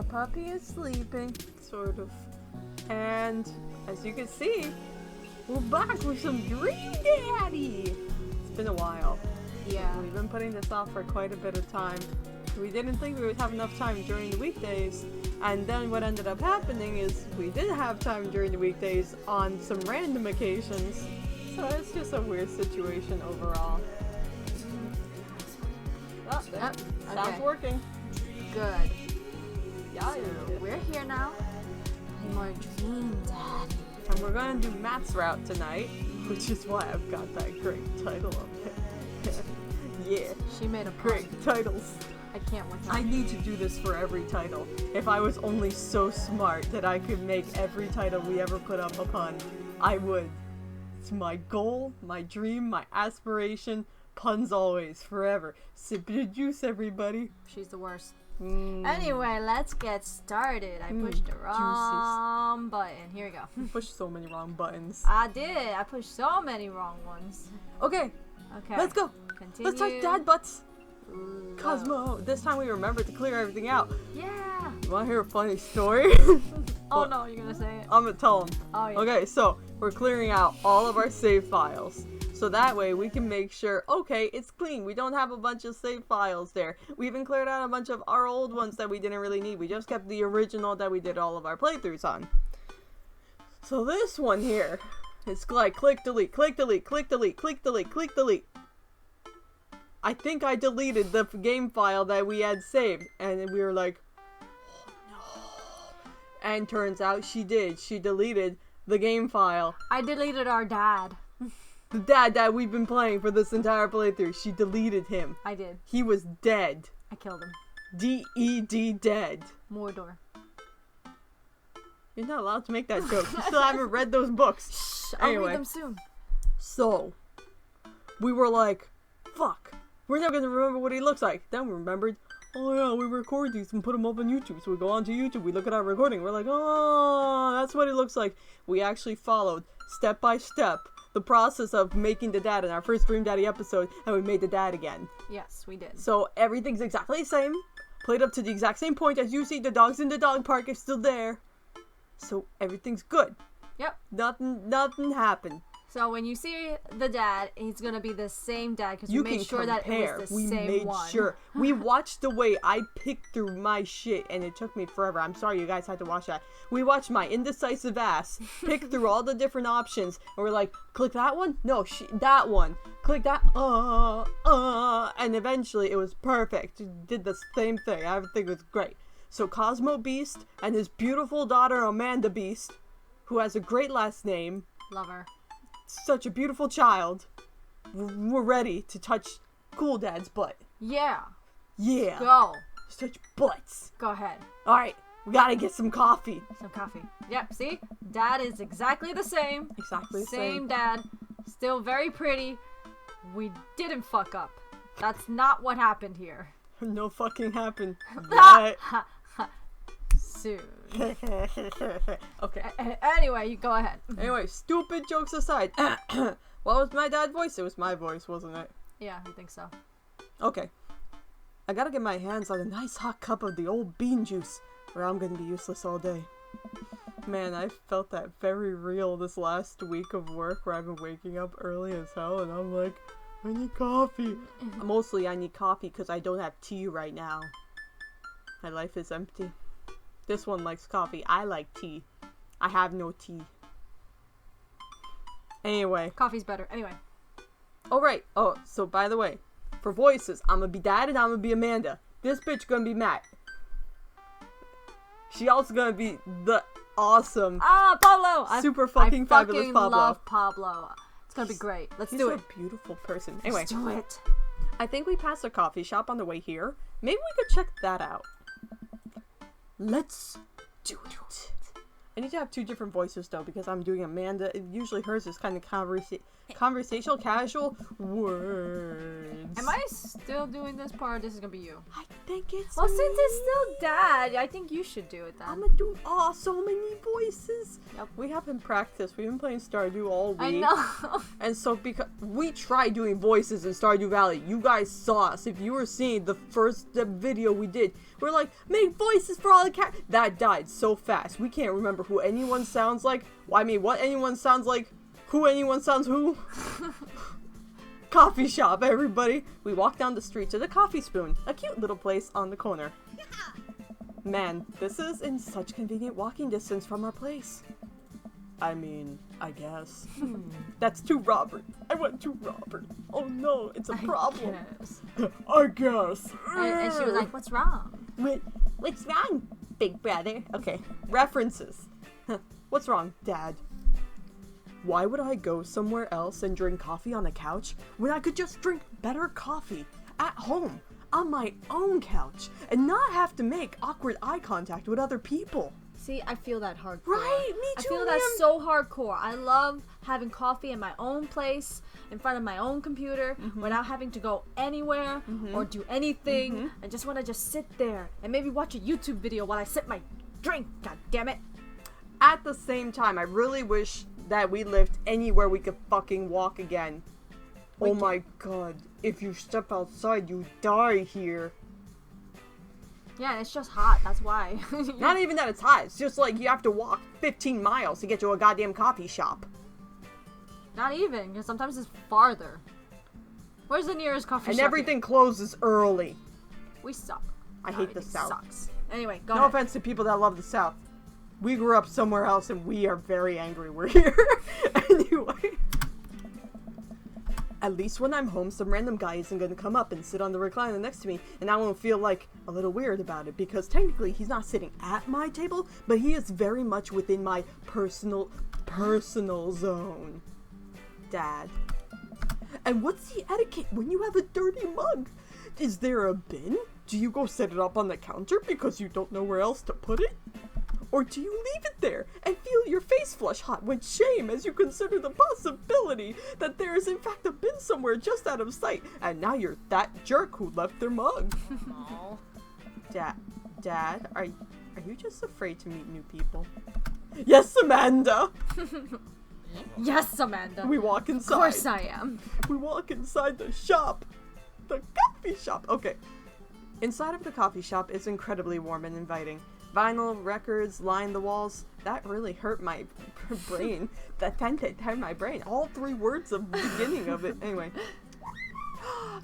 Our puppy is sleeping, sort of. And as you can see, we're back with some Dream Daddy. It's been a while. Yeah. We've been putting this off for quite a bit of time. We didn't think we would have enough time during the weekdays. And then what ended up happening is we did have time during the weekdays on some random occasions. So it's just a weird situation overall. Oh, that sounds working. Good. Yeah, So we're here now. Play more Dream Daddy. and we're going to do Matt's route tonight, which is why I've got that great title up there. Yeah, She made a great titles. I can't with her. I need to do this for every title. If I was only so smart that I could make every title we ever put up upon, I would. It's my goal, my dream, my aspiration. Puns always, forever. Sip your juice, everybody. She's the worst. Mm. Anyway, let's get started. I pushed the wrong button. Here we go. You pushed so many wrong buttons. I did. I pushed so many wrong ones. Okay, Okay. let's go. Continue. Let's touch dad butts. Low. Cosmo, this time we remembered to clear everything out. Yeah. You want to hear a funny story? Oh no, you're gonna say it. I'm gonna tell them. Oh yeah. Okay, so we're clearing out all of our save files. So that way we can make sure, okay, it's clean. We don't have a bunch of save files there. We even cleared out a bunch of our old ones that we didn't really need. We just kept the original that we did all of our playthroughs on. So this one here, it's like click delete, click delete, click delete, click delete, click delete. I think I deleted the game file that we had saved. And then we were like, oh no. And turns out she did. She deleted the game file. I deleted our dad. The dad that we've been playing for this entire playthrough, she deleted him. I did. He was dead. I killed him. D-E-D dead. Mordor. You're not allowed to make that joke. You still haven't read those books. Shh, I'll Anyway. read them soon. So, we were like, fuck. We're never gonna remember what he looks like. Then we remembered, oh yeah, we record these and put them up on YouTube. So we go onto YouTube, we look at our recording. We're like, oh, that's what he looks like. We actually followed, step by step, the process of making the dad in our first Dream Daddy episode, and we made the dad again. Yes, we did. So everything's exactly the same. Played up to the exact same point. As you see, the dogs in the dog park are still there. So everything's good. Yep. Nothing happened. So when you see the dad, he's gonna be the same dad because we You made can sure compare. that it was the We same made one. sure. We watched the way I picked through my shit, and it took me forever. I'm sorry you guys had to watch that. We watched my indecisive ass pick through all the different options, and we're like, click that one? No, that one. Click that. And eventually it was perfect. It did the same thing. Everything was great. So Cosmo Beast and his beautiful daughter Amanda Beast, who has a great last name. Love her. Such a beautiful child. We're ready to touch Cool Dad's butt. Yeah. Yeah. Go. Such butts. Go ahead. Alright, we gotta get some coffee. Some coffee. Yep. See, dad is exactly the same. Exactly the Same dad. Still very pretty. We didn't fuck up. That's not what happened here. No fucking happened. Yet. Soon. Okay. Anyway, you go ahead. Anyway, stupid jokes aside. What was my dad's voice? It was my voice, wasn't it? Yeah, I think so. Okay. I gotta get my hands on a nice hot cup of the old bean juice, or I'm gonna be useless all day. Man, I felt that very real this last week of work where I've been waking up early as hell and I'm like, I need coffee. Mostly I need coffee because I don't have tea right now. My life is empty. This one likes coffee. I like tea. I have no tea. Anyway. Coffee's better. Anyway. Alright. Oh, so by the way, for voices, I'm gonna be Dad and I'm gonna be Amanda. This bitch gonna be Matt. She also gonna be the awesome Pablo! super fucking fabulous fucking Pablo. love Pablo. It's gonna be great. Let's do it. He's a beautiful person. Anyway, Let's do it. I think we passed a coffee shop on the way here. Maybe we could check that out. Let's do it. I need to have 2 different voices though because I'm doing Amanda. Usually hers is kind of conversational, casual words. Am I still doing this part? Or this is gonna be you. I think it's. Well, since me. it's still Dad, I think you should do it then. I'm gonna do so many voices. Yep. We haven't practiced. We've been playing Stardew all week. I know. And so because we tried doing voices in Stardew Valley, you guys saw us. If you were seeing the first video we did, we're like, make voices for all the cat. That died so fast. We can't remember who anyone sounds like. I mean, what anyone sounds like. Who anyone sounds who. Coffee shop, everybody. We walked down the street to the Coffee Spoon, a cute little place on the corner. Man, this is in such convenient walking distance from our place. I mean, I guess. That's to Robert. I went to Robert. Oh no, it's a problem. I guess. And she was like, what's wrong? What's wrong, big brother? Okay, references. What's wrong, Dad? Why would I go somewhere else and drink coffee on a couch when I could just drink better coffee at home on my own couch and not have to make awkward eye contact with other people? See, I feel that hardcore. Right, me I too. feel that so hardcore. I love having coffee in my own place, in front of my own computer, without having to go anywhere or do anything. I just want to just sit there and maybe watch a YouTube video while I sip my drink. God damn it. At the same time, I really wish that we lived anywhere we could fucking walk again. Oh my god, if you step outside, you die here. Yeah, it's just hot, that's why. Not even that it's hot, it's just like you have to walk 15 miles to get to a goddamn coffee shop. Not even, because sometimes it's farther. Where's the nearest coffee shop? And everything closes early. We suck. I hate the South. Sucks. Anyway, go No ahead. offense to people that love the South. We grew up somewhere else and we are very angry we're here. Anyway. At least when I'm home, some random guy isn't going to come up and sit on the recliner next to me, and I won't feel like a little weird about it, because technically he's not sitting at my table, but he is very much within my personal zone. Dad. And what's the etiquette when you have a dirty mug? Is there a bin? Do you go set it up on the counter because you don't know where else to put it? Or do you leave it there and feel your face flush hot with shame as you consider the possibility that there is in fact a bin somewhere just out of sight, and now you're that jerk who left their mug? Aw. Dad, are you just afraid to meet new people? Yes, Amanda! Yes, Amanda. We walk Of inside. course I am. We walk inside the shop. The coffee shop. Okay. Inside of the coffee shop is incredibly warm and inviting. Vinyl records line the walls. That really hurt my brain. That hurt my brain. All 3 words of the beginning of it. Anyway.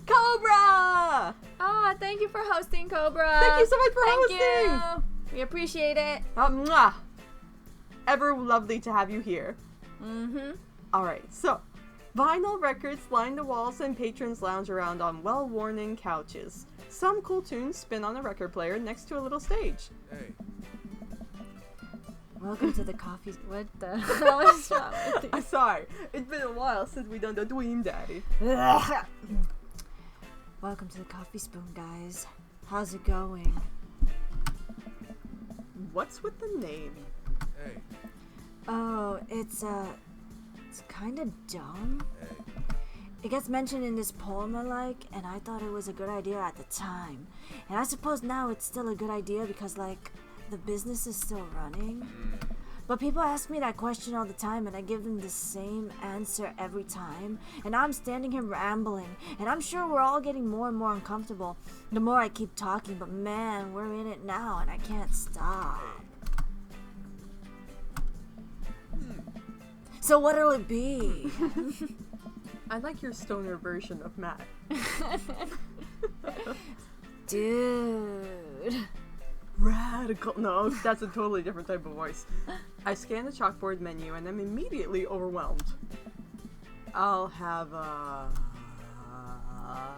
Cobra! Ah, thank you for hosting, Cobra. Thank you so much for Thank hosting! you. We appreciate it. Mwah. Ever lovely to have you here. Alright, so. Vinyl records line the walls and patrons lounge around on well-worn couches. Some cool tunes spin on a record player next to a little stage. Hey. Welcome to the coffee. What the hell is wrong with you? I'm sorry. It's been a while since we done the Dweem Daddy. Welcome to the Coffee Spoon, guys. How's it going? What's with the name? Hey. Oh, it's kind of dumb. Hey. It gets mentioned in this poem I like, and I thought it was a good idea at the time. And I suppose now it's still a good idea because, like, the business is still running. But people ask me that question all the time, and I give them the same answer every time. And now I'm standing here rambling, and I'm sure we're all getting more and more uncomfortable the more I keep talking, but man, we're in it now, and I can't stop. So what'll it be? I like your stoner version of Matt. Dude. Radical. No, that's a totally different type of voice. I scan the chalkboard menu and I'm immediately overwhelmed. I'll have a...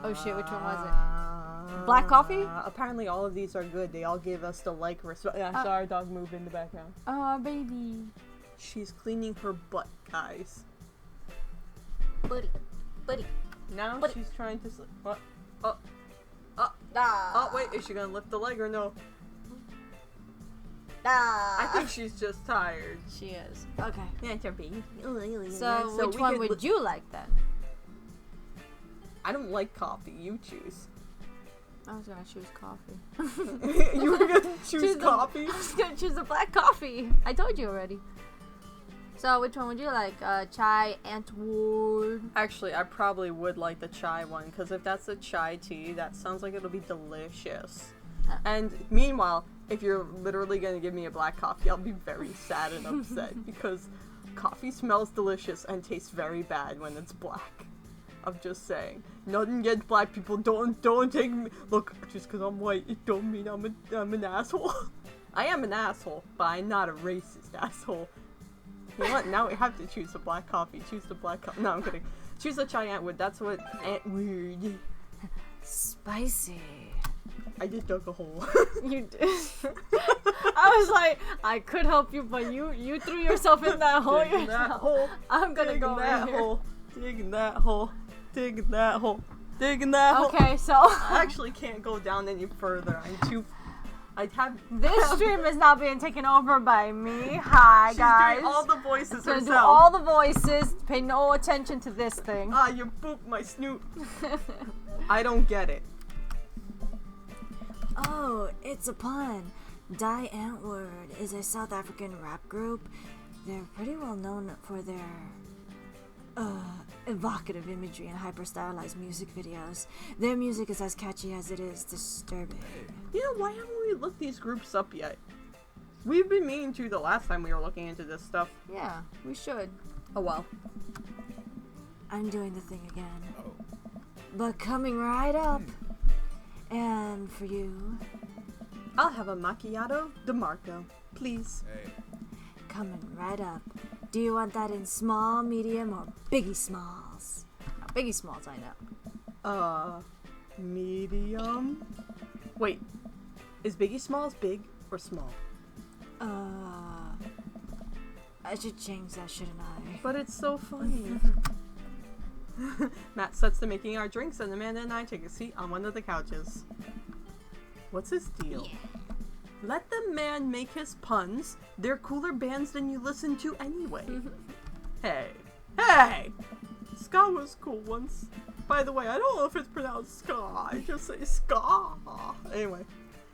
Oh shit, which one was it? Black coffee? Apparently all of these are good. They all gave us the like response. Yeah, I saw our dog move in the background. Oh, baby. She's cleaning her butt, guys. Buddy. Now But- she's trying to sleep. What? Ah. Oh, wait, is she gonna lift the leg or no? I think she's just tired. She is. Okay. Yeah, it's her baby. So which one would you like then? I don't like coffee. You choose. I was gonna choose coffee. You were gonna choose coffee? I was gonna choose the black coffee. I told you already. So which one would you like? Chai, Antwoord? Actually, I probably would like the chai one, because if that's a chai tea, that sounds like it'll be delicious. And meanwhile, if you're literally gonna give me a black coffee, I'll be very sad and upset, because coffee smells delicious and tastes very bad when it's black. I'm just saying. Nothing against black people. Don't take me. Look, just because I'm white, it don't mean I'm an asshole. I am an asshole, but I'm not a racist asshole. You know what? Now we have to choose the black coffee. Choose the black coffee. No, I'm kidding. Choose the chai Antwoord. That's what Antwoord. Spicy. I just dug a hole. You did. I was like, I could help you, but you threw yourself in that hole Digging yourself. that hole. I'm gonna Digging go that in here. hole. Digging that hole. Digging that hole. Digging that hole. Okay, so I actually can't go down any further. I'm too. I have. this stream is now being taken over by me. Hi, She's guys. doing all the voices gonna herself. do all the voices. Pay no attention to this thing. Ah, you pooped my snoot. I don't get it. Oh, it's a pun. Die Antwoord is a South African rap group. They're pretty well known for their evocative imagery and hyper-stylized music videos. Their music is as catchy as it is disturbing. You know, why haven't we looked these groups up yet? We've been meaning to the last time we were looking into this stuff. Yeah, we should. Oh well. I'm doing the thing again. But coming right up. And for you, I'll have a macchiato DeMarco, please. Hey. coming right up. Do you want that in small, medium, or biggie smalls? Now, biggie smalls, I know. Medium. Wait, is Biggie Smalls big or small? I should change that, shouldn't I? But it's so funny. Matt sets to making our drinks, and Amanda and I take a seat on one of the couches. What's his deal? Yeah. Let the man make his puns. They're cooler bands than you listen to anyway. Hey! Ska was cool once. By the way, I don't know if it's pronounced ska. I just say ska. Anyway,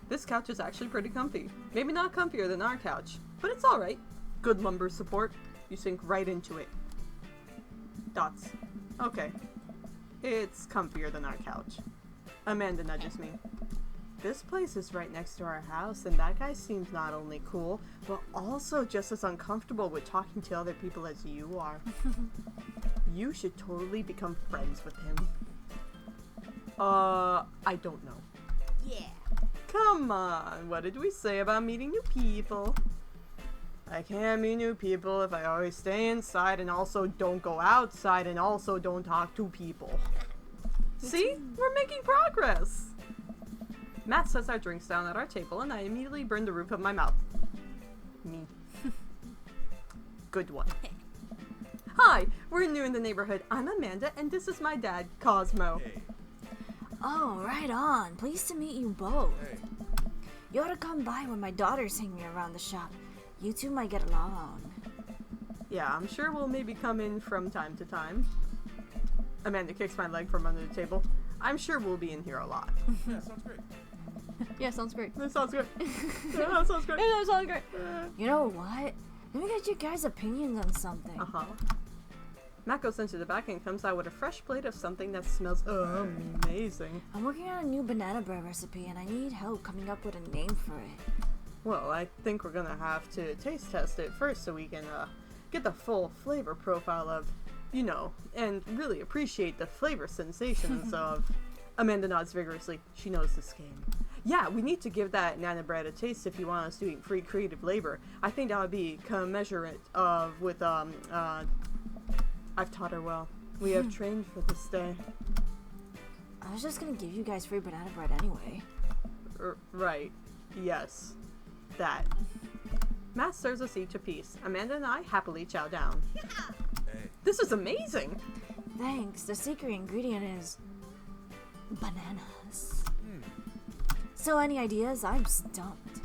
this couch is actually pretty comfy. Maybe not comfier than our couch, but it's alright. Good lumbar support. You sink right into it. Dots. Okay. It's comfier than our couch. Amanda nudges me. This place is right next to our house, and that guy seems not only cool, but also just as uncomfortable with talking to other people as you are. You should totally become friends with him. I don't know. Yeah. Come on, what did we say about meeting new people? I can't meet new people if I always stay inside and also don't go outside and also don't talk to people. See? We're making progress! Matt sets our drinks down at our table and I immediately burn the roof of my mouth. Me. Good one. Hi, we're new in the neighborhood. I'm Amanda and this is my dad, Cosmo. Hey. Oh, right on. Pleased to meet you both. Hey. You ought to come by when my daughter's hanging around the shop. You two might get along. Yeah, I'm sure we'll maybe come in from time to time. Amanda kicks my leg from under the table. I'm sure we'll be in here a lot. Yeah, sounds great. Yeah, sounds great. That sounds good. Yeah, that sounds great. Yeah, that sounds great. You know what? Let me get you guys' opinions on something. Uh-huh. Matt goes into the back and comes out with a fresh plate of something that smells amazing. I'm working on a new banana bread recipe and I need help coming up with a name for it. Well, I think we're gonna have to taste test it first so we can get the full flavor profile of, you know, and really appreciate the flavor sensations of... Amanda nods vigorously. She knows this game. Yeah, we need to give that nana bread a taste if you want us doing free creative labor. I think that would be commensurate of with, I've taught her well. We have trained for this day. I was just gonna give you guys free banana bread anyway. Right. Yes. That. Matt serves us each a piece. Amanda and I happily chow down. Hey. This is amazing! Thanks. The secret ingredient is bananas. So any ideas? I'm stumped.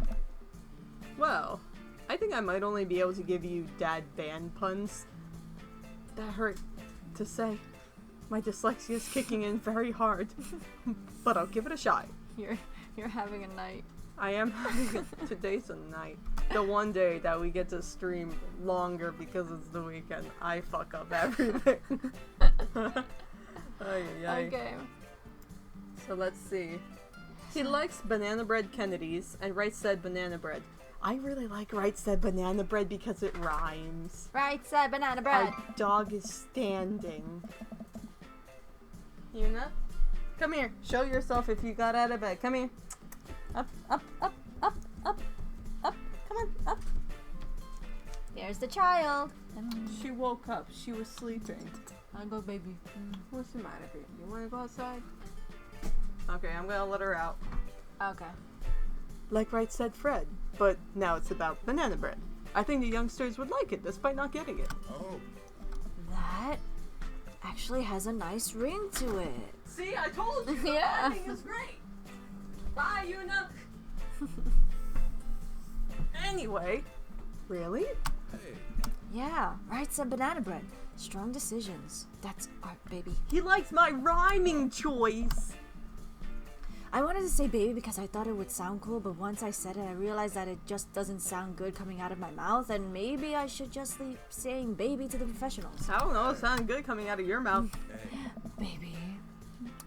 Well, I think I might only be able to give you dad band puns. That hurt to say. My dyslexia is kicking in very hard. But I'll give it a shot. You're having a night. I am having today's a night. The one day that we get to stream longer because it's the weekend. I fuck up everything. Okay. So let's see. He likes banana bread Kennedys and Right Said Banana Bread. I really like Right Said Banana Bread because it rhymes. Right side banana bread. Our dog is standing. Yuna, come here. Show yourself if you got out of bed. Come here. Up, up, up, up, up, up. Come on, up. There's the child. She woke up. She was sleeping. I'll go, baby. What's the matter, baby? You want to go outside? Okay, I'm gonna let her out. Okay. Like Right Said Fred, but now it's about banana bread. I think the youngsters would like it, despite not getting it. Oh. That actually has a nice ring to it. See, I told you. Yeah. The thing is great. Bye, Yuna. Anyway, really? Hey. Yeah, right side banana bread. Strong decisions. That's art, baby. He likes my rhyming choice. I wanted to say baby because I thought it would sound cool, but once I said it, I realized that it just doesn't sound good coming out of my mouth, and maybe I should just leave saying baby to the professionals. I don't know, it sounded good coming out of your mouth. Hey. Baby.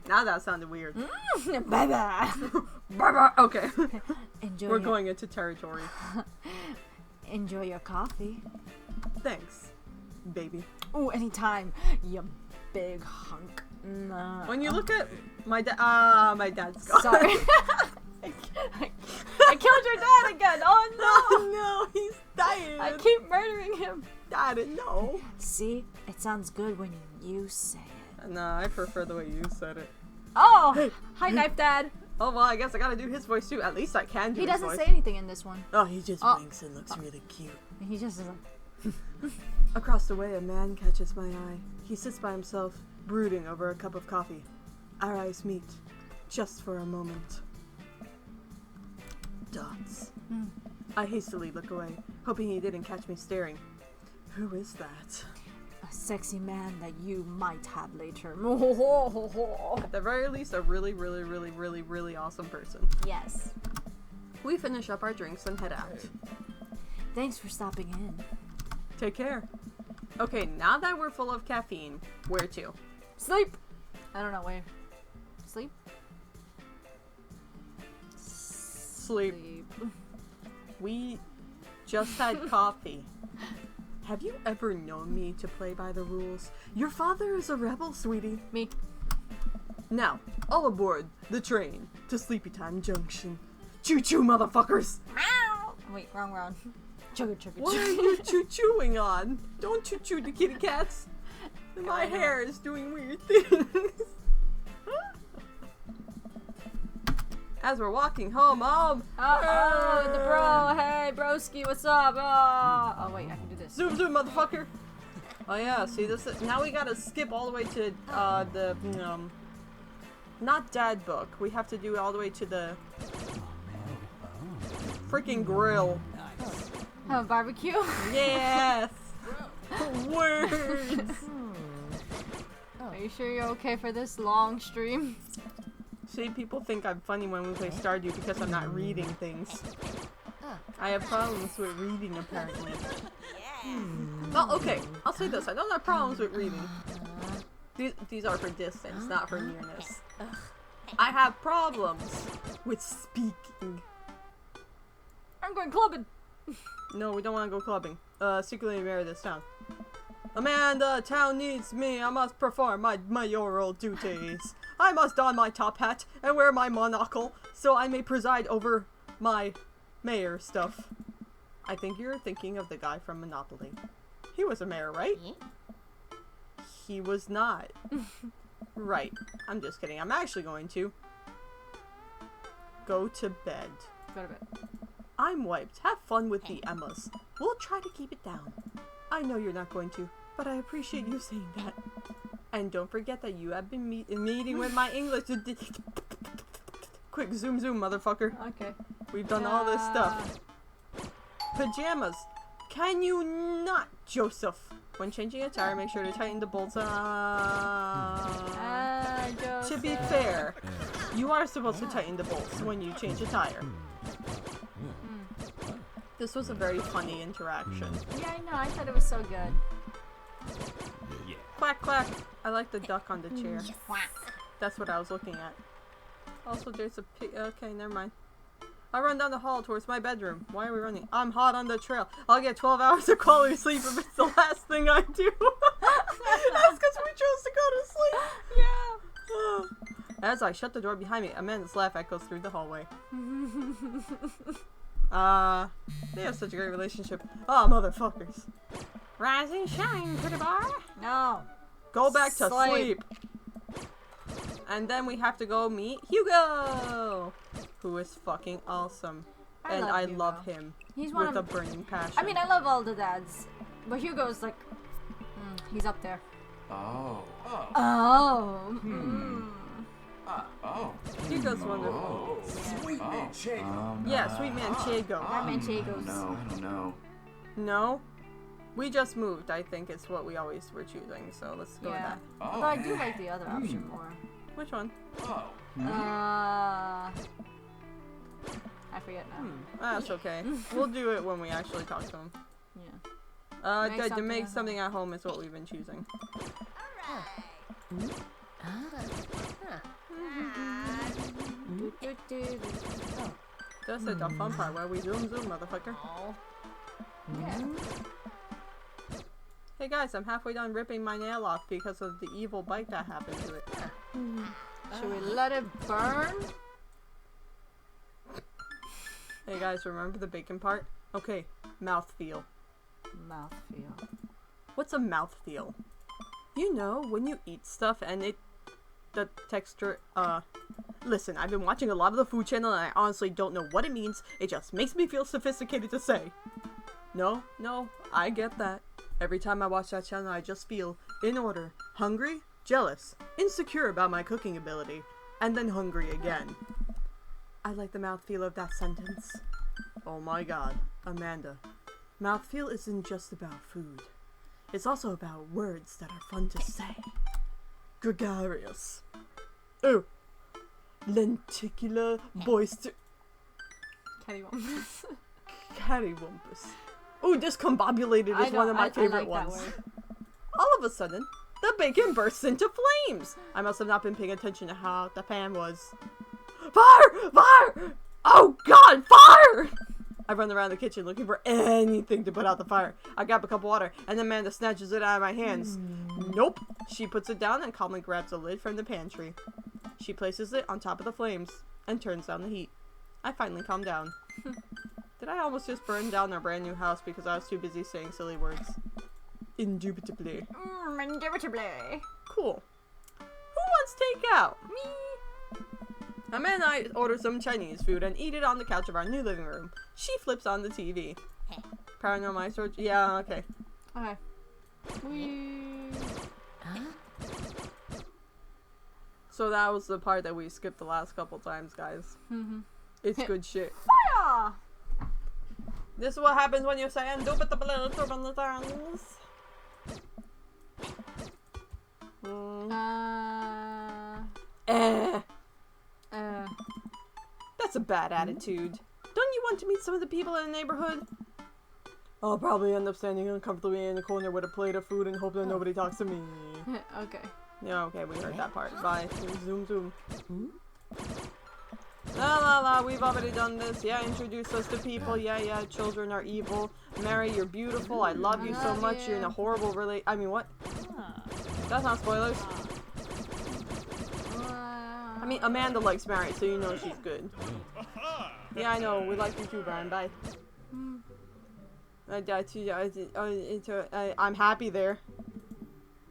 Now that sounded weird. Bye-bye. Bye-bye. Okay. Enjoy We're your, going into territory. enjoy your coffee. Thanks, baby. Oh, anytime, you big hunk. Nah. When you look at my dad's gone. Sorry. I killed your dad again. Oh no. No, he's dying. I keep murdering him. Dad, no. See, it sounds good when you say it. No, I prefer the way you said it. Oh, hi, Knife Dad. Oh, well, I guess I gotta do his voice too. At least I can do He his doesn't voice. say anything in this one. Oh, he just Oh. winks and looks really cute. He just is like, Across the way, a man catches my eye. He sits by himself, brooding over a cup of coffee. Our eyes meet, just for a moment. Dots. I hastily look away, hoping he didn't catch me staring. Who is that? a sexy man that you might have later. At the very least, a really, really, really, really, really awesome person. Yes. We finish up our drinks and head out. Thanks for stopping in. Take care. Okay, now that we're full of caffeine, where to? Sleep! I don't know, where. Sleep? Sleep. We just had coffee. Have you ever known me to play by the rules? Your father is a rebel, sweetie. Me. Now, all aboard the train to Sleepy Time Junction. Choo-choo, motherfuckers! Meow! Wait, wrong. Chugga chugga What are you choo-chooing on? Don't choo-choo the kitty cats. My hair is doing weird things. As we're walking home, Uh-oh, the bro. Hey, broski, what's up? Oh, wait, I can do this. Zoom, motherfucker. Oh yeah, see this is, now we gotta skip all the way to the not dad book. We have to do it all the way to the freaking grill. Oh, barbecue? Yes. Words. Are you sure you're okay for this long stream? See, people think I'm funny when we play Stardew because I'm not reading things. I have problems with reading, apparently. Well, okay, I'll say this. I don't have problems with reading. These are for distance, not for nearness. I have problems with speaking. I'm going clubbing. No, we don't want to go clubbing. Secretly marry this town. Amanda, town needs me. I must perform my mayoral duties. I must don my top hat and wear my monocle so I may preside over my mayor stuff. I think you're thinking of the guy from Monopoly. He was a mayor, right? He was not. Right. I'm just kidding. I'm actually going to go to bed. Go to bed. I'm wiped. Have fun with the Emmas. We'll try to keep it down. I know you're not going to, but I appreciate you saying that. And don't forget that you have been meeting with my English. Quick, zoom, motherfucker. Okay. We've done all this stuff. Pajamas. Can you not, Joseph? When changing a tire, make sure to tighten the bolts. To be fair, you are supposed to tighten the bolts when you change a tire. This was a very funny interaction. Yeah, I know. I thought it was so good. Yeah. Quack, quack. I like the duck on the chair. That's what I was looking at. Also, there's a pig. Okay, never mind. I run down the hall towards my bedroom. Why are we running? I'm hot on the trail. I'll get 12 hours of quality sleep if it's the last thing I do. That's because we chose to go to sleep. Yeah. As I shut the door behind me, Amanda's laugh echoes through the hallway. They have such a great relationship. Oh, motherfuckers. Rise and shine, pretty boy. No. Go back to sleep. And then we have to go meet Hugo, who is fucking awesome. I love him. He's one with of a burning passion. I mean, I love all the dads, but Hugo's like, he's up there. Oh. Oh. Oh. Oh. Hugo's wonderful. Sweet Manchego. Yeah, sweet Manchego. That Manchegos. No, I don't know. No? We just moved, I think it's what we always were choosing, so let's go with Yeah. that. Although I do like the other option more. Which one? Oh. I forget now. That's okay. We'll do it when we actually talk to him. Yeah. To make something at home is what we've been choosing. That's the fun part where we zoom, motherfucker. Yeah. Hey guys, I'm halfway done ripping my nail off because of the evil bite that happened to it. Should we let it burn? Hey guys, remember the bacon part? Okay, mouthfeel. Mouthfeel. What's a mouthfeel? You know, when you eat stuff and the texture, listen, I've been watching a lot of the food channel and I honestly don't know what it means. It just makes me feel sophisticated to say. No, I get that. Every time I watch that channel, I just feel, in order, hungry, jealous, insecure about my cooking ability, and then hungry again. I like the mouthfeel of that sentence. Oh my god, Amanda. Mouthfeel isn't just about food. It's also about words that are fun to say. Gregarious. Oh. Lenticular, boister... Cattywampus. Cattywampus. Ooh, discombobulated is one of my favorite ones. All of a sudden, the bacon bursts into flames. I must have not been paying attention to how the pan was. Fire! Fire! Oh god, fire! I run around the kitchen looking for anything to put out the fire. I grab a cup of water, and Amanda snatches it out of my hands. Nope. She puts it down and calmly grabs the lid from the pantry. She places it on top of the flames and turns down the heat. I finally calm down. Did I almost just burn down our brand new house because I was too busy saying silly words? Indubitably. Indubitably. Cool. Who wants takeout? Me. Amanda and I order some Chinese food and eat it on the couch of our new living room. She flips on the TV. Paranormal Research? Yeah, okay. Okay. So that was the part that we skipped the last couple times, guys. It's good shit. Fire! This is what happens when you say indubitably too many times. That's a bad attitude. Don't you want to meet some of the people in the neighborhood? I'll probably end up standing uncomfortably in the corner with a plate of food and hope that nobody talks to me. Okay. Yeah, okay, we heard that part. Bye. Zoom. La, we've already done this. Yeah, introduce us to people. Yeah, children are evil. Mary, you're beautiful. I love you so much. You're in a horrible I mean, what? That's not spoilers. I mean, Amanda likes Mary, so you know she's good. Yeah, I know. We like you too, Brian. Bye. I'm happy there.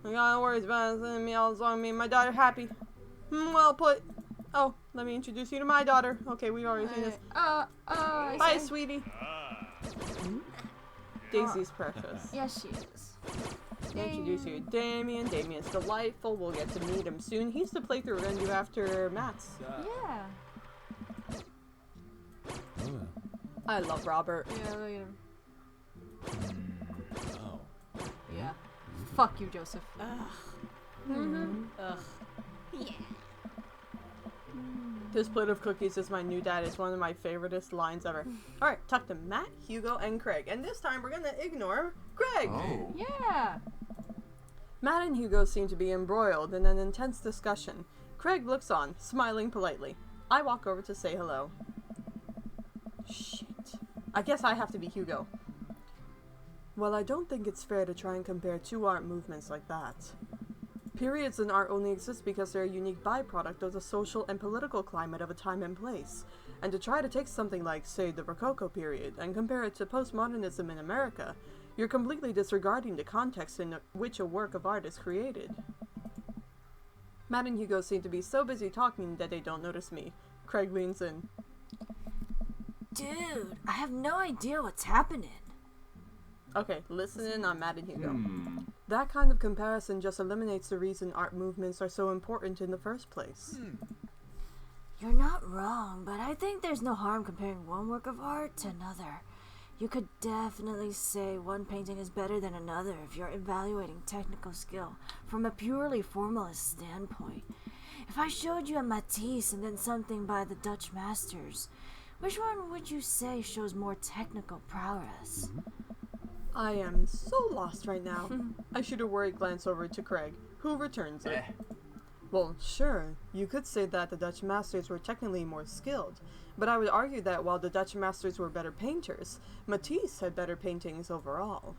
I got no worries about me as long as me and my daughter happy. Well put. Oh, let me introduce you to my daughter. Okay, we've already seen this. Bye, sweetie. Daisy's precious. Yes, she is. Introduce you to Damien. Damien's delightful. We'll get to meet him soon. He's the playthrough we're gonna do after Matt's. Yeah. I love Robert. Yeah, look at him. Fuck you, Joseph. Ugh. This plate of cookies is my new dad. It's one of my favoriteest lines ever. Alright, talk to Matt, Hugo, and Craig. And this time we're gonna ignore Craig! Oh. Yeah. Matt and Hugo seem to be embroiled in an intense discussion. Craig looks on, smiling politely. I walk over to say hello. Shit. I guess I have to be Hugo. Well, I don't think it's fair to try and compare two art movements like that. Periods in art only exist because they're a unique byproduct of the social and political climate of a time and place. And to try to take something like, say, the Rococo period, and compare it to postmodernism in America, you're completely disregarding the context in which a work of art is created. Matt and Hugo seem to be so busy talking that they don't notice me. Craig leans in. Dude, I have no idea what's happening. Okay, listen in on Matt and Hugo. Hmm. That kind of comparison just eliminates the reason art movements are so important in the first place. You're not wrong, but I think there's no harm comparing one work of art to another. You could definitely say one painting is better than another if you're evaluating technical skill from a purely formalist standpoint. If I showed you a Matisse and then something by the Dutch masters, which one would you say shows more technical prowess? I am so lost right now. I shoot a worried glance over to Craig, who returns it. Well, sure, you could say that the Dutch masters were technically more skilled, but I would argue that while the Dutch masters were better painters, Matisse had better paintings overall.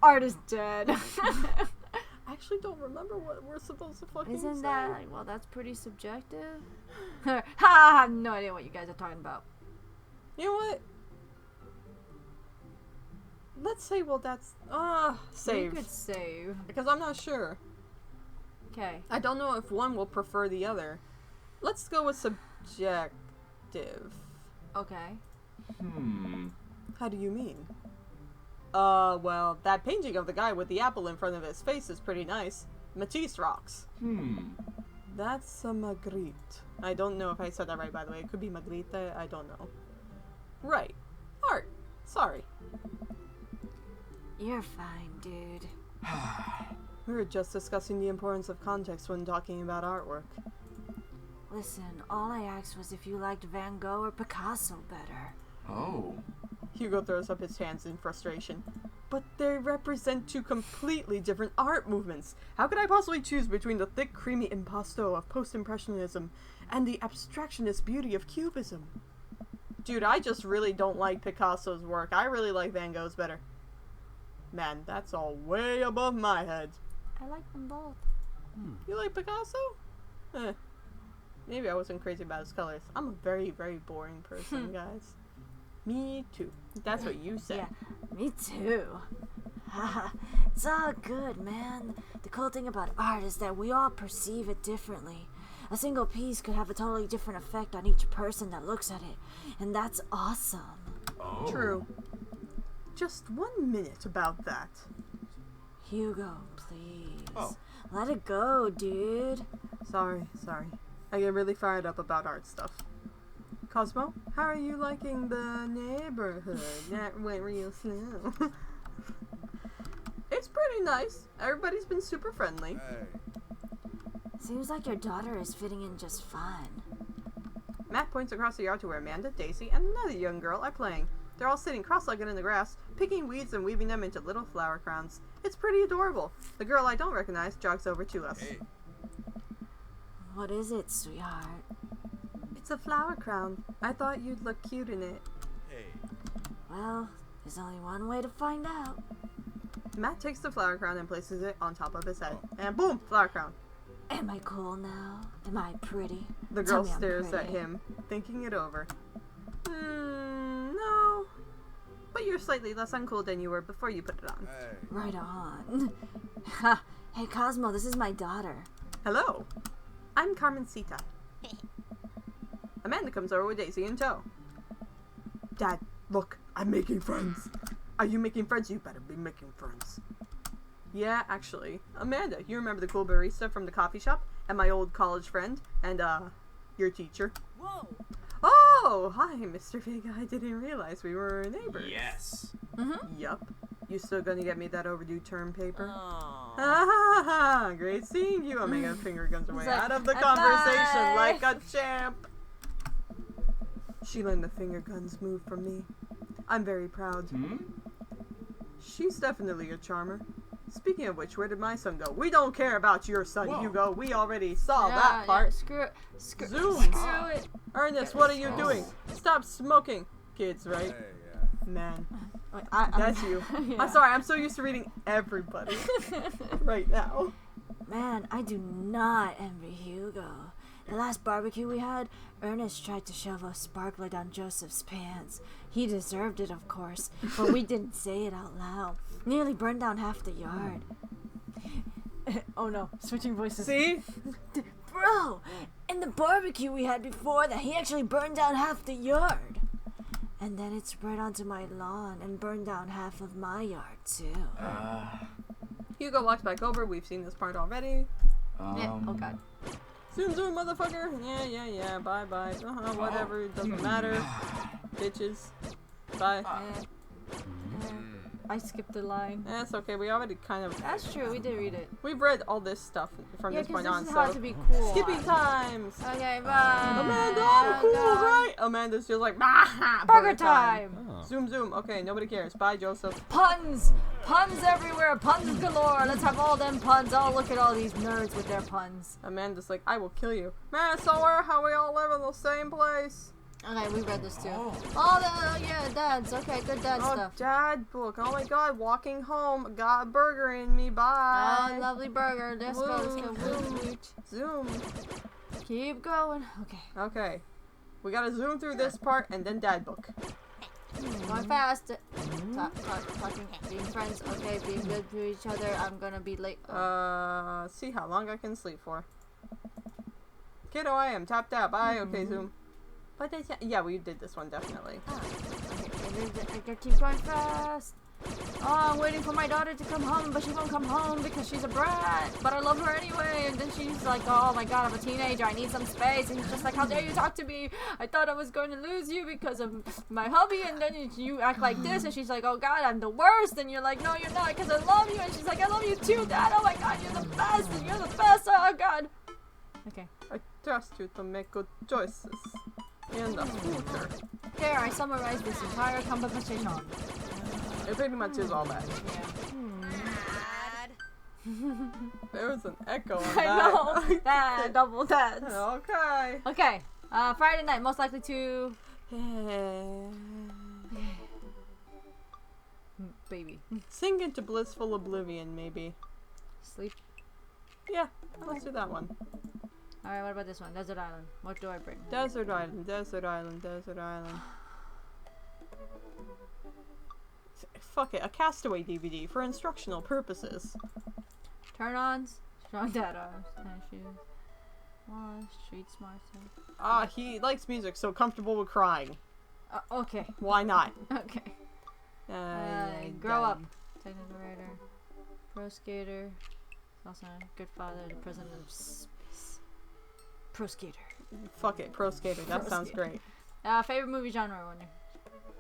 Art is dead. I actually don't remember what we're supposed to fucking Isn't say. that like, well, that's pretty subjective. Ha! I have no idea what you guys are talking about. You know what? Let's say, well, that's... save. You could save. Because I'm not sure. Okay. I don't know if one will prefer the other. Let's go with subjective. Okay. How do you mean? Well, that painting of the guy with the apple in front of his face is pretty nice. Matisse rocks. That's a Magritte. I don't know if I said that right, by the way. It could be Magritte, I don't know. Right. Art. Sorry. You're fine, dude. We were just discussing the importance of context when talking about artwork. Listen, all I asked was if you liked Van Gogh or Picasso better. Oh. Hugo throws up his hands in frustration. But they represent two completely different art movements. How could I possibly choose between the thick, creamy impasto of post-impressionism and the abstractionist beauty of cubism? Dude, I just really don't like Picasso's work. I really like Van Gogh's better. Man, that's all way above my head. I like them both. You like Picasso? Maybe I wasn't crazy about his colors. I'm a very, very boring person, guys. Me too. That's what you said. Yeah, me too. It's all good, man. The cool thing about art is that we all perceive it differently. A single piece could have a totally different effect on each person that looks at it, and that's awesome. Oh. True. Just 1 minute about that. Hugo, please. Oh. Let it go, dude. Sorry. I get really fired up about art stuff. Cosmo, how are you liking the neighborhood? That went real slow. It's pretty nice. Everybody's been super friendly. Seems like your daughter is fitting in just fine. Matt points across the yard to where Amanda, Daisy, and another young girl are playing. They're all sitting cross-legged in the grass, picking weeds and weaving them into little flower crowns. It's pretty adorable. The girl I don't recognize jogs over to us. What is it, sweetheart? It's a flower crown. I thought you'd look cute in it. Well, there's only one way to find out. Matt takes the flower crown and places it on top of his head. And boom! Flower crown. Am I cool now? Am I pretty? The Tell girl me I'm stares at pretty. him, thinking it over. No. But you're slightly less uncool than you were before you put it on. Right on. Ha! Hey, Cosmo, this is my daughter. Hello. I'm Carmencita. Amanda comes over with Daisy in tow. Dad, look, I'm making friends. Are you making friends? You better be making friends. Yeah, actually. Amanda, you remember the cool barista from the coffee shop? And my old college friend? And, your teacher? Whoa! Oh, hi, Mr. Vega. I didn't realize we were neighbors. Yes. Yup. You still gonna get me that overdue term paper? Ah, great seeing you. Omega finger guns away like, out of the bye. conversation like a champ. She learned the finger guns move from me. I'm very proud. She's definitely a charmer. Speaking of which, where did my son go? We don't care about your son, Hugo. We already saw that part. Yeah, screw it. Zoom. Screw it. Ernest, what are you doing? Stop smoking. Kids, right? Man. That's you. Yeah. I'm sorry, I'm so used to reading everybody right now. Man, I do not envy Hugo. The last barbecue we had, Ernest tried to shove a sparkler down Joseph's pants. He deserved it, of course, but we didn't say it out loud. Nearly burned down half the yard. Oh no, switching voices. See? Bro, in the barbecue we had before that, he actually burned down half the yard. And then it spread onto my lawn and burned down half of my yard, too. Hugo walks back over. We've seen this part already. Yeah. Oh god. Zoom, zoom, motherfucker. Yeah. Bye, bye. Whatever. It doesn't matter. Bitches. Bye. I skipped the line. That's okay. We already kind of... That's true, we did read it. We've read all this stuff from Yeah, this because point on, this is how so... to be cool. Skippy times! Okay, bye. Amanda, I'm cool, right? Amanda's just like, Burger time! Zoom, zoom. Okay, nobody cares. Bye, Joseph. Puns! Puns everywhere! Puns galore! Let's have all them puns. Oh, look at all these nerds with their puns. Amanda's like, I will kill you. Man, so how we all live in the same place. Okay, we read this too. Oh, yeah, dads. Okay, good dad Oh, stuff. dad book. Oh my god, walking home. Got a burger in me. Bye. Oh, lovely burger. Let's go. Let's go. Woot, woot. Zoom. Keep going. Okay. Okay. We gotta zoom through this part and then dad book. Going fast. Talking, being friends. Okay, being good to each other. I'm gonna be late. See how long I can sleep for. Kiddo, I am tapped out. Bye. Okay, zoom. But yeah, we did this one definitely. Okay, keep going fast. Oh, I'm waiting for my daughter to come home, but she won't come home because she's a brat. But I love her anyway. And then she's like, oh my god, I'm a teenager. I need some space. And he's just like, how dare you talk to me? I thought I was going to lose you because of my hubby. And then you act like this. And she's like, oh god, I'm the worst. And you're like, no, you're not because I love you. And she's like, I love you too, dad. Oh my god, you're the best. And you're the best. Oh god. Okay. I trust you to make good choices. In the future. Here, I summarized this entire conversation. It pretty much is all that. Yeah. There was an echo on I that. know. That double dads. Okay. Okay. Friday night, most likely to baby Sink into blissful oblivion, maybe. sleep. Yeah, let's do that one. All right. What about this one? Desert Island. What do I bring? Desert Island, Desert Island, Desert Island. Fuck it, a Castaway DVD for instructional purposes. Turn-ons. Strong data. Tennis shoes. Wash. Street smart. Ah, he likes music, so comfortable with crying. Okay. Why not? Okay. Grow up. Technical writer. Pro skater. Also a good father. The president of space. Pro skater. Fuck it, pro skater. That Pro sounds skater. great. Favorite movie genre, I wonder.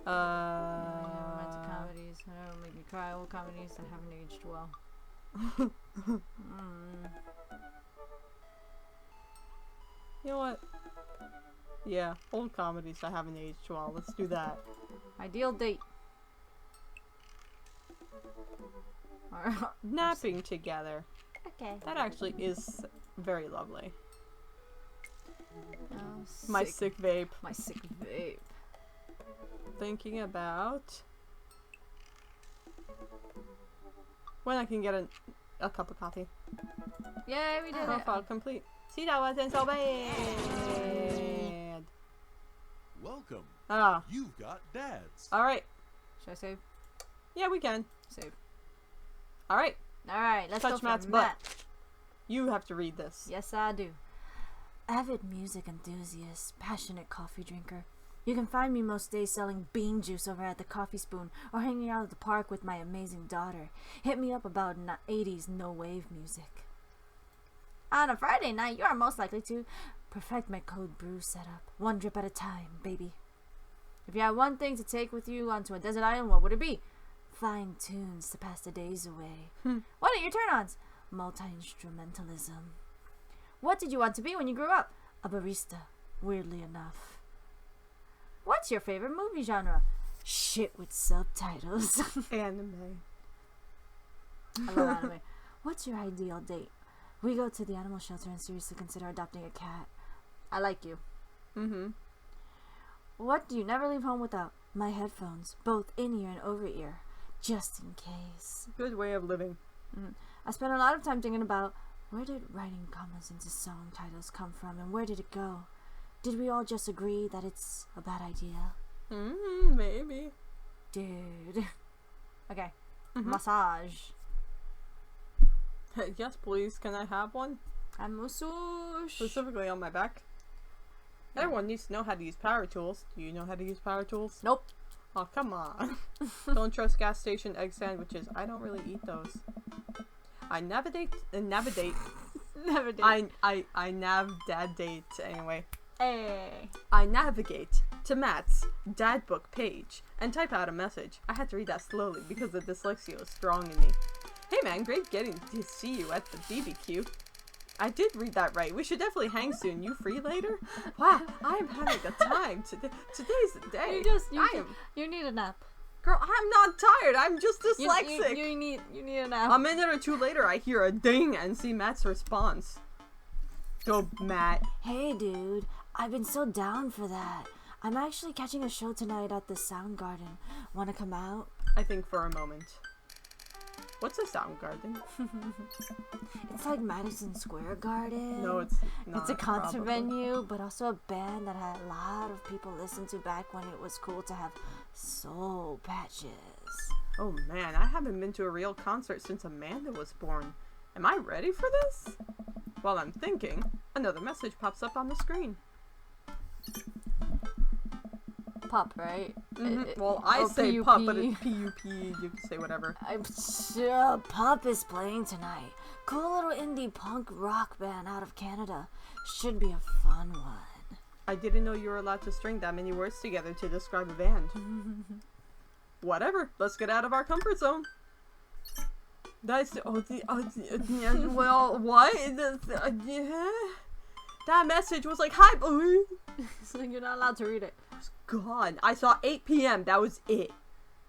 Romantic Uh. comedies. I don't make me cry. Old comedies that haven't aged well. You know what? Yeah, old comedies that haven't aged well. Let's do that. Ideal date. Napping together. Okay. That actually is very lovely. Oh, My sick vape. My sick vape. Thinking about when I can get a cup of coffee. Yay, we did Profile it. complete. See, that wasn't so bad. Welcome. Ah, You've got dads. alright. Should I save? Yeah, we can. Save. Alright, Alright, let's Touch go for Matt's Matt. butt. you have to read this. Yes, I do. Avid music enthusiast, passionate coffee drinker. You can find me most days selling bean juice over at the Coffee Spoon or hanging out at the park with my amazing daughter. Hit me up about 80s no-wave music. On a Friday night, you are most likely to perfect my cold brew setup. One drip at a time, baby. If you had one thing to take with you onto a desert island, what would it be? fine tunes to pass the days away. What are your turn-ons? Multi-instrumentalism. What did you want to be when you grew up? A barista, weirdly enough. What's your favorite movie genre? Shit with subtitles. Anime. I love anime. What's your ideal date? We go to the animal shelter and seriously consider adopting a cat. I like you. Mm-hmm. What do you never leave home without? My headphones, both in-ear and over-ear, just in case. Good way of living. I spent a lot of time thinking about where did writing commas into song titles come from and where did it go? Did we all just agree that it's a bad idea? Maybe. Dude. Okay. Massage. Yes, please. Can I have one? A massage. Specifically on my back. Everyone needs to know how to use power tools. Do you know how to use power tools? Nope. Oh, come on. Don't trust gas station egg sandwiches. I don't really eat those. I navigate. Never did. I nav dad date anyway. Hey. I navigate to Matt's dad book page and type out a message. I had to read that slowly because the dyslexia was strong in me. Hey man, great getting to see you at the BBQ. I did read that right. We should definitely hang soon. You free later? Wow, I am having a time today. Today's the day. You need a nap. Girl, I'm not tired. I'm just dyslexic. You need a nap. A minute or two later, I hear a ding and see Matt's response. Go, Matt. Hey dude, I've been so down for that. I'm actually catching a show tonight at the Soundgarden. Wanna come out? I think for a moment. What's a Soundgarden? It's like Madison Square Garden. No, it's not. It's a concert probably. venue, but also a band that had a lot of people listen to back when it was cool to have soul patches. Oh man, I haven't been to a real concert since Amanda was born. Am I ready for this? While I'm thinking, another message pops up on the screen. Pup, right? Well, I say PUP. pup, but it's P-U-P. You can say whatever. I'm sure Pup is playing tonight. Cool little indie punk rock band out of Canada. Should be a fun one. I didn't know you were allowed to string that many words together to describe a band. Whatever. Let's get out of our comfort zone. That's well, what? That message was like, "Hi, boy." So you're not allowed to read it. God, I saw 8 p.m. That was it.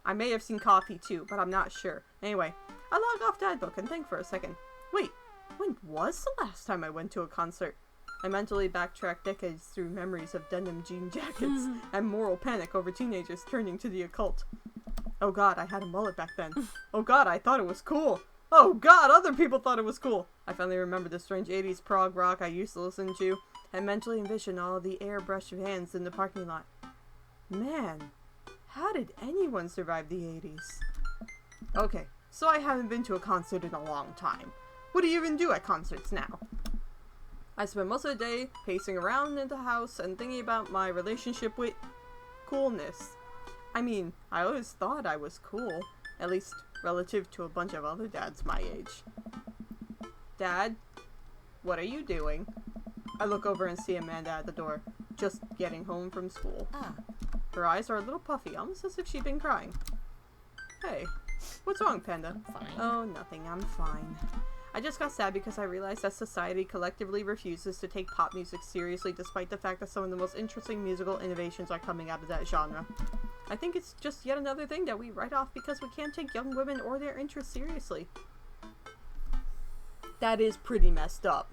I may have seen coffee too, but I'm not sure. Anyway, I log off Dad Book and think for a second. Wait, when was the last time I went to a concert? I mentally backtrack decades through memories of denim jean jackets and moral panic over teenagers turning to the occult. Oh God, I had a mullet back then. Oh God, I thought it was cool. Oh God, other people thought it was cool. I finally remember the strange 80s prog rock I used to listen to and mentally envision all the airbrush vans in the parking lot. Man, how did anyone survive the 80s? Okay, so I haven't been to a concert in a long time. What do you even do at concerts now? I spend most of the day pacing around in the house and thinking about my relationship with coolness. I mean, I always thought I was cool, at least relative to a bunch of other dads my age. Dad, what are you doing? I look over and see Amanda at the door, just getting home from school. Her eyes are a little puffy, almost as if she'd been crying. Hey, what's wrong, Panda? Fine. Oh, nothing, I'm fine. I just got sad because I realized that society collectively refuses to take pop music seriously despite the fact that some of the most interesting musical innovations are coming out of that genre. I think it's just yet another thing that we write off because we can't take young women or their interests seriously. That is pretty messed up.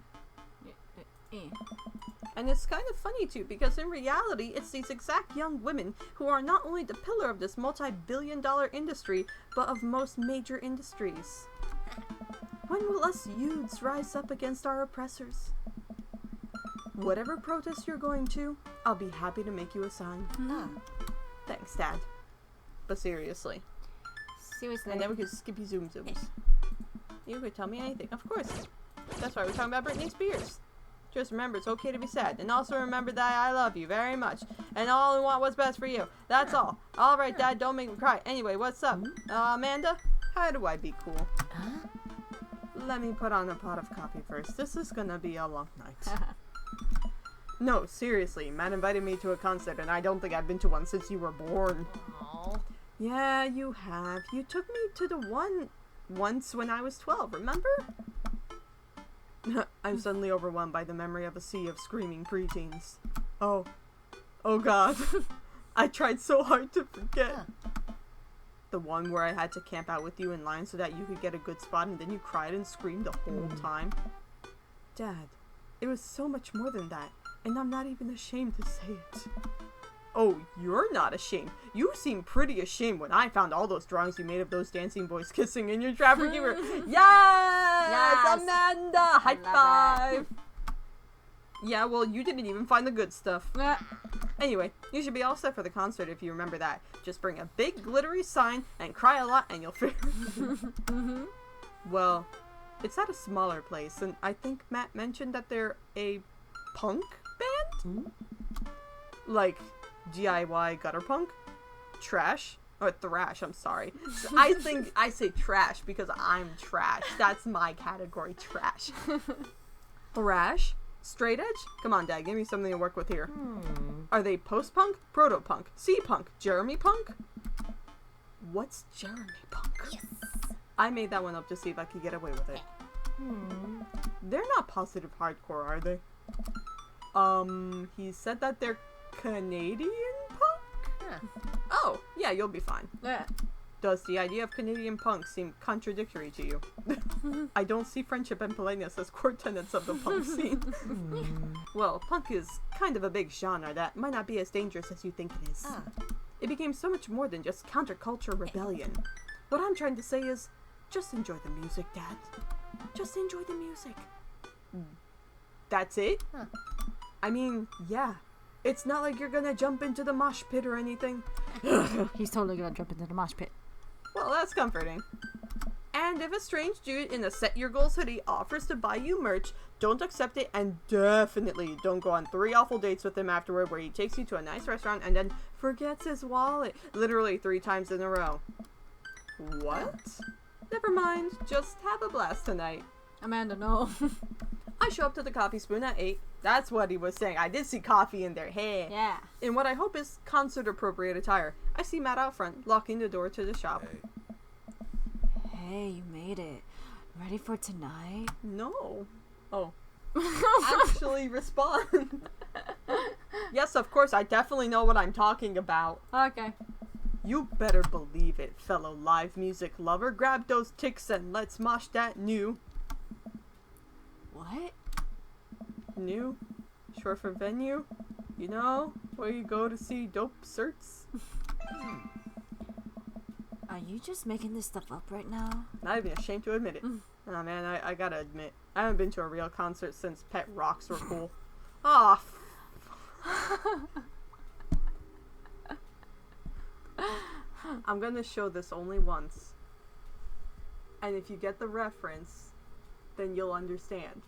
And it's kind of funny too, because in reality, it's these exact young women who are not only the pillar of this multi-billion-dollar industry, but of most major industries. When will us youths rise up against our oppressors? Whatever protest you're going to, I'll be happy to make you a sign. Thanks, Dad. But seriously. Seriously. And then we could skippy zoom zooms. You could tell me anything, of course. That's why we're talking about Britney Spears. Just remember, it's okay to be sad. And also remember that I love you very much. And all I want what's best for you. That's all. Alright, Dad, don't make me cry. Anyway, what's up? Amanda? How do I be cool? Let me put on a pot of coffee first. This is gonna be a long night. No, seriously. Matt invited me to a concert, and I don't think I've been to one since you were born. Aww. Yeah, you have. You took me to the one once when I was 12, remember? I'm suddenly overwhelmed by the memory of a sea of screaming preteens. Oh. Oh god. I tried so hard to forget. The one where I had to camp out with you in line so that you could get a good spot and then you cried and screamed the whole time. Dad, it was so much more than that, and I'm not even ashamed to say it. Oh, you're not ashamed. You seemed pretty ashamed when I found all those drawings you made of those dancing boys kissing in your traffic. You were, yes, Amanda, high five. Yeah, well, you didn't even find the good stuff. Anyway, you should be all set for the concert if you remember that. Just bring a big glittery sign and cry a lot and you'll figure. Well, it's at a smaller place, and I think Matt mentioned that they're a punk band? Like DIY gutter punk? Trash? Or thrash, I'm sorry. So I think I say trash because I'm trash. That's my category, trash. Thrash? Straight edge? Come on, Dad, give me something to work with here. Are they post-punk? Proto-punk? C-punk? Jeremy punk? What's Jeremy punk? Yes. I made that one up to see if I could get away with it. They're not positive hardcore, are they? He said that they're Canadian punk? Oh, yeah, you'll be fine. Does the idea of Canadian punk seem contradictory to you? I don't see friendship and politeness as core tenets of the punk scene. Well, punk is kind of a big genre that might not be as dangerous as you think it is. It became so much more than just counterculture rebellion. What I'm trying to say is, just enjoy the music, Dad. Just enjoy the music. That's it? I mean, yeah. It's not like you're gonna jump into the mosh pit or anything. He's totally gonna jump into the mosh pit. Well, that's comforting. And if a strange dude in a Set Your Goals hoodie offers to buy you merch, don't accept it, and definitely don't go on 3 awful dates with him afterward where he takes you to a nice restaurant and then forgets his wallet literally 3 times in a row. What? Never mind, just have a blast tonight. Amanda, no. I show up to the coffee spoon at 8. That's what he was saying. I did see coffee in there. Hey. Yeah. In what I hope is concert-appropriate attire. I see Matt out front, locking the door to the shop. Hey, you made it. Ready for tonight? No. Oh. Actually respond. Yes, of course. I definitely know what I'm talking about. Okay. You better believe it, fellow live music lover. Grab those ticks and let's mosh that new. What? New? Short for venue? You know, where you go to see dope certs? Are you just making this stuff up right now? Not even ashamed to admit it. Oh man, I gotta admit, I haven't been to a real concert since Pet Rocks were cool. Ah. I'm gonna show this only once. And if you get the reference, then you'll understand.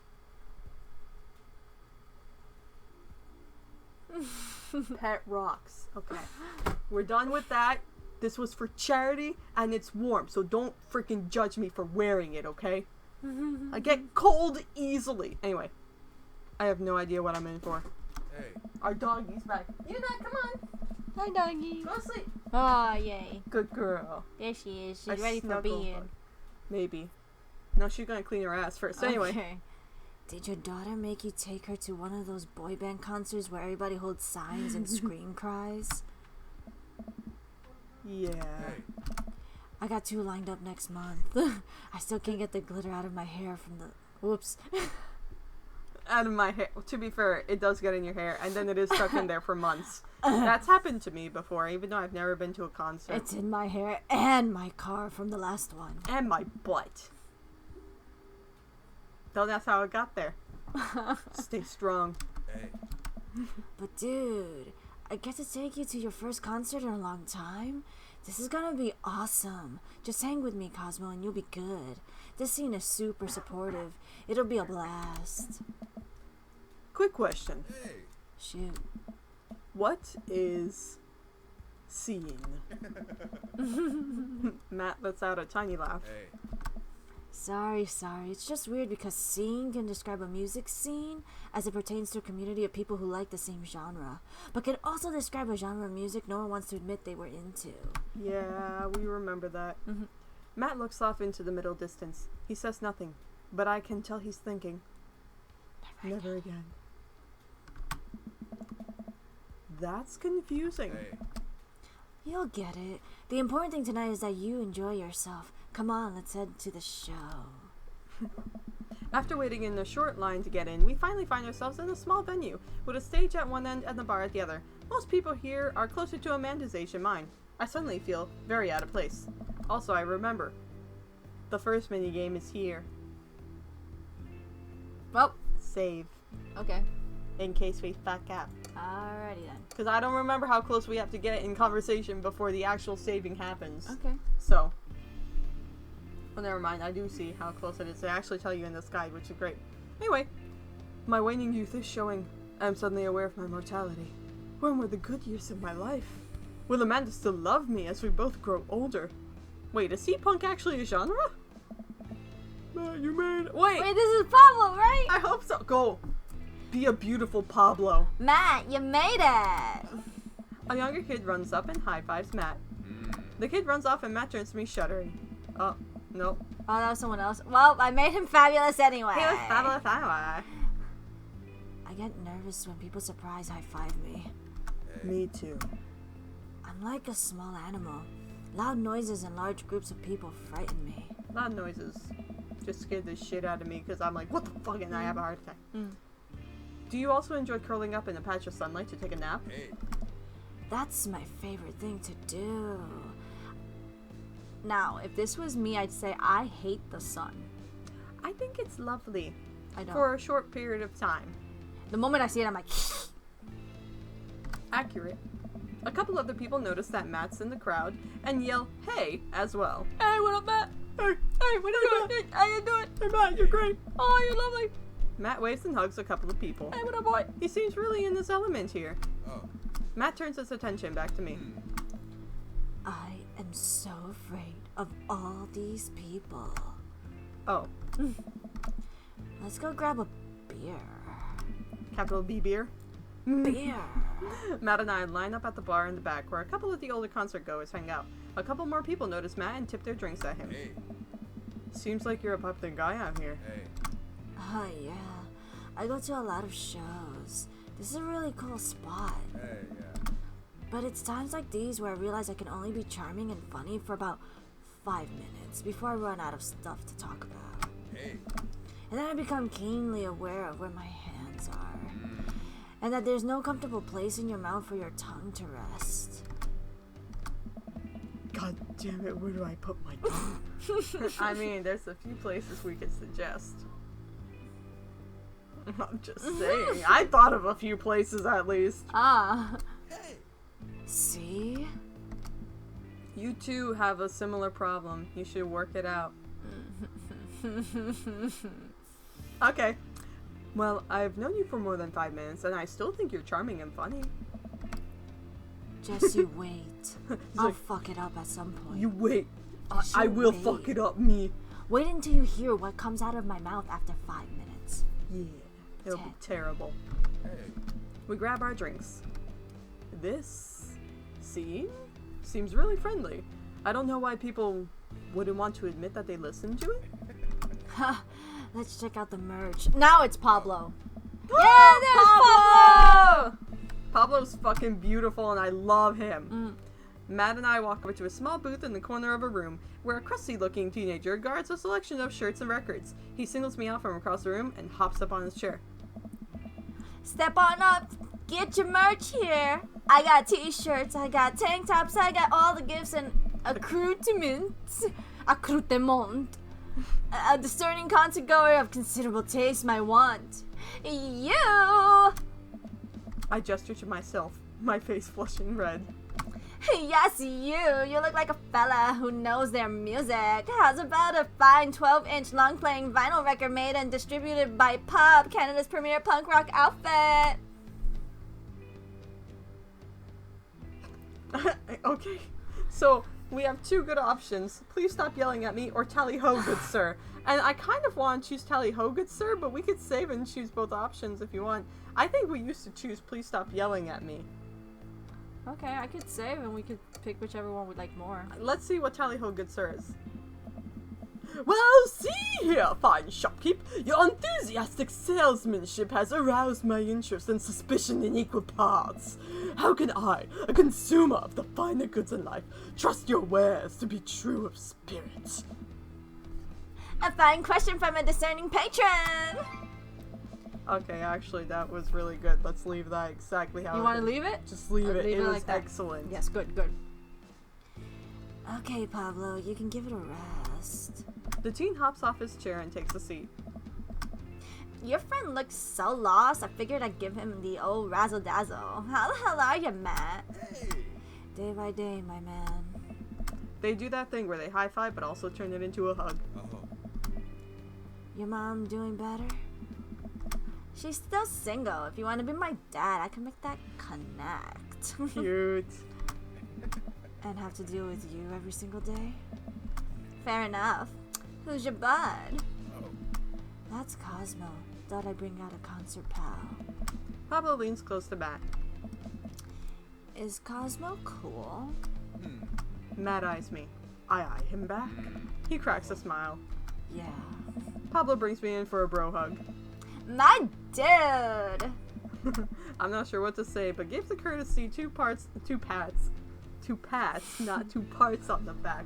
Pet Rocks. Okay. We're done with that. This was for charity, and it's warm, so don't freaking judge me for wearing it, okay? I get cold easily. Anyway, I have no idea what I'm in for. Hey. Our doggy's back. You back, come on. Hi, doggy. Go to sleep. Oh, yay. Good girl. There she is. She's I ready for snuggled being. her. Maybe. No, she's gonna clean her ass first. Anyway. Okay. Did your daughter make you take her to one of those boy band concerts where everybody holds signs and scream cries? Yeah. Hey. I got 2 lined up next month. I still can't get the glitter out of my hair from the... Whoops. Out of my hair. To be fair, it does get in your hair, and then it is stuck in there for months. That's happened to me before, even though I've never been to a concert. It's in my hair and my car from the last one. And my butt. Though that's how it got there. Stay strong. Hey. But dude, I get to take you to your first concert in a long time. This is gonna be awesome. Just hang with me, Cosmo, and you'll be good. This scene is super supportive. It'll be a blast. Quick question. Hey. Shoot. What is seeing? Matt lets out a tiny laugh. Hey. Sorry. It's just weird because scene can describe a music scene as it pertains to a community of people who like the same genre, but can also describe a genre of music no one wants to admit they were into. Yeah, we remember that. Matt looks off into the middle distance. He says nothing, but I can tell he's thinking. Never again. That's confusing. Hey. You'll get it. The important thing tonight is that you enjoy yourself. Come on, let's head to the show. After waiting in a short line to get in, we finally find ourselves in a small venue, with a stage at one end and the bar at the other. Most people here are closer to Amanda's age than mine. I suddenly feel very out of place. Also, I remember. The first minigame is here. Well, Save. okay. In case we fuck up. Alrighty then. Because I don't remember how close we have to get in conversation before the actual saving happens. Okay. So. Well, never mind. I do see how close it is. They actually tell you in this guide, which is great. Anyway. My waning youth is showing. I am suddenly aware of my mortality. When were the good years of my life? Will Amanda still love me as we both grow older? Wait, is C-punk actually a genre? You made... Wait! Wait, this is Pablo, right? I hope so. Go. Be a beautiful Pablo. Matt, you made it! A younger kid runs up and high-fives Matt. The kid runs off and Matt turns to me shuddering. Oh, no. Oh, that was someone else. Well, I made him fabulous anyway. He was fabulous anyway. I get nervous when people surprise high-five me. Me too. I'm like a small animal. Loud noises and large groups of people frighten me. Loud noises just scared the shit out of me because I'm like, what the fuck, and I have a heart attack. Do you also enjoy curling up in a patch of sunlight to take a nap? Hey. That's my favorite thing to do. Now, if this was me, I'd say I hate the sun. I think it's lovely. I don't. For a short period of time. The moment I see it, I'm like, Accurate. A couple other people notice that Matt's in the crowd and yell, hey, as well. hey, what up, Matt? Hey, Hey, what are you doing? How you doing? hey Matt, you're great. Oh, you're lovely. Matt waves and hugs a couple of people. Hey, what up, boy? He seems really in his element here. Oh. Matt turns his attention back to me. I am so afraid of all these people. Oh, Let's go grab a beer. capital B beer. Beer. Matt and I line up at the bar in the back where a couple of the older concert goers hang out. A couple more people notice Matt and tip their drinks at him. Hey. Seems like you're a popular guy out here. Hey. Oh yeah, I go to a lot of shows. This is a really cool spot. Hey, yeah. But it's times like these where I realize I can only be charming and funny for about 5 minutes before I run out of stuff to talk about. Hey. And then I become keenly aware of where my hands are. And that there's no comfortable place in your mouth for your tongue to rest. God damn it, where do I put my tongue? I mean, there's a few places we could suggest. I'm just saying. I thought of a few places at least. Ah. Hey. See? You two have a similar problem. You should work it out. Okay. Well, I've known you for more than 5 minutes, and I still think you're charming and funny. Just you wait. I'll like, fuck it up at some point. You wait. Just I you will wait. fuck it up, me. Wait until you hear what comes out of my mouth after 5 minutes. Yeah. It'll be terrible. Hey. We grab our drinks. This scene seems really friendly. I don't know why people wouldn't want to admit that they listen to it. Let's check out the merch. Now it's Pablo. Yeah, there's Pablo! Pablo's fucking beautiful and I love him. Matt and I walk over to a small booth in the corner of a room where a crusty looking teenager guards a selection of shirts and records. He singles me out from across the room and hops up on his chair. Step on up. Get your merch here. I got t-shirts. I got tank tops. I got all the gifts and accoutrements. Accoutrement. A discerning concert goer of considerable taste might want. You! I gesture to myself, my face flushing red. Yes, you! You look like a fella who knows their music. How's about a fine 12-inch long-playing vinyl record made and distributed by Pop, Canada's premier punk rock outfit? Okay, so We have two good options. Please stop yelling at me, or tally ho, good sir. And I kind of want to choose tally ho, good sir, but we could save and choose both options if you want. I think we used to choose please stop yelling at me. Okay, I could save and we could pick whichever one we like more. Let's see what tally ho, good sir is. Well, see here, fine shopkeep. Your enthusiastic salesmanship has aroused my interest and suspicion in equal parts. How can I, a consumer of the finer goods in life, trust your wares to be true of spirit? A fine question from a discerning patron! Okay, actually, that was really good. Let's leave that exactly how You want to leave it? Just leave it. Leave It it was like that. excellent. Yes, good, good. Okay, Pablo, you can give it a rest. The teen hops off his chair and takes a seat. Your friend looks so lost, I figured I'd give him the old razzle-dazzle. How the hell are you, Matt? Day by day, my man. They do that thing where they high-five but also turn it into a hug. Your mom doing better? She's still single. If you want to be my dad, I can make that connect. Cute. And have to deal with you every single day? Fair enough. Who's your bud? That's Cosmo. Thought I'd bring out a concert pal. Pablo leans close to Matt. Is Cosmo cool? Matt eyes me. I eye him back. He cracks a smile. Yeah. Pablo brings me in for a bro hug. My dude! I'm not sure what to say, but gives the courtesy two pats, not two parts on the back.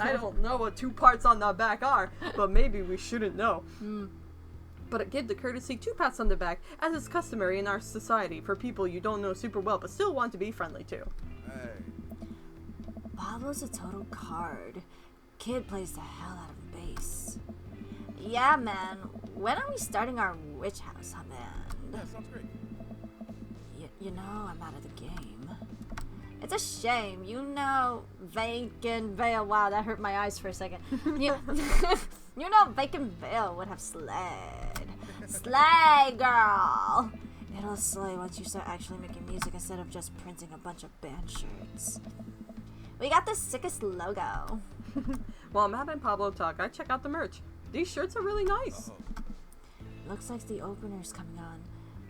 I don't know what two parts on the back are, but maybe we shouldn't know. But give the courtesy 2 pats on the back, as is customary in our society for people you don't know super well but still want to be friendly to. Pablo's a total card. Kid plays the hell out of bass. Yeah, man. When are we starting our witch house, huh, man? That sounds great. You know I'm out of the game. It's a shame. You know Vacant Veil. Wow, that hurt my eyes for a second. You know Vacant Veil would have slayed. Slay, girl! It'll slay once you start actually making music instead of just printing a bunch of band shirts. We got the sickest logo. While Matt and Pablo talk, I check out the merch. These shirts are really nice. Looks like the opener's coming on.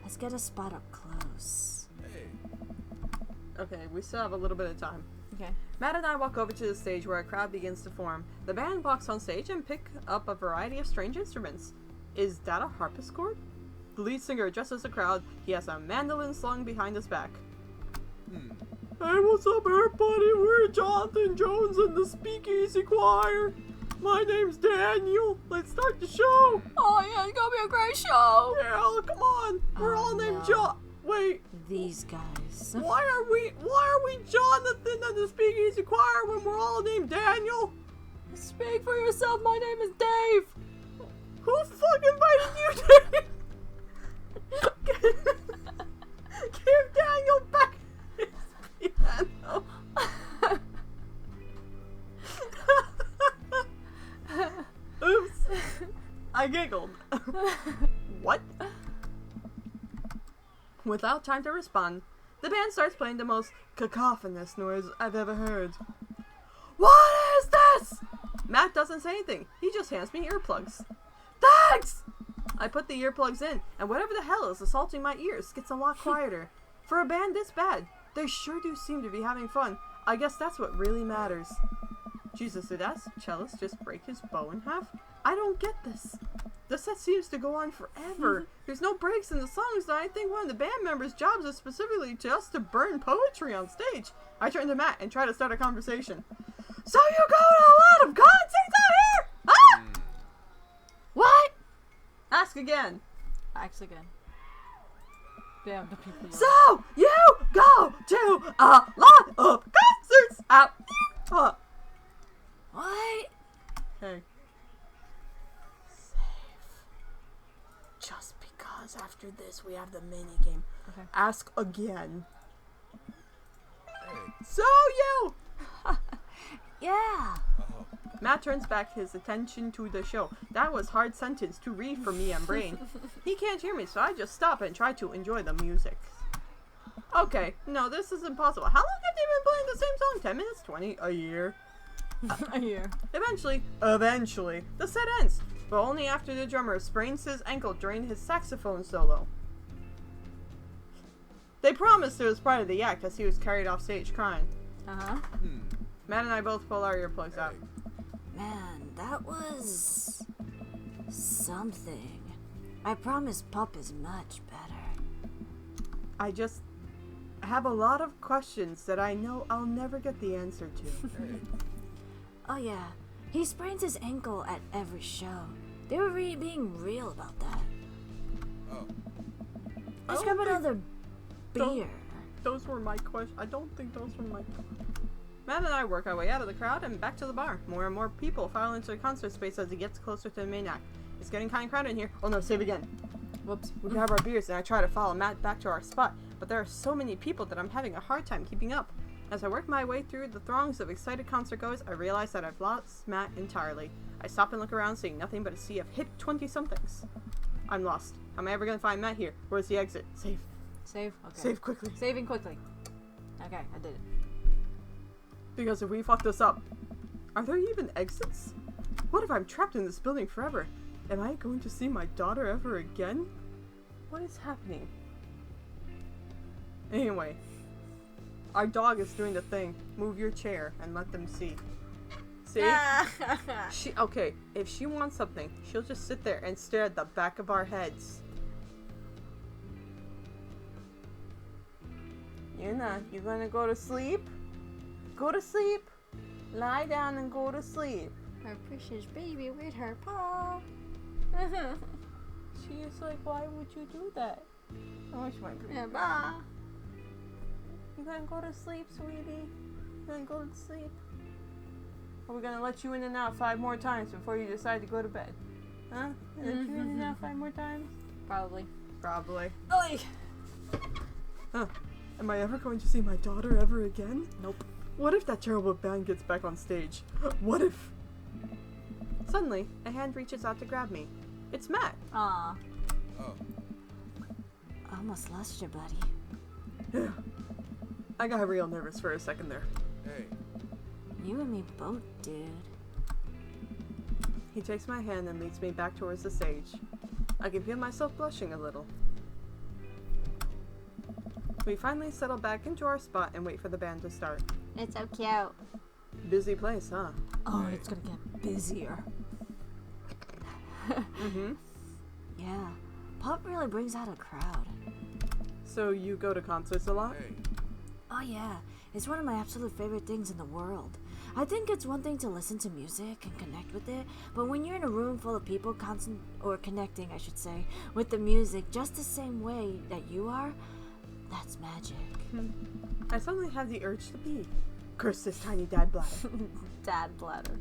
Let's get a spot up close. Okay, we still have a little bit of time. Okay. Matt and I walk over to the stage where a crowd begins to form. The band walks on stage and pick up a variety of strange instruments. Is that a harpsichord? The lead singer addresses the crowd. He has a mandolin slung behind his back. Hey, what's up, everybody? We're Jonathan Jones and the Speakeasy Choir. My name's Daniel. Let's start the show. Oh yeah, it's gonna be a great show. Yeah, come on. We're all named John. Wait, These guys. why are we Jonathan and the Speakeasy Choir when we're all named Daniel? Speak for yourself. My name is Dave. Who fucking invited you, Dave? Give Daniel back his piano. Oops. I giggled. What? Without time to respond, the band starts playing the most cacophonous noise I've ever heard. What is this? Matt doesn't say anything. He just hands me earplugs. Thanks! I put the earplugs in, and whatever the hell is assaulting my ears gets a lot quieter. For a band this bad, they sure do seem to be having fun. I guess that's what really matters. Jesus, did that cellist just break his bow in half? I don't get this. The set seems to go on forever. There's no breaks in the songs, and I think one of the band members' jobs is specifically just to burn poetry on stage. I turn to Matt and try to start a conversation. So you go to a lot of concerts out here? Ah! What? Ask again. Ask again. Damn, the people. So you go to a lot of concerts out here? What? Hey. Safe. Just because after this we have the mini game. Okay. Ask again. So you! Yeah. Matt turns back his attention to the show. That was hard sentence to read for me and brain. He can't hear me, so I just stop and try to enjoy the music. Okay, no, this is impossible. How long have they been playing the same song? 10 minutes? 20? A year? Here. Eventually, the set ends, but only after the drummer sprains his ankle during his saxophone solo. They promised it was part of the act as he was carried off stage crying. Uh-huh. Matt and I both pull our earplugs out. Man, that was something. I promise Pup is much better. I just have a lot of questions that I know I'll never get the answer to. Oh yeah, he sprains his ankle at every show. They were being real about that. Oh. Let's I grab don't another don't- beer. Those were my questions. I don't think those were my... Matt and I work our way out of the crowd and back to the bar. More and more people file into the concert space as it gets closer to the main act. It's getting kind of crowded in here. Oh no, save again. Whoops. We grab our beers and I try to follow Matt back to our spot, but there are so many people that I'm having a hard time keeping up. As I work my way through the throngs of excited concertgoers, I realize that I've lost Matt entirely. I stop and look around, seeing nothing but a sea of hip 20-somethings. I'm lost. How am I ever gonna find Matt here? Where's the exit? Save. Save? Okay. Save quickly. Saving quickly. Okay, I did it. Because if we fuck this up, are there even exits? What if I'm trapped in this building forever? Am I going to see my daughter ever again? What is happening? Anyway, our dog is doing the thing. Move your chair and let them see. See? Okay, if she wants something, she'll just sit there and stare at the back of our heads. You gonna go to sleep? Go to sleep. Lie down and go to sleep. Our precious baby with her paw. She is like, why would you do that? I wish my baby. Yeah, bye. You gonna go to sleep, sweetie? You gonna go to sleep? Or we gonna let you in and out 5 more times before you decide to go to bed? Huh? Let you in and out 5 more times? Probably. Probably. Oy! Huh. Am I ever going to see my daughter ever again? Nope. What if that terrible band gets back on stage? What if... Suddenly, a hand reaches out to grab me. It's Matt. Aw. Oh. Almost lost your buddy. I got real nervous for a second there. Hey. You and me both, dude. He takes my hand and leads me back towards the stage. I can feel myself blushing a little. We finally settle back into our spot and wait for the band to start. It's so cute. Busy place, huh? Oh, it's gonna get busier. Mm-hmm. Yeah, Pop really brings out a crowd. So you go to concerts a lot? Hey. Oh yeah, it's one of my absolute favorite things in the world. I think it's one thing to listen to music and connect with it, but when you're in a room full of people connecting, I should say, with the music just the same way that you are, that's magic. I suddenly have the urge to pee. Curse this tiny dad bladder. Dad bladder.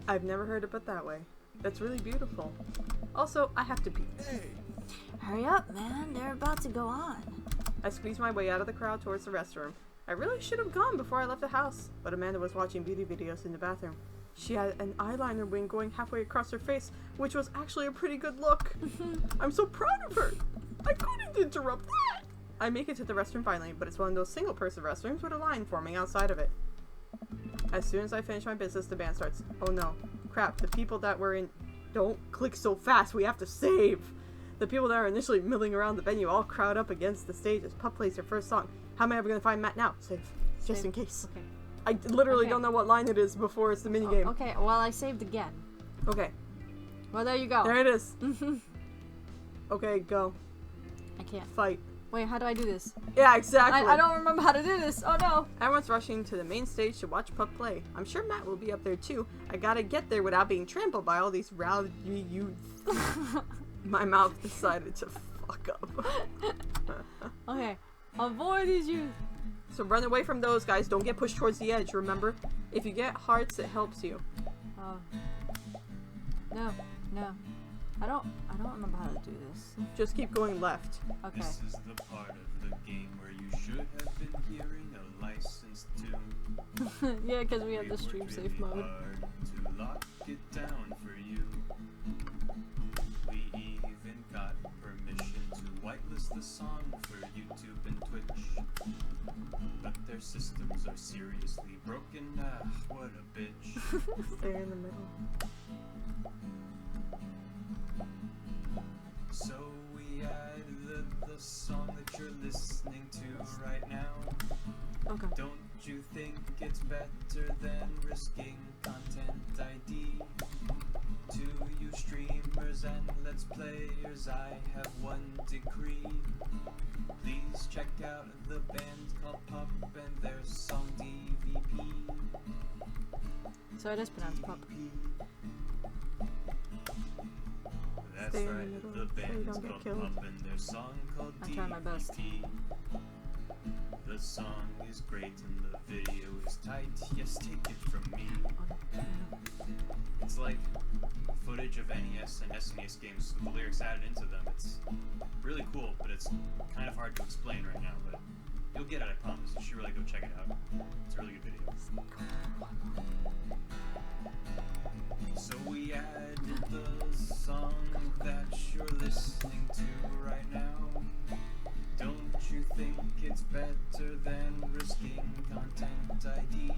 I've never heard it put that way. That's really beautiful. Also, I have to pee. Hey. Hurry up, man, they're about to go on. I squeeze my way out of the crowd towards the restroom. I really should have gone before I left the house, but Amanda was watching beauty videos in the bathroom. She had an eyeliner wing going halfway across her face, which was actually a pretty good look. I'm so proud of her. I couldn't interrupt that. I make it to the restroom finally, but it's one of those single-person restrooms with a line forming outside of it. As soon as I finish my business, the band starts. Oh no. Crap, the people that were in... Don't click so fast, we have to save! The people that are initially milling around the venue all crowd up against the stage as Pup plays her first song. How am I ever gonna find Matt now? Save. Just Save. in case. Okay. I literally Okay. don't know what line it is before it's the minigame. Okay, well, I saved again. Okay. Well, there you go. There it is. Okay, go. I can't. Fight. Wait, how do I do this? Yeah, exactly. I don't remember how to do this. Oh no. Everyone's rushing to the main stage to watch Pup play. I'm sure Matt will be up there too. I gotta get there without being trampled by all these rowdy youth. My mouth decided to fuck up. Okay. Avoid these youth. So run away from those guys. Don't get pushed towards the edge, remember? If you get hearts, it helps you. Oh. No. No. I don't remember how to do this. Just keep going left. Okay. This is the part of the game where you should have been hearing a licensed tune. Yeah, because we have the We stream worked safe really mode. hard to lock it down for you. We even got permission to whitelist the song for YouTube and Twitch. but their systems are seriously broken. Ah, what a bitch. Stay in the middle. So we added the song that you're listening to right now. Okay. Don't you think it's better than risking content ID? To you streamers and let's players, I have one decree. Please check out the band called Pup and their song DVP. So it is pronounced pup. That's Stay in the right, middle the so you band's don't get called killed. Pup and their song called I try my best. DVP. The song is great and the video is tight. Yes, take it from me. It's like footage of NES and SNES games with the lyrics added into them. It's really cool, but it's kind of hard to explain right now, but you'll get it, I promise. You should really go check it out. It's a really good video. So we added the song that you're listening to right now. Don't you think it's better than risking content ID?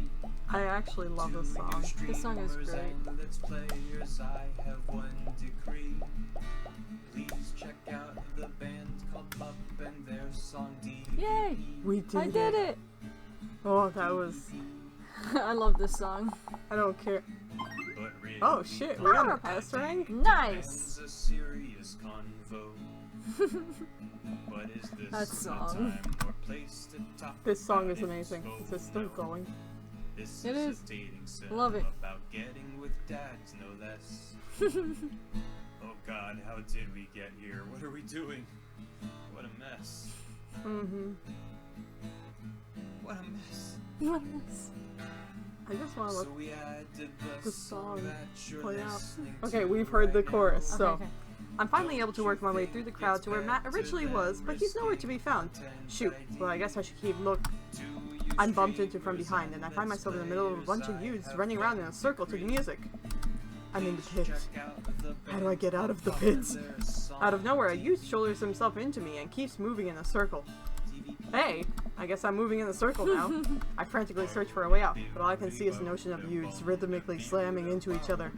I actually love this song. This song is Streamers great. and Let's players, I have one decree. Please check out the band called Pup and their song DVP. Yay! We did I did it! Oh, that was... I love this song. I don't care. But really, Oh shit, we got a S rank? Nice! It's a serious convo. But is this That the song. time or place to talk This song about is amazing. it? Is it still going? This It is is. a dating sim Love it. about getting with dads, no less. Oh god, how did we get here? What are we doing? What a mess. Mm-hmm. What a mess. I just want to So look we added the the song song that you're play out. listening Okay, to we've heard the right now. chorus, so... Okay. I'm finally able to work my way through the crowd to where Matt originally was, but he's nowhere to be found. Shoot, well I guess I should keep look. I'm bumped into from behind, and I find myself in the middle of a bunch of youths running around in a circle to the music. I'm in the pit. How do I get out of the pit? Out of nowhere, a youth shoulders himself into me and keeps moving in a circle. Hey, I guess I'm moving in a circle now. I frantically search for a way out, but all I can see is an ocean of youths rhythmically slamming into each other.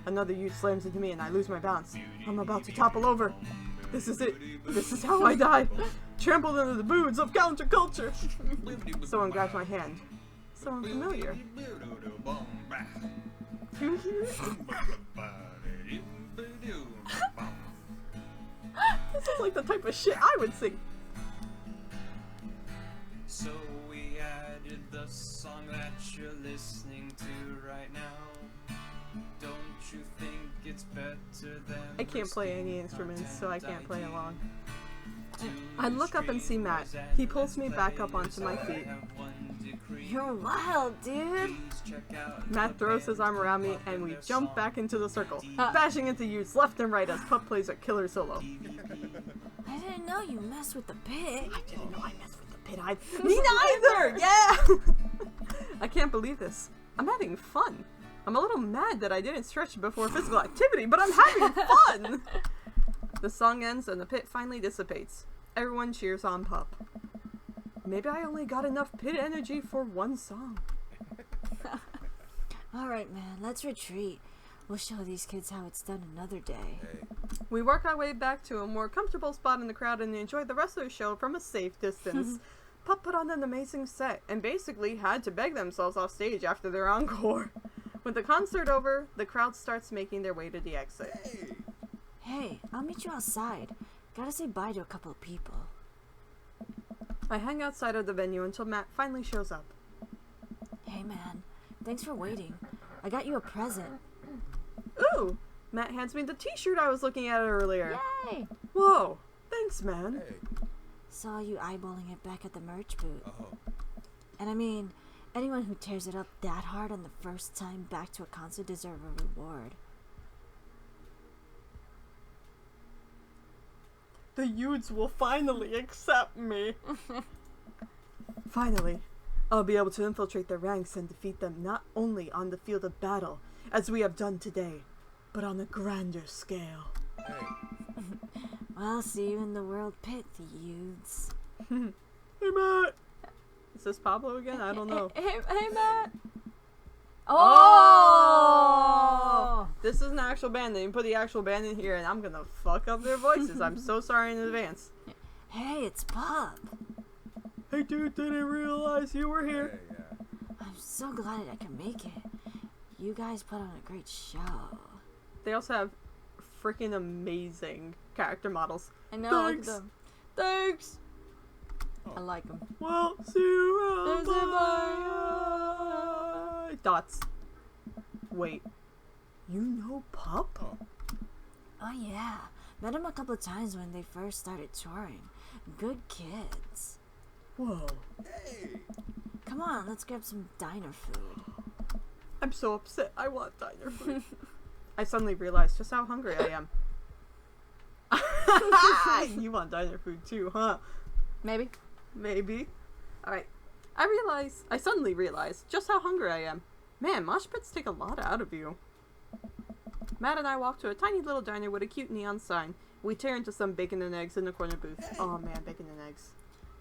Another youth slams into me and I lose my balance. I'm about to topple over. This is it. This is how I die. Trampled into the boots of counterculture. Someone grabs my hand. Someone familiar. You hear it? This is like the type of shit I would sing. So we added the song that you're listening to right now. Don't you think it's better than I can't play any instruments, so I can't content play ID? along. I look up and see Matt. He pulls me back up onto my feet. You're wild, dude. Matt throws his arm around me and we jump back into the circle, bashing into youths left and right as Pup plays a killer solo. I didn't know you messed with the pig. I didn't know I messed with the pit. Me neither! Yeah! I can't believe this. I'm having fun. I'm a little mad that I didn't stretch before physical activity, but I'm having fun! The song ends and the pit finally dissipates. Everyone cheers on Pup. Maybe I only got enough pit energy for one song. Alright, man, let's retreat. We'll show these kids how it's done another day. We work our way back to a more comfortable spot in the crowd and enjoy the rest of the show from a safe distance. Pup put on an amazing set and basically had to beg themselves off stage after their encore. With the concert over, the crowd starts making their way to the exit. Hey, I'll meet you outside. Gotta say bye to a couple of people. I hang outside of the venue until Matt finally shows up. Hey, man. Thanks for waiting. I got you a present. Ooh! Matt hands me the t-shirt I was looking at earlier. Yay! Whoa! Thanks, man. Hey. Saw you eyeballing it back at the merch booth. Oh. And I mean, anyone who tears it up that hard on the first time back to a concert deserve a reward. The youths will finally accept me. Finally, I'll be able to infiltrate their ranks and defeat them not only on the field of battle, as we have done today, but on a grander scale. Hey. Well, see you in the world pit, the youths. Hey, Matt! Is this Pablo again? I don't know. Hey, Matt. Oh! This is an actual band. They didn't put the actual band in here, and I'm gonna fuck up their voices. I'm so sorry in advance. Hey, it's Bob. Hey, dude, didn't realize you were here. Hey, yeah. I'm so glad I can make it. You guys put on a great show. They also have freaking amazing character models. I know. Look at Thanks. them. Thanks. Oh. I like them. Well, see you around. There's a Bye. Dots. Wait. You know Pup? Oh. Oh yeah, met him a couple of times when they first started touring. Good kids. Whoa. Hey. Come on, let's grab some diner food. I'm so upset. I want diner food. I suddenly realized just how hungry I am. You want diner food too, huh? Maybe. Maybe. Alright. I suddenly realized just how hungry I am. Man, mosh pits take a lot out of you. Matt and I walked to a tiny little diner with a cute neon sign. We tear into some bacon and eggs in the corner booth. Oh man, bacon and eggs.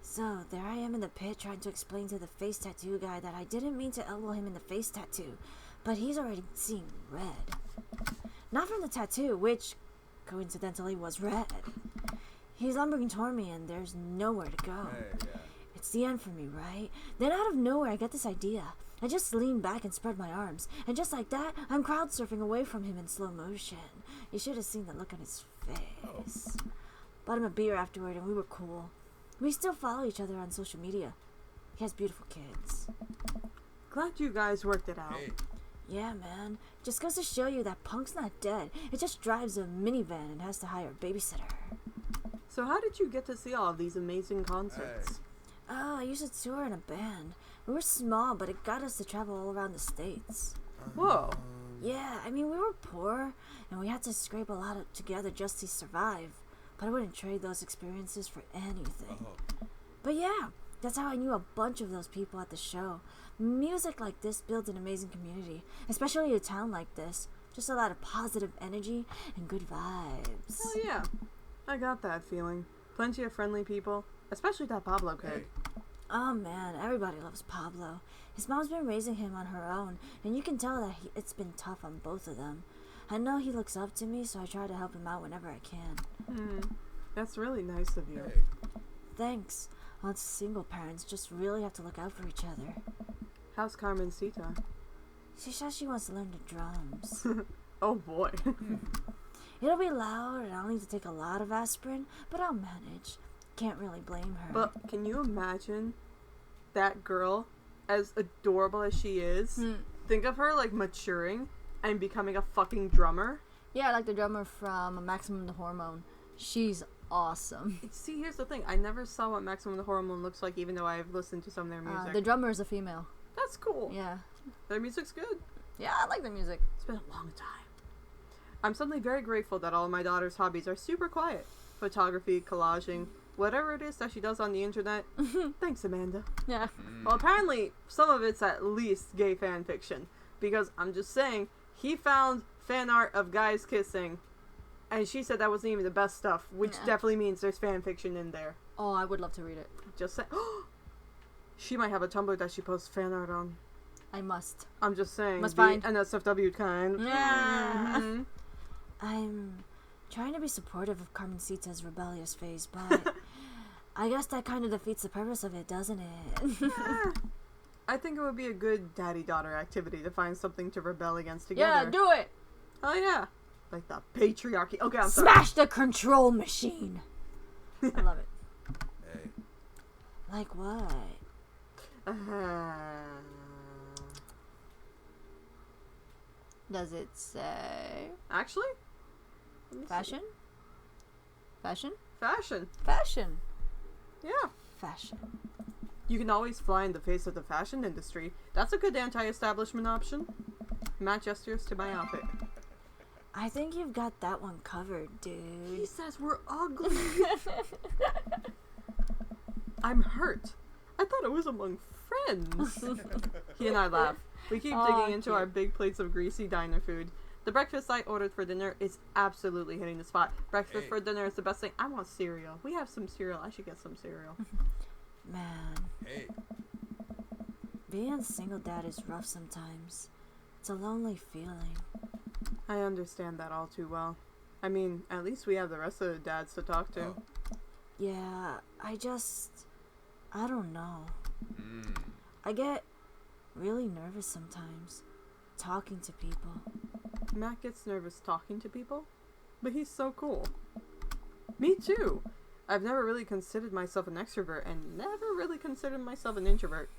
So, there I am in the pit trying to explain to the face tattoo guy that I didn't mean to elbow him in the face tattoo, but he's already seeing red. Not from the tattoo, which, coincidentally, was red. He's lumbering toward me and there's nowhere to go. Hey, yeah. It's the end for me, right? Then out of nowhere, I get this idea. I just lean back and spread my arms, and just like that, I'm crowd surfing away from him in slow motion. You should have seen the look on his face. Bought him a beer afterward, and we were cool. We still follow each other on social media. He has beautiful kids. Glad you guys worked it out. Hey. Yeah, man. Just goes to show you that Punk's not dead. It just drives a minivan and has to hire a babysitter. So how did you get to see all of these amazing concerts? Oh, I used to tour in a band. We were small, but it got us to travel all around the States. Whoa. Yeah, I mean, we were poor, and we had to scrape a lot together just to survive. But I wouldn't trade those experiences for anything. Oh. But yeah, that's how I knew a bunch of those people at the show. Music like this builds an amazing community, especially a town like this. Just a lot of positive energy and good vibes. Oh yeah. I got that feeling. Plenty of friendly people, especially that Pablo kid. Hey. Oh man, everybody loves Pablo. His mom's been raising him on her own, and you can tell that it's been tough on both of them. I know he looks up to me, so I try to help him out whenever I can. That's really nice of you. Hey. Thanks. Us single parents just really have to look out for each other. How's Carmencita? She says she wants to learn the drums. Oh boy. It'll be loud, and I'll need to take a lot of aspirin, but I'll manage. Can't really blame her. But can you imagine that girl, as adorable as she is, think of her like maturing and becoming a fucking drummer? Yeah, I like the drummer from Maximum the Hormone. She's awesome. See, here's the thing. I never saw what Maximum the Hormone looks like, even though I've listened to some of their music. The drummer is a female. That's cool. Yeah. Their music's good. Yeah, I like the music. It's been a long time. I'm suddenly very grateful that all of my daughter's hobbies are super quiet. Photography, collaging, whatever it is that she does on the internet. Thanks, Amanda. Yeah. Well, apparently, some of it's at least gay fan fiction. Because I'm just saying, he found fan art of guys kissing, and she said that wasn't even the best stuff, which Yeah. definitely means there's fan fiction in there. Oh, I would love to read it. Just say, she might have a Tumblr that she posts fan art on. I must. I'm just saying, Must the find. NSFW kind. Yeah. Mhm. I'm trying to be supportive of Carmencita's rebellious phase, but I guess that kind of defeats the purpose of it, doesn't it? I think it would be a good daddy-daughter activity to find something to rebel against together. Yeah, do it. Oh yeah, like the patriarchy. Okay, I'm sorry. Smash the control machine! I love it. Hey. Like what? Does it say Actually, let me see. fashion? Fashion? Fashion. Fashion. Yeah. Fashion. You can always fly in the face of the fashion industry. That's a good anti-establishment option. Matt gestures to my outfit. I think you've got that one covered, He dude. says we're ugly. I'm hurt. I thought it was among friends. He and I laugh. We keep Aw, digging into cute. our big plates of greasy diner food. The breakfast I ordered for dinner is absolutely hitting the spot. Breakfast Hey. for dinner is the best thing. I want cereal. We have some cereal. I should get some cereal. Man. Hey. Being a single dad is rough sometimes. It's a lonely feeling. I understand that all too well. I mean, at least we have the rest of the dads to talk to. Oh. Yeah, I don't know. Mm. I get really nervous sometimes, talking to people. Matt gets nervous talking to people, but he's so cool. Me too. I've never really considered myself an extrovert and never really considered myself an introvert.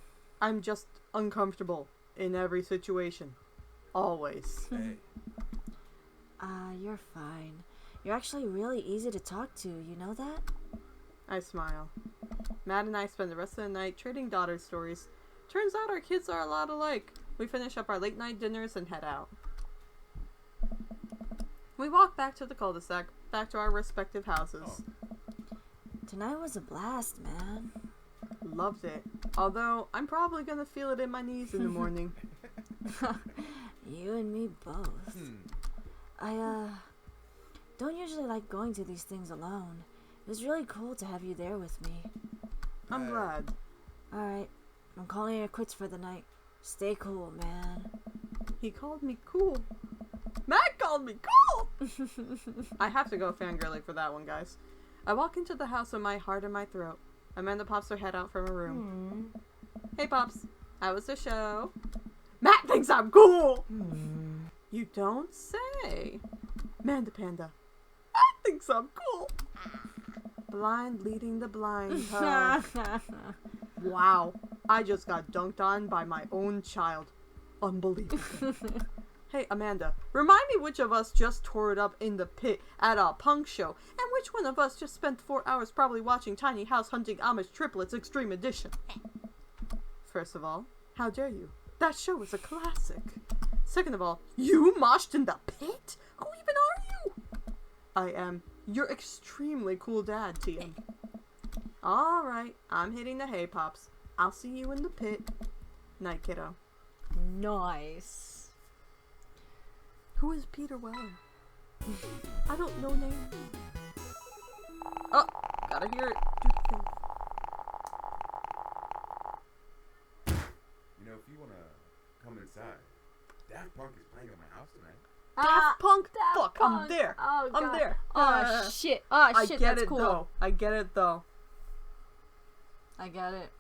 I'm just uncomfortable in every situation. Always. Hey. You're fine. You're actually really easy to talk to, you know that? I smile. Matt and I spend the rest of the night trading daughter stories. Turns out our kids are a lot alike. We finish up our late night dinners and head out. We walk back to the cul-de-sac, back to our respective houses. Tonight was a blast, man. Loved it. Although, I'm probably gonna feel it in my knees in the morning. You and me both. Hmm. I don't usually like going to these things alone. It was really cool to have you there with me. I'm glad. Alright, I'm calling it quits for the night. Stay cool, man. He called me cool. Matt called me cool! I have to go fangirling for that one, guys. I walk into the house with my heart in my throat. Amanda pops her head out from her room. Hey, Pops. How was the show? Matt thinks I'm cool! You don't say. Manda Panda. Matt thinks I'm cool. Blind leading the blind, huh? Wow. I just got dunked on by my own child. Unbelievable. Hey, Amanda, remind me which of us just tore it up in the pit at a punk show, and which one of us just spent 4 hours probably watching Tiny House Hunting Amish Triplets Extreme Edition. First of all, how dare you? That show was a classic. Second of all, you moshed in the pit? Who even are you? I am your extremely cool dad, TM. Alright, I'm hitting the hay, Pops. I'll see you in the pit. Night, kiddo. Nice. Who is Peter Weller? I don't know name. Oh, gotta hear it. You know, if you wanna come inside, Daft Punk is playing at my house tonight. Daft Punk? Daft Fuck, Punk. I'm there. Oh, I'm God. there. Oh, shit. Oh, I shit, get that's it cool. though. I get it though. I get it.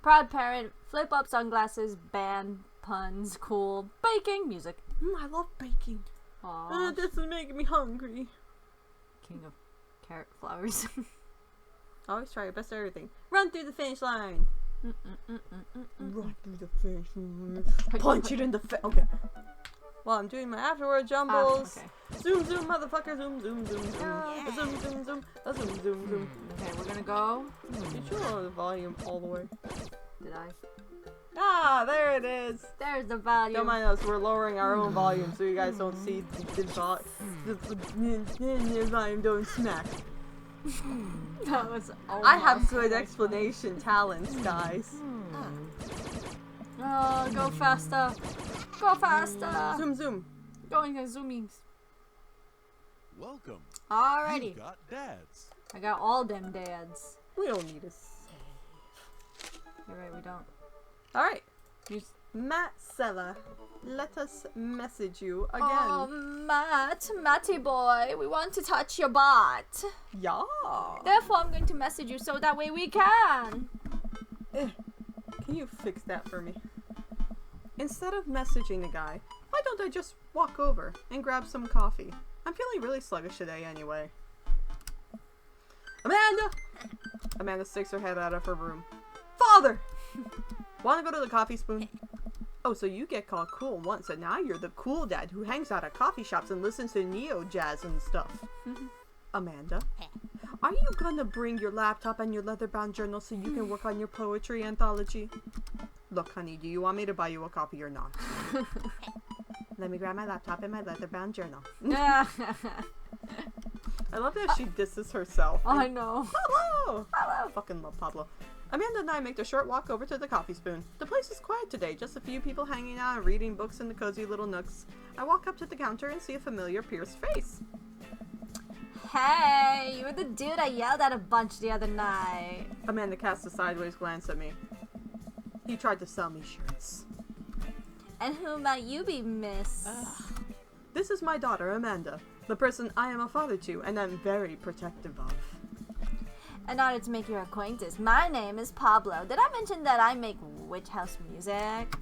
Proud parent, flip up sunglasses, band, puns, cool, baking, music. I love baking. Aw, This is making me hungry. king of carrot flowers. Always try your best at everything. Run through the finish line. Run through the finish line. Punch it in the face. Okay. Well, I'm doing my afterward jumbles. Okay. Zoom, zoom, motherfucker. Zoom, zoom, zoom, zoom. A zoom, zoom, zoom. A zoom, zoom, zoom. Okay, we're gonna go. Did you lower the volume all the way? Did I? Ah, there it is. There's the value. Don't mind us. We're lowering our own volume so you guys don't see the volume don't smack. That was I have almost good like explanation talents, guys. Oh, go faster. Go faster. Zoom, zoom. Going and zooming. Welcome. Alrighty. You've got dads. I got all them dads. We don't need a save. You're right, we don't. Alright. Matt Sella, let us message you again. Oh, Matty boy, we want to touch your butt. Yeah. Therefore, I'm going to message you so that way we can. Can you fix that for me? Instead of messaging the guy, why don't I just walk over and grab some coffee? I'm feeling really sluggish today anyway. Amanda! Amanda sticks her head out of her room. Father! Wanna go to the coffee spoon? Oh, so you get called cool once, and now you're the cool dad who hangs out at coffee shops and listens to neo-jazz and stuff. Amanda, are you gonna bring your laptop and your leather-bound journal so you can work on your poetry anthology? Look, honey, do you want me to buy you a copy or not? Let me grab my laptop and my leather-bound journal. I love that she disses herself. I know. Hello! Hello! Fucking love Pablo. Amanda and I make the short walk over to the coffee spoon. The place is quiet today, just a few people hanging out and reading books in the cozy little nooks. I walk up to the counter and see a familiar Pierce face. Hey, you were the dude I yelled at a bunch the other night. Amanda casts a sideways glance at me. He tried to sell me shirts. And who might you be, miss? This is my daughter, Amanda. The person I am a father to, and am very protective of. In order to make your acquaintance, my name is Pablo. Did I mention that I make witch house music?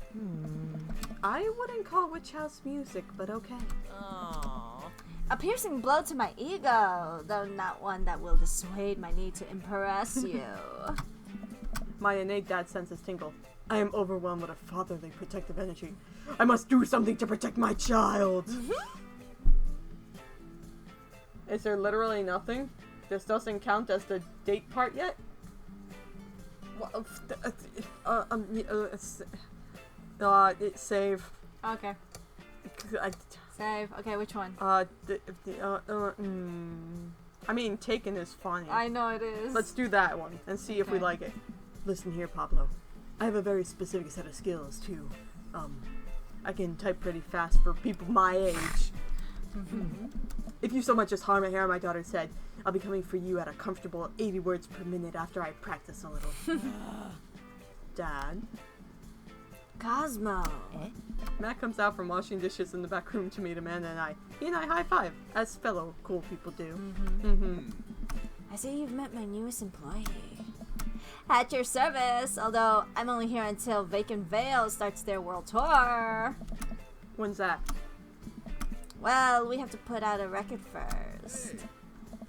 I wouldn't call witch house music, but okay. A piercing blow to my ego, though not one that will dissuade my need to impress you. My innate dad senses tingle. I am overwhelmed with a fatherly protective energy. I must do something to protect my child. Is there literally nothing? This doesn't count as the date part yet? Save. Okay. Save. Okay, which one? I mean, taken is funny. I know it is. Let's do that one and see if we Okay. like it. Listen here, Pablo. I have a very specific set of skills too. I can type pretty fast for people my age. If you so much as harm a hair on my daughter's head, I'll be coming for you at a comfortable 80 words per minute after I practice a little. Dad? Cosmo. Matt comes out from washing dishes in the back room to meet Amanda and I. He and I high five, as fellow cool people do. I see you've met my newest employee. At your service, although I'm only here until Vacant Veil starts their world tour. When's that? Well, we have to put out a record first.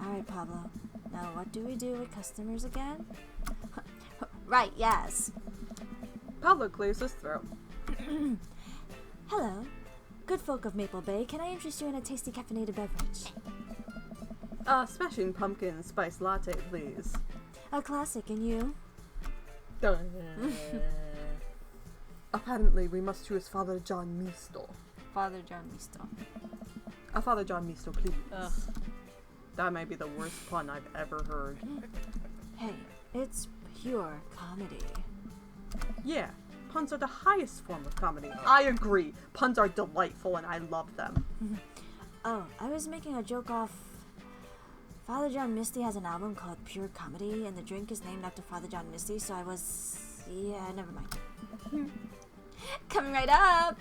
Alright, Pablo. Now, what do we do with customers again? Right, yes. Pablo clears his throat. Hello. Good folk of Maple Bay, can I interest you in a tasty caffeinated beverage? Smashing pumpkin spice latte, please. A classic, and you? Apparently, we must choose Father John Misto. Father John Misto. Father John Misto, please. Ugh. That might be the worst pun I've ever heard. Hey, it's pure comedy. Yeah, puns are the highest form of comedy. I agree. Puns are delightful and I love them. Oh, I was making a joke off... Father John Misty has an album called Pure Comedy, and the drink is named after Father John Misty, so I was... Yeah, never mind. Coming right up!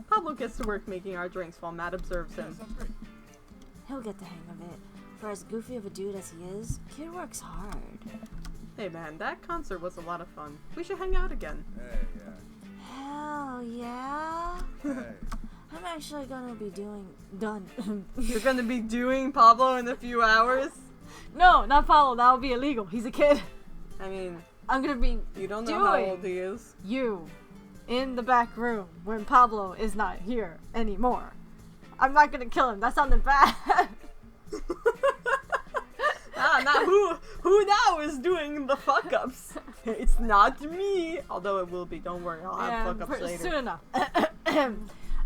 Pablo gets to work making our drinks while Matt observes him. Sounds great. He'll get the hang of it. For as goofy of a dude as he is, kid works hard. Hey man, that concert was a lot of fun. We should hang out again. Hey, Hell yeah! yeah. Hey. I'm actually gonna be done. You're gonna be doing Pablo in a few hours? No, not Pablo. That would be illegal. He's a kid. I mean, I'm gonna be you don't know how Doing. old he is. you in the back room when Pablo is not here anymore. I'm not gonna kill him. That sounded bad. Not who now is doing the fuck ups. It's not me. Although it will be, don't worry, I'll have fuck ups later. Soon enough.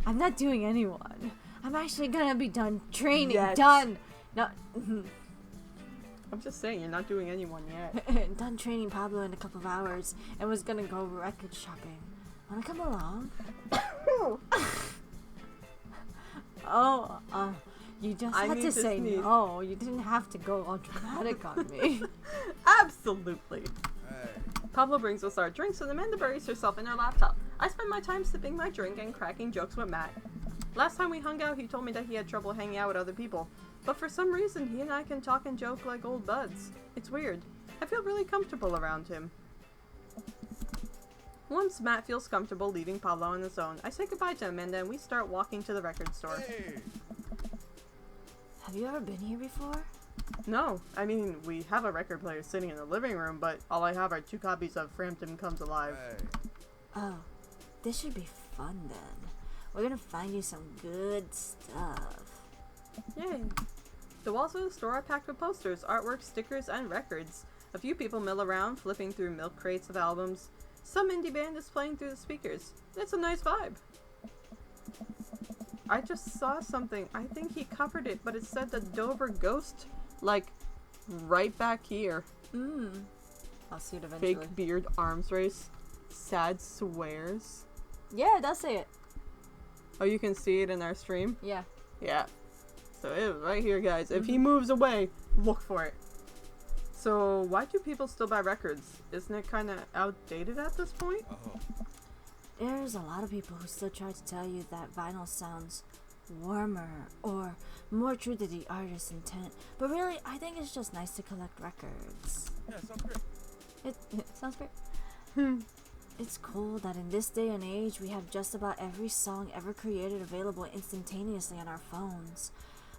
I'm not doing anyone. I'm actually gonna be done training. Yes. Done. No. I'm just saying, you're not doing anyone yet. Done training Pablo in a couple of hours, and was gonna go record shopping. Wanna come along? You just I had need to to say sneeze. no. You didn't have to go all dramatic on me. Absolutely. Hey. Pablo brings us our drinks and Amanda buries herself in her laptop. I spend my time sipping my drink and cracking jokes with Matt. Last time we hung out, he told me that he had trouble hanging out with other people. But for some reason, he and I can talk and joke like old buds. It's weird. I feel really comfortable around him. Once Matt feels comfortable leaving Pablo on his own, I say goodbye to Amanda and we start walking to the record store. Hey. Have you ever been here before? No, I mean, we have a record player sitting in the living room, but all I have are 2 copies of Frampton Comes Alive. Hey. Oh, this should be fun then. We're gonna find you some good stuff. Yay. The walls of the store are packed with posters, artwork, stickers, and records. A few people mill around, flipping through milk crates of albums. Some indie band is playing through the speakers. It's a nice vibe. I just saw something. I think he covered it, but it said the Dover Ghost, like, right back here. I'll see it eventually. Fake beard arms race. Sad swears. Yeah, it does say it. Oh, you can see it in our stream? Yeah. Yeah. So it was right here, guys. If he moves away, look for it. So why do people still buy records? Isn't it kind of outdated at this point? There's a lot of people who still try to tell you that vinyl sounds warmer or more true to the artist's intent, but really, I think it's just nice to collect records. Yeah, sounds great. It sounds great. It's cool that in this day and age, we have just about every song ever created available instantaneously on our phones.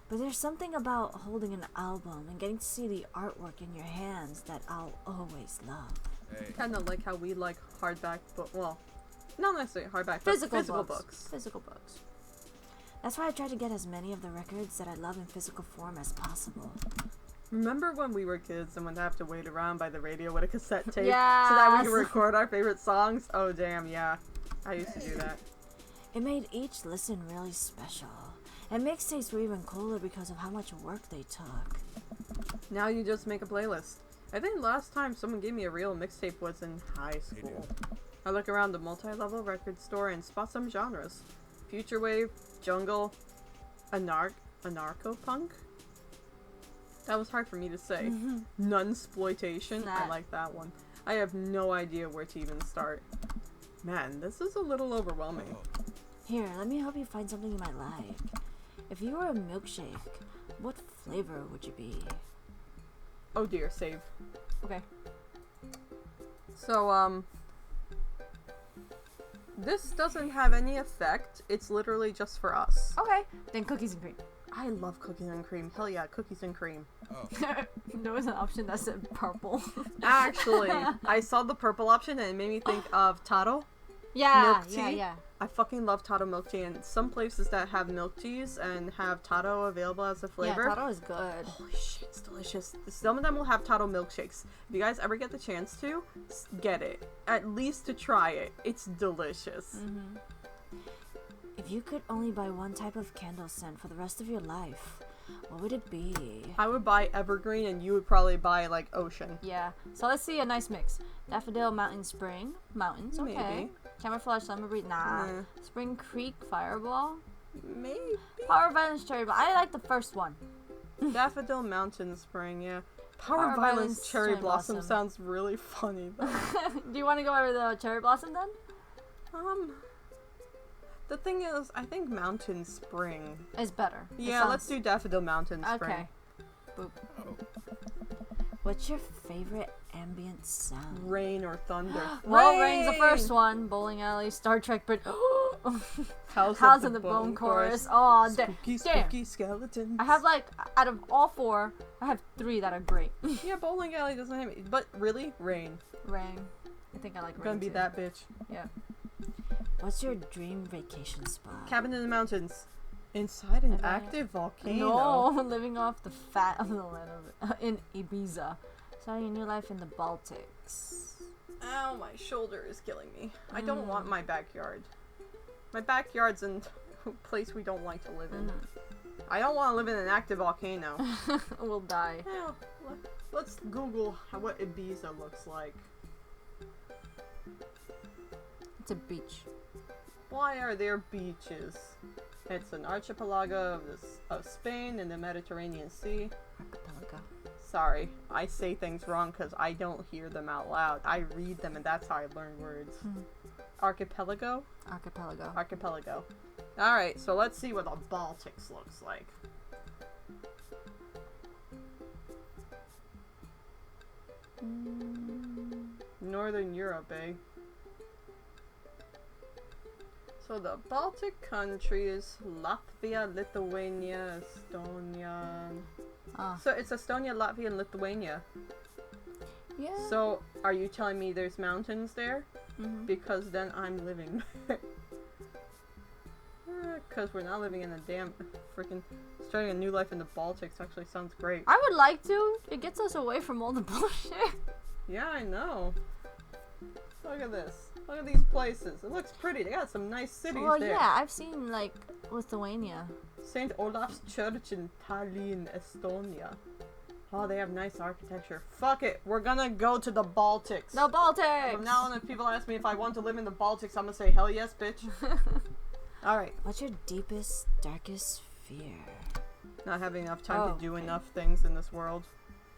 But there's something about holding an album and getting to see the artwork in your hands that I'll always love. Hey, Kind of like how we like hardback book. Well, not necessarily hardback, but Physical books. Physical books. That's why I try to get as many of the records that I love in physical form as possible. Remember when we were kids and would have to wait around by the radio with a cassette tape so that we Yes. could record our favorite songs? Oh damn, yeah. I used to do that. It made each listen really special. And mixtapes were even cooler because of how much work they took. Now you just make a playlist. I think last time someone gave me a real mixtape was in high school. I look around the multi-level record store and spot some genres. Future wave, jungle, anarcho-punk? That was hard for me to say. Nunsploitation. I Nah. like that one. I have no idea where to even start. Man, this is a little overwhelming. Here, let me help you find something you might like. If you were a milkshake, what flavor would you be? Oh dear, save. Okay. So, this doesn't have any effect. It's literally just for us. Okay. Then cookies and cream. I love cookies and cream. Hell yeah, cookies and cream. There was an option that said purple. Actually, I saw the purple option and it made me think of taro. Yeah, Milk yeah, tea? yeah. I fucking love taro milk tea, and some places that have milk teas and have taro available as a flavor. Yeah, taro is good. Holy shit, it's delicious. Some of them will have taro milkshakes. If you guys ever get the chance to, get it. At least to try it. It's delicious. If you could only buy one type of candle scent for the rest of your life, what would it be? I would buy evergreen and you would probably buy like ocean. Yeah. So let's see a nice mix. Daffodil Mountain Spring. Mountains, okay. Maybe. Camouflage Summer Breeze, nah. Spring Creek Fireball. Maybe. Power Violence Cherry Blossom. I like the first one. Daffodil Mountain Spring, yeah. Power Power Violence Violence Cherry Cherry Blossom Blossom. sounds really funny though. Do you want to go over the Cherry Blossom then? The thing is, I think Mountain Spring. It's better. It Yeah, sounds- let's do Daffodil Mountain Spring. Okay. Boop. What's your favorite ambient sound? Rain or thunder. Well, Rain's the first one. Bowling Alley, Star Trek, but House of the Bone Chorus. Oh, Spooky, damn. spooky skeletons. I have like, out of all four, I have three that are great. Yeah, Bowling Alley doesn't have it. But really, Rain. Rain. I think I like Rain Gonna be too. that bitch. Yeah. What's your dream vacation spot? Cabin in the mountains. Inside an And I- active volcano. No, living off the fat of the land of in Ibiza. Starting a new life in the Baltics. Ow, my shoulder is killing me. I don't want my backyard. My backyard's in a place we don't like to live in. I don't want to live in an active volcano. We'll die. Hell, let's Google what Ibiza looks like. It's a beach. Why are there beaches? It's an archipelago of Spain in the Mediterranean Sea. Archipelago. Sorry, I say things wrong because I don't hear them out loud. I read them and that's how I learn words. Archipelago? Archipelago. Archipelago. Alright, so let's see what the Baltics looks like. Northern Europe, eh? So the Baltic countries, Latvia, Lithuania, Estonia. Ah. So it's Estonia, Latvia, and Lithuania. Yeah. So are you telling me there's mountains there? Because then I'm living there. Because we're not living in a damn freaking starting a new life in the Baltics actually sounds great. I would like to. It gets us away from all the bullshit. Yeah, I know. Look at this. Look at these places. It looks pretty. They got some nice cities Well, there. yeah, I've seen like Lithuania. St. Olaf's Church in Tallinn, Estonia. Oh, they have nice architecture. Fuck it. We're gonna go to the Baltics. The Baltics. From now on, if people ask me if I want to live in the Baltics, I'm gonna say hell yes, bitch. Alright. What's your deepest, darkest fear? Not having enough time Oh, to do okay. enough things in this world.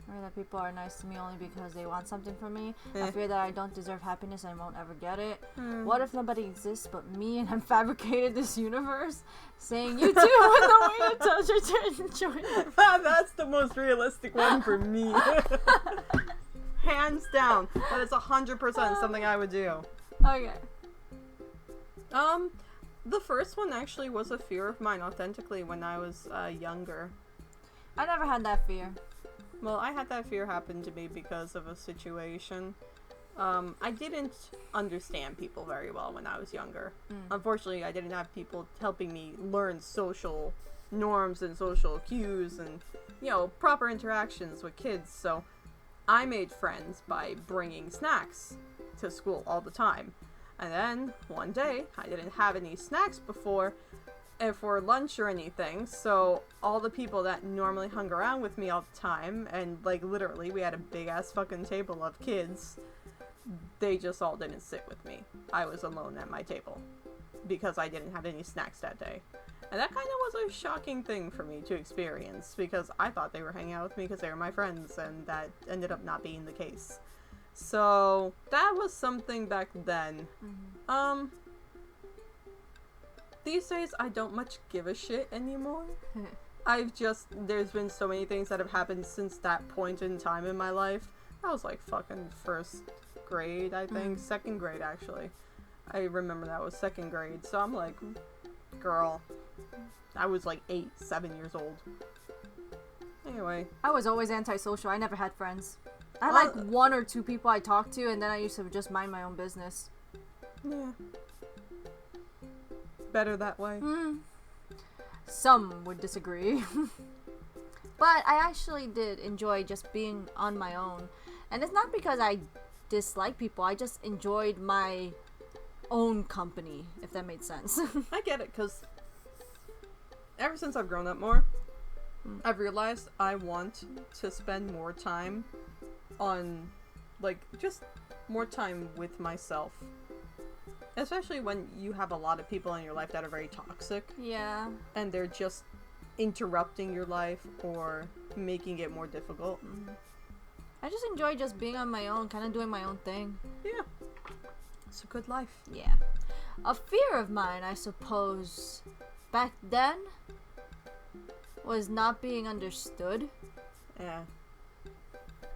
Or that people are nice to me only because they want something from me. Eh. I fear that I don't deserve happiness and won't ever get it. Hmm. What if nobody exists but me and I've fabricated this universe? Saying you too and the way you touch her to enjoy it. That's the most realistic one for me. Hands down. That is 100% something I would do. Okay. The first one actually was a fear of mine authentically when I was younger. I never had that fear. Well, I had that fear happen to me because of a situation. I didn't understand people very well when I was younger. Unfortunately, I didn't have people helping me learn social norms and social cues and, you know, proper interactions with kids. So I made friends by bringing snacks to school all the time. And then one day, I didn't have any snacks before for lunch or anything, so all the people that normally hung around with me all the time, and like literally we had a big ass fucking table of kids, they just all didn't sit with me. I was alone at my table because I didn't have any snacks that day. And that kind of was a shocking thing for me to experience because I thought they were hanging out with me because they were my friends, and that ended up not being the case. So that was something back then. These days, I don't much give a shit anymore. There's been so many things that have happened since that point in time in my life. I was like fucking first grade, I think. Second grade, actually. I remember that was second grade. So I'm like, girl, I was like 7 years old. Anyway. I was always antisocial. I never had friends. I had like one or two people I talked to, and then I used to just mind my own business. Yeah. Better that way. Some would disagree. But I actually did enjoy just being on my own. And it's not because I dislike people. I just enjoyed my own company, if that made sense. I get it, because ever since I've grown up more, I've realized I want to spend more time on, like, just more time with myself. Especially when you have a lot of people in your life that are very toxic. Yeah. And they're just interrupting your life or making it more difficult. I just enjoy just being on my own, kind of doing my own thing. Yeah. It's a good life. Yeah. A fear of mine, I suppose, back then, was not being understood. Yeah.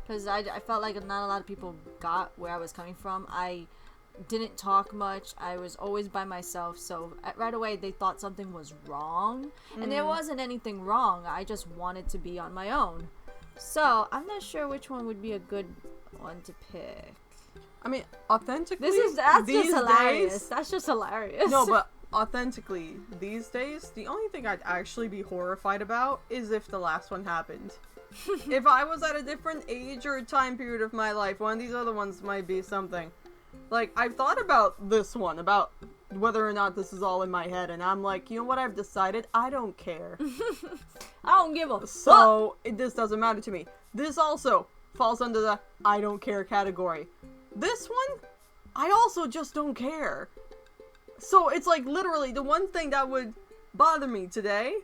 Because I felt like not a lot of people got where I was coming from. I didn't talk much. I was always by myself, so right away they thought something was wrong. And there wasn't anything wrong. I just wanted to be on my own. So I'm not sure which one would be a good one to pick. I mean, authentically, That's these just hilarious. days, That's just hilarious. no, but authentically, these days, the only thing I'd actually be horrified about is if the last one happened. If I was at a different age or time period of my life, one of these other ones might be something. Like, I've thought about this one, about whether or not this is all in my head, and I'm like, you know what I've decided? I don't care. I don't give a fuck. So, this doesn't matter to me. This also falls under the I don't care category. This one, I also just don't care. So, it's like, literally, the one thing that would bother me today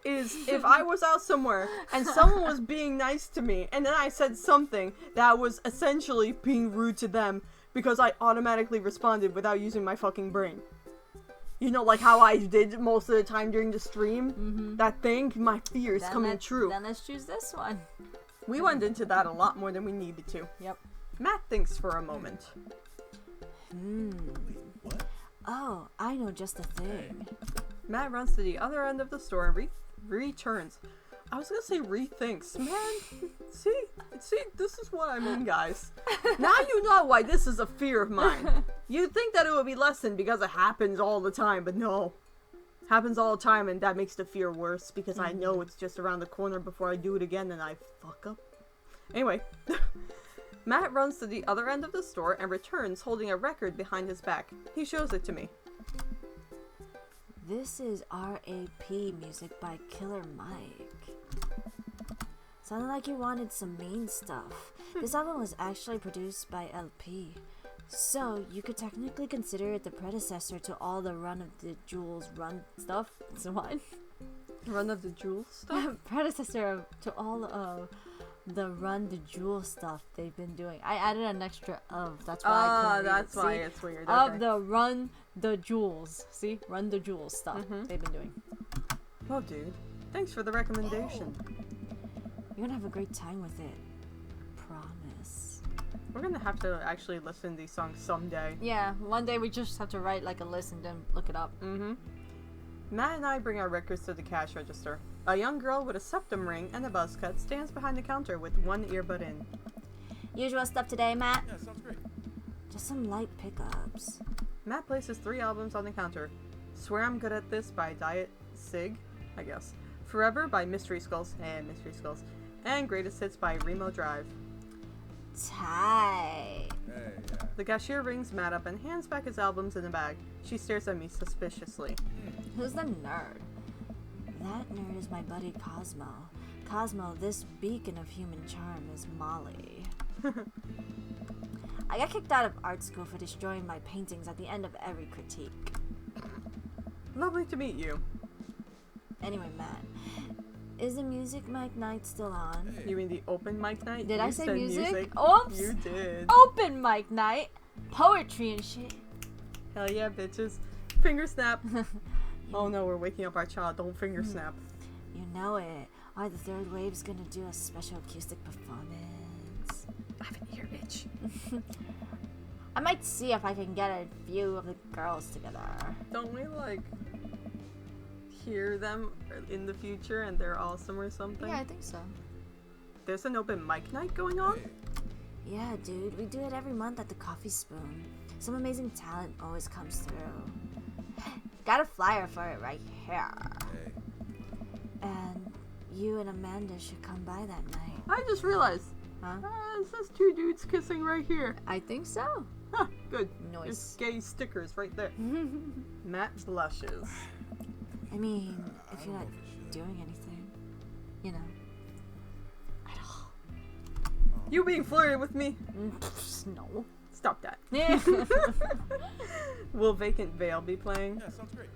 is if I was out somewhere and someone was being nice to me, and then I said something that was essentially being rude to them, because I automatically responded without using my fucking brain. You know, like how I did most of the time during the stream? That thing, my fear is coming true. Then let's choose this one. We went into that a lot more than we needed to. Yep. Matt thinks for a moment. What? Oh, I know just the thing. Matt runs to the other end of the store and returns. I was gonna say rethinks. Man, see, this is what I mean, guys. Now you know why this is a fear of mine. You'd think that it would be lessened because it happens all the time, but no. Happens all the time, and that makes the fear worse because I know it's just around the corner before I do it again and I fuck up. Anyway, Matt runs to the other end of the store and returns holding a record behind his back. He shows it to me. This is RAP music by Killer Mike. Sounded like you wanted some mean stuff. This album was actually produced by LP. So, you could technically consider it the predecessor to all the Run of the Jewels run stuff. So what? Run of the Jewels stuff? Predecessor to all of the run the jewel stuff they've been doing. I added an extra of. That's why I Ah, couldn't read that's it. why See? it's weird. Of Okay. the run the jewels. See? Run the jewels stuff they've been doing. Well, dude, thanks for the recommendation. You're gonna have a great time with it. Promise. We're gonna have to actually listen to these songs someday. Yeah, one day we just have to write like a list and then look it up. Mm-hmm. Matt and I bring our records to the cash register. A young girl with a septum ring and a buzz cut stands behind the counter with one earbud in. Usual stuff today, Matt. Yeah, sounds great. Just some light pickups. Matt places 3 albums on the counter. Swear I'm Good at This by Diet Sig, I guess. Forever by Mystery Skulls, and Greatest Hits by Remo Drive. Tight. Hey, yeah. The cashier rings Matt up and hands back his albums in a bag. She stares at me suspiciously. Who's the nerd? That nerd is my buddy Cosmo. Cosmo, this beacon of human charm is Molly. I got kicked out of art school for destroying my paintings at the end of every critique. Lovely to meet you. Anyway, Matt, is the music mic night still on? Hey. You mean the open mic night? Did You I say said music? Oops! You did. Open mic night! Poetry and shit. Hell yeah, bitches. Finger snap. Oh no, we're waking up our child. Don't finger snap. You know it. Are the third wave's gonna do a special acoustic performance? I have an ear itch. I might see if I can get a view of the girls together. Don't we like hear them in the future and they're awesome or something? Yeah, I think so. There's an open mic night going on? Hey. Yeah, dude, we do it every month at the Coffee Spoon. Some amazing talent always comes through. Got a flyer for it right here. Hey. And you and Amanda should come by that night. I just realized. Huh? It says 2 dudes kissing right here. I think so. Huh, good. Noise. There's gay stickers right there. Matt blushes. I mean, I if don't you're know not if it should. doing anything, you know. At all. You being flirted with me? No. Stop that. Yeah. Will Vacant Veil be playing? Yeah, sounds great.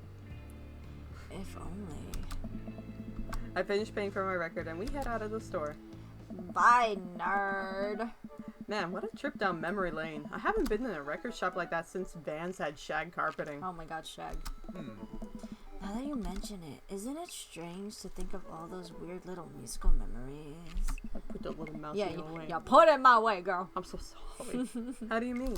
If only. I finished paying for my record and we head out of the store. Bye, nerd. Man, what a trip down memory lane. I haven't been in a record shop like that since Vans had shag carpeting. Oh my god, Shag. Now that you mention it, isn't it strange to think of all those weird little musical memories? Put the little mouse Yeah, in your way. yeah, put it my way, girl. I'm so sorry. How do you mean?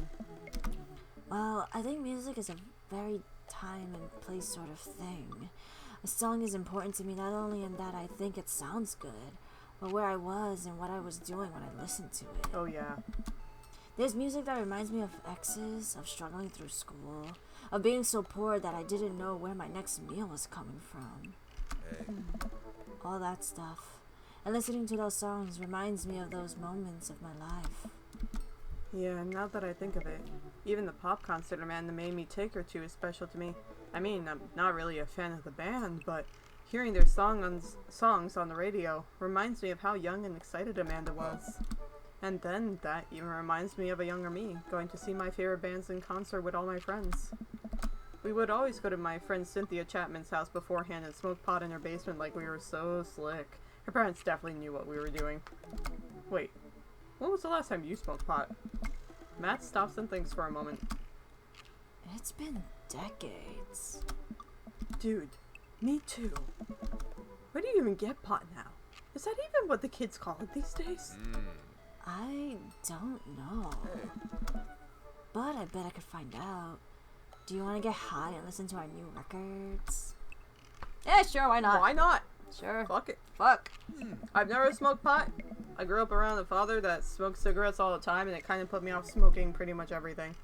Well, I think music is a very time and place sort of thing. A song is important to me not only in that I think it sounds good, but where I was and what I was doing when I listened to it. Oh yeah. There's music that reminds me of exes, of struggling through school, of being so poor that I didn't know where my next meal was coming from. Hey. All that stuff. And listening to those songs reminds me of those moments of my life. Yeah, now that I think of it, even the pop concert Amanda made me take her to is special to me. I mean, I'm not really a fan of the band, but hearing their songs on the radio reminds me of how young and excited Amanda was. And then that even reminds me of a younger me, going to see my favorite bands in concert with all my friends. We would always go to my friend Cynthia Chapman's house beforehand and smoke pot in her basement like we were so slick. Her parents definitely knew what we were doing. Wait, when was the last time you smoked pot? Matt stops and thinks for a moment. It's been decades. Dude, me too. Where do you even get pot now? Is that even what the kids call it these days? I don't know. Hey. But I bet I could find out. Do you want to get high and listen to our new records? Yeah, sure, why not? Why not? Sure. Fuck it. Fuck. I've never smoked pot. I grew up around a father that smoked cigarettes all the time, and it kind of put me off smoking pretty much everything.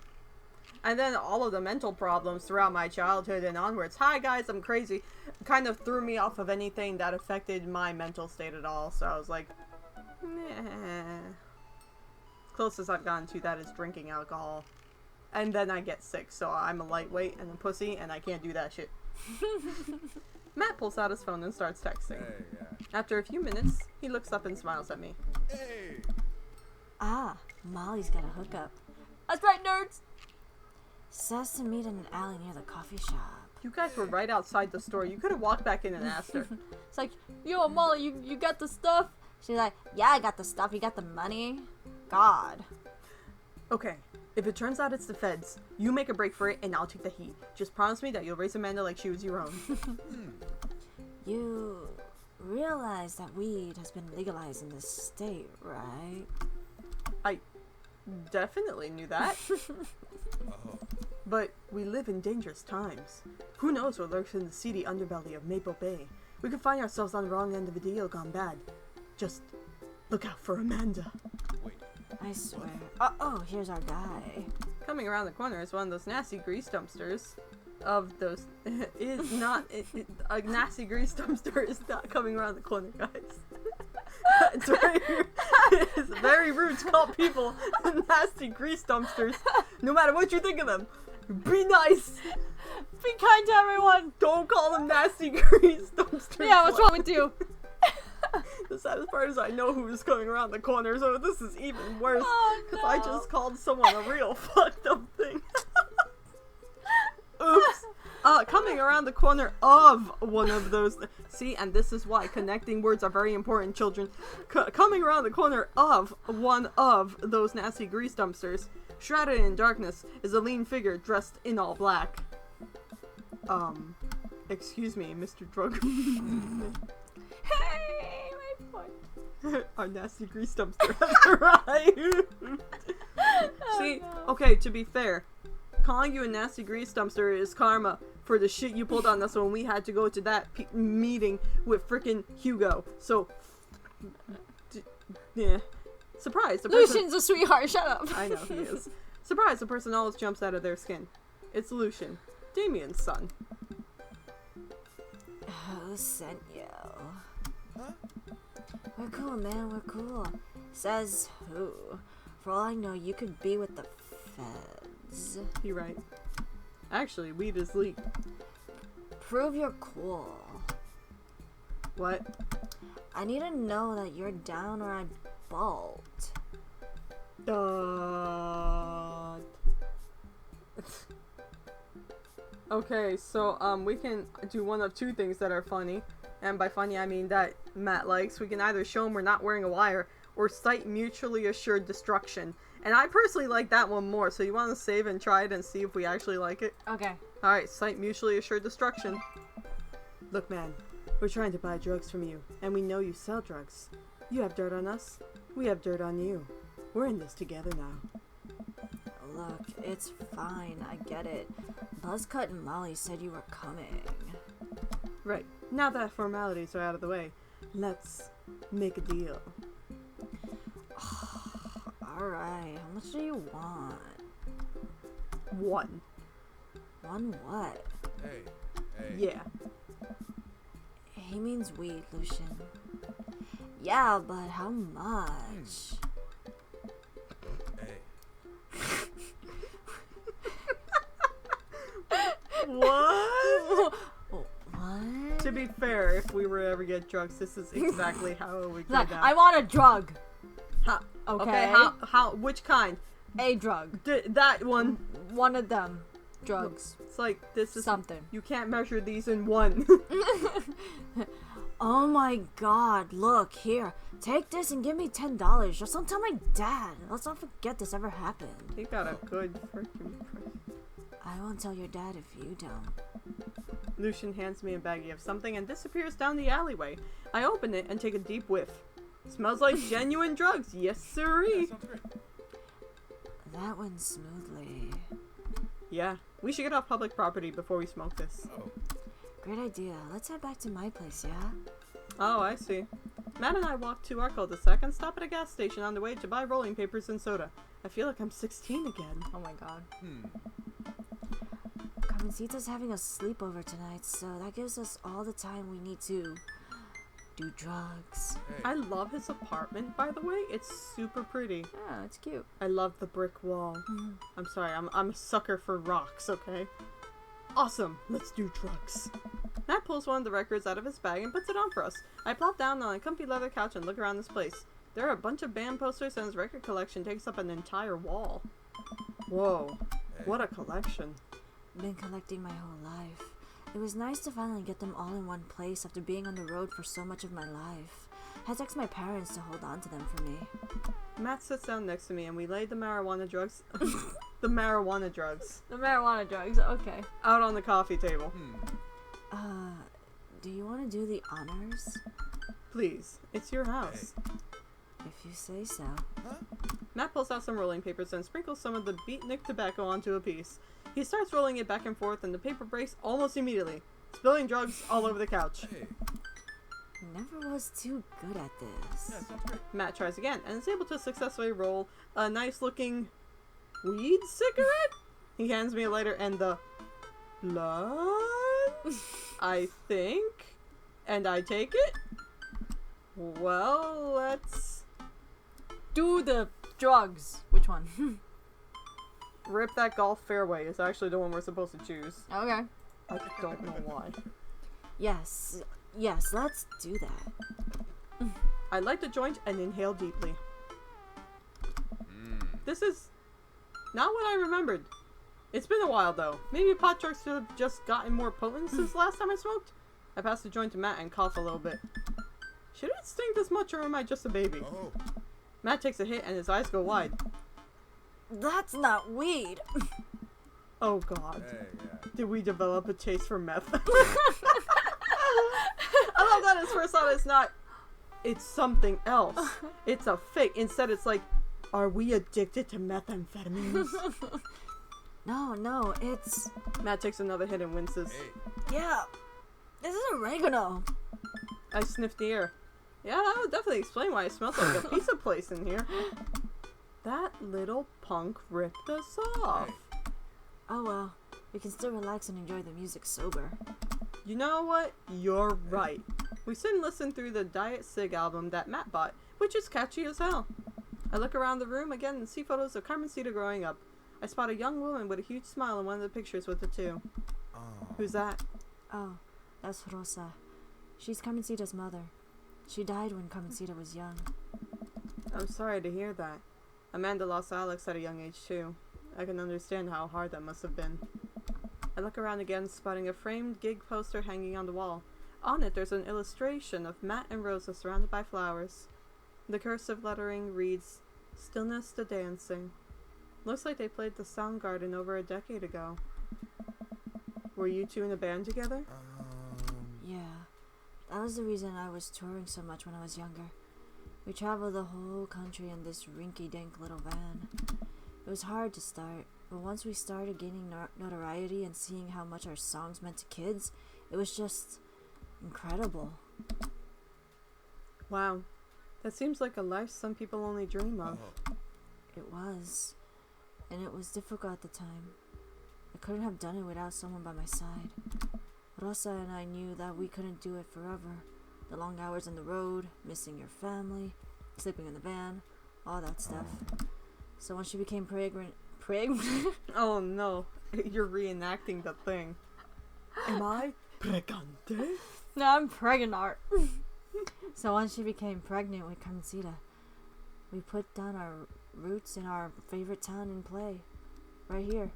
And then all of the mental problems throughout my childhood and onwards. Hi guys, I'm crazy. Kind of threw me off of anything that affected my mental state at all. So I was like, nah. Closest I've gotten to that is drinking alcohol. And then I get sick, so I'm a lightweight and a pussy, and I can't do that shit. Matt pulls out his phone and starts texting. Hey, yeah. After a few minutes, he looks up and smiles at me. Hey. Ah, Molly's got a hookup. That's right, nerds. Says to meet in an alley near the coffee shop. You guys were right outside the store. You could have walked back in and asked her. It's like, yo, Molly, you got the stuff? She's like, yeah, I got the stuff. You got the money. God. Okay, if it turns out it's the feds, you make a break for it and I'll take the heat. Just promise me that you'll raise Amanda like she was your own. You realize that weed has been legalized in this state, right? I definitely knew that. Oh. But we live in dangerous times. Who knows what lurks in the seedy underbelly of Maple Bay? We could find ourselves on the wrong end of a deal gone bad. Just look out for Amanda. Wait. I swear. Oh, here's our guy. Coming around the corner is one of those nasty grease dumpsters. Of those, is not a nasty grease dumpster is not coming around the corner, guys. It's very rude to call people nasty grease dumpsters, no matter what you think of them. Be nice. Be kind to everyone. Don't call them nasty grease dumpsters. Yeah, what's wrong with you? The saddest part is I know who is coming around the corner, so this is even worse. Oh, Because no. I just called someone a real fucked up thing. Oops. Coming around the corner of one of those. See, and this is why connecting words are very important, children. Coming around the corner of one of those nasty grease dumpsters, shrouded in darkness, is a lean figure dressed in all black. Excuse me, Mr. Drug. Hey, my foot. Our nasty grease dumpster has arrived. See, no. okay, to be fair, calling you a nasty grease dumpster is karma for the shit you pulled on us when we had to go to that meeting with frickin' Hugo. So, yeah. Surprise, the person— Lucian's a sweetheart. Shut up. I know he is. Surprise, the person always jumps out of their skin. It's Lucian, Damien's son. Who sent you? Huh? We're cool, man. We're cool. Says who? For all I know, you could be with the feds. You're right. Actually, weed is legal. Prove you're cool. What? I need to know that you're down or I bolt. Okay, so we can do one of two things that are funny, and by funny I mean that Matt likes. We can either show him we're not wearing a wire, or cite mutually assured destruction. And I personally like that one more, so you want to save and try it and see if we actually like it? Okay. Alright, cite mutually assured destruction. Look, man, we're trying to buy drugs from you, and we know you sell drugs. You have dirt on us, we have dirt on you. We're in this together now. Look, it's fine. I get it. Buzzcut and Molly said you were coming. Right, now that formalities are out of the way, let's make a deal. Alright, how much do you want? One. One what? Hey. Hey. Yeah. He means weed, Lucian. Yeah, but how much? Hey. What? What? To be fair, if we were to ever get drugs, this is exactly how it would go Like, down. I want a drug. How, Okay. how, which kind? A drug. That one. One of them. Drugs. It's like, this is, Something. you can't measure these in one. Oh my god, look, here. Take this and give me $10. Just don't tell my dad. Let's not forget this ever happened. You got a good freaking price. I won't tell your dad if you don't. Lucian hands me a baggie of something and disappears down the alleyway. I open it and take a deep whiff. Smells like genuine drugs. Yes, sirree. Sounds great. That went smoothly. Yeah, we should get off public property before we smoke this. Oh. Great idea. Let's head back to my place, yeah? Oh, I see. Matt and I walk to our cul-de-sac and stop at a gas station on the way to buy rolling papers and soda. I feel like I'm 16 again. Oh my god. Carmencita's having a sleepover tonight, so that gives us all the time we need to do drugs. Hey. I love his apartment, by the way. It's super pretty. Yeah, it's cute. I love the brick wall. I'm sorry, I'm a sucker for rocks, okay? Awesome, let's do drugs. Matt pulls one of the records out of his bag and puts it on for us. I plop down on a comfy leather couch and look around this place. There are a bunch of band posters and his record collection takes up an entire wall. Whoa, what a collection. Been collecting my whole life. It was nice to finally get them all in one place after being on the road for so much of my life. I text my parents to hold on to them for me. Matt sits down next to me and we lay the marijuana drugs the marijuana drugs The marijuana drugs, okay. out on the coffee table. Do you want to do the honors? Please, it's your house. If you say so. Matt pulls out some rolling papers and sprinkles some of the beatnik tobacco onto a piece. He starts rolling it back and forth and the paper breaks almost immediately, spilling drugs all over the couch. Never was too good at this. Yeah, sounds great. Matt tries again and is able to successfully roll a nice looking weed cigarette. He hands me a lighter and the blood, I think, and I take it. Well, let's Do the drugs. Which one? rip that golf fairway. It's actually the one we're supposed to choose. Okay. I don't know why. Yes, let's do that. I light the joint and inhale deeply. This is not what I remembered. It's been a while though. Maybe pot trucks should have just gotten more potent since last time I smoked. I pass the joint to Matt and cough a little bit. Should it stink this much or am I just a baby? Oh, Matt takes a hit and his eyes go wide. That's not weed. Oh god. hey, yeah. Did we develop a taste for meth? I love that his first thought is not, it's something else. It's a fake. Instead it's like, are we addicted to methamphetamines? No, it's... Matt takes another hit and winces. Hey, Yeah, this is oregano. I sniff the air. Yeah, that would definitely explain why it smells like a pizza place in here. That little punk ripped us off. Oh well, we can still relax and enjoy the music sober. You know what? You're right. We sit and listen through the Diet Sig album that Matt bought, which is catchy as hell. I look around the room again and see photos of Carmencita growing up. I spot a young woman with a huge smile in one of the pictures with the two. oh. Who's that? Oh, that's Rosa. She's Carmencita's mother. She died when Carmencita was young. I'm sorry to hear that. Amanda lost Alex at a young age too. I can understand how hard that must have been. I look around again, spotting a framed gig poster hanging on the wall. On it, there's an illustration of Matt and Rosa surrounded by flowers. The cursive lettering reads, "Stillness to Dancing." Looks like they played the Soundgarden over a decade ago. Were you two in a band together? Yeah, that was the reason I was touring so much when I was younger. We traveled the whole country in this rinky-dink little van. It was hard to start, but once we started gaining notoriety and seeing how much our songs meant to kids, it was just incredible. Wow. That seems like a life some people only dream of. It was, and it was difficult at the time. I couldn't have done it without someone by my side. Rosa and I knew that we couldn't do it forever. The long hours on the road, missing your family, sleeping in the van, all that stuff. So when she became pregnant, Oh no, you're reenacting the thing. Am I pregante? No, I'm pregnant. so when she became pregnant with Carmencita, we put down our roots in our favorite town and play, right here.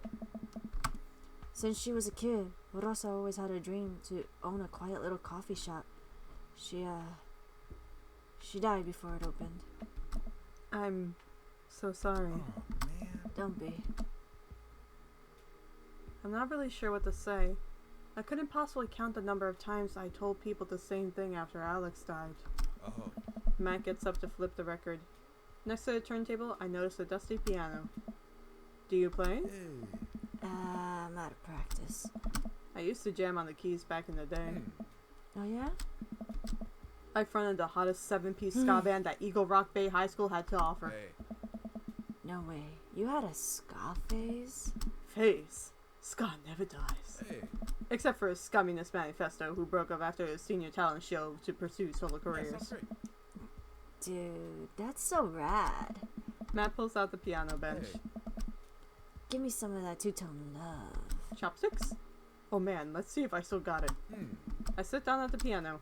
Since she was a kid, Rosa always had a dream to own a quiet little coffee shop. She died before it opened. I'm so sorry. Oh, man. Don't be. I'm not really sure what to say. I couldn't possibly count the number of times I told people the same thing after Alex died. Oh. Matt gets up to flip the record. Next to the turntable, I notice a dusty piano. Do you play? Hey. I'm out of practice. I used to jam on the keys back in the day. Oh yeah? I fronted the hottest 7-piece ska band that Eagle Rock Bay High School had to offer. Hey. No way. You had a ska phase? Phase. Ska never dies. Hey. Except for Scumminess Manifesto, who broke up after his senior talent show to pursue solo That careers. sounds great. Dude, that's so rad. Matt pulls out the piano bench. Hey. Give me some of that two-tone love. Chopsticks? Oh man, let's see if I still got it. I sit down at the piano.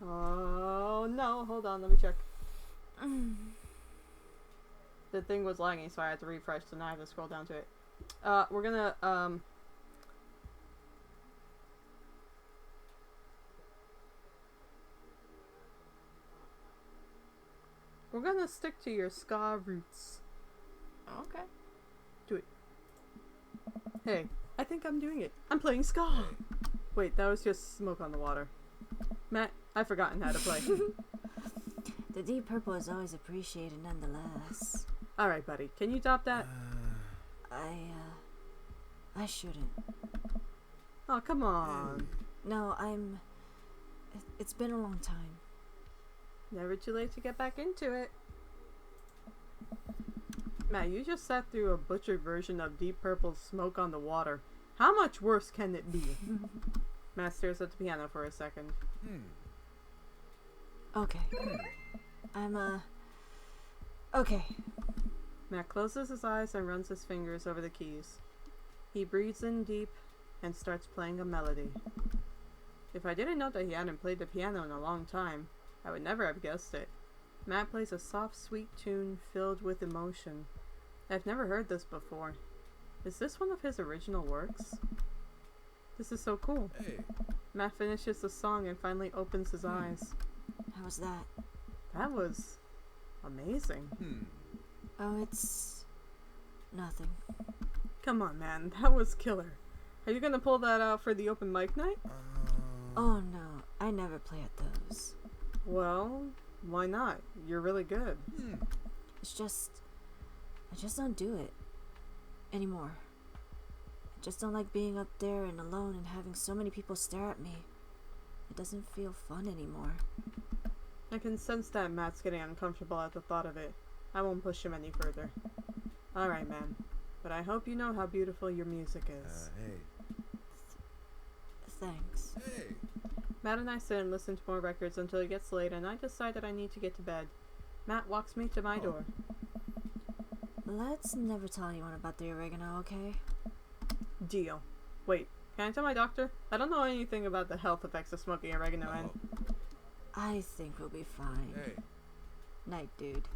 Oh no, hold on, let me check. The thing was lagging, so I had to refresh, so now I have to scroll down to it. We're gonna, We're gonna stick to your ska roots. Okay. Do it. Hey, I think I'm doing it. I'm playing ska. Wait, that was just smoke on the water. Matt, I've forgotten how to play. The deep purple is always appreciated nonetheless. Alright, buddy. Can you top that? I shouldn't. Oh, come on. No, it's been a long time. Never too late to get back into it. Matt, you just sat through a butchered version of Deep Purple's Smoke on the Water. How much worse can it be? Matt stares at the piano for a second. Okay. Okay. Matt closes his eyes and runs his fingers over the keys. He breathes in deep and starts playing a melody. If I didn't know that he hadn't played the piano in a long time, I would never have guessed it. Matt plays a soft, sweet tune filled with emotion. I've never heard this before. Is this one of his original works? This is so cool. Hey. Matt finishes the song and finally opens his eyes. How was that? That was amazing. Oh, it's nothing. Come on, man. That was killer. Are you gonna pull that out for the open mic night? Oh no, I never play at those. Well, why not? You're really good. It's just, I just don't do it anymore. I just don't like being up there and alone and having so many people stare at me. It doesn't feel fun anymore. I can sense that Matt's getting uncomfortable at the thought of it. I won't push him any further. Alright, man. But I hope you know how beautiful your music is. Hey. Thanks. Hey. Matt and I sit and listen to more records until it gets late and I decide that I need to get to bed. Matt walks me to my door. Let's never tell anyone about the oregano, okay? Deal. Wait, can I tell my doctor? I don't know anything about the health effects of smoking oregano and... I think we'll be fine. Hey. Night, dude.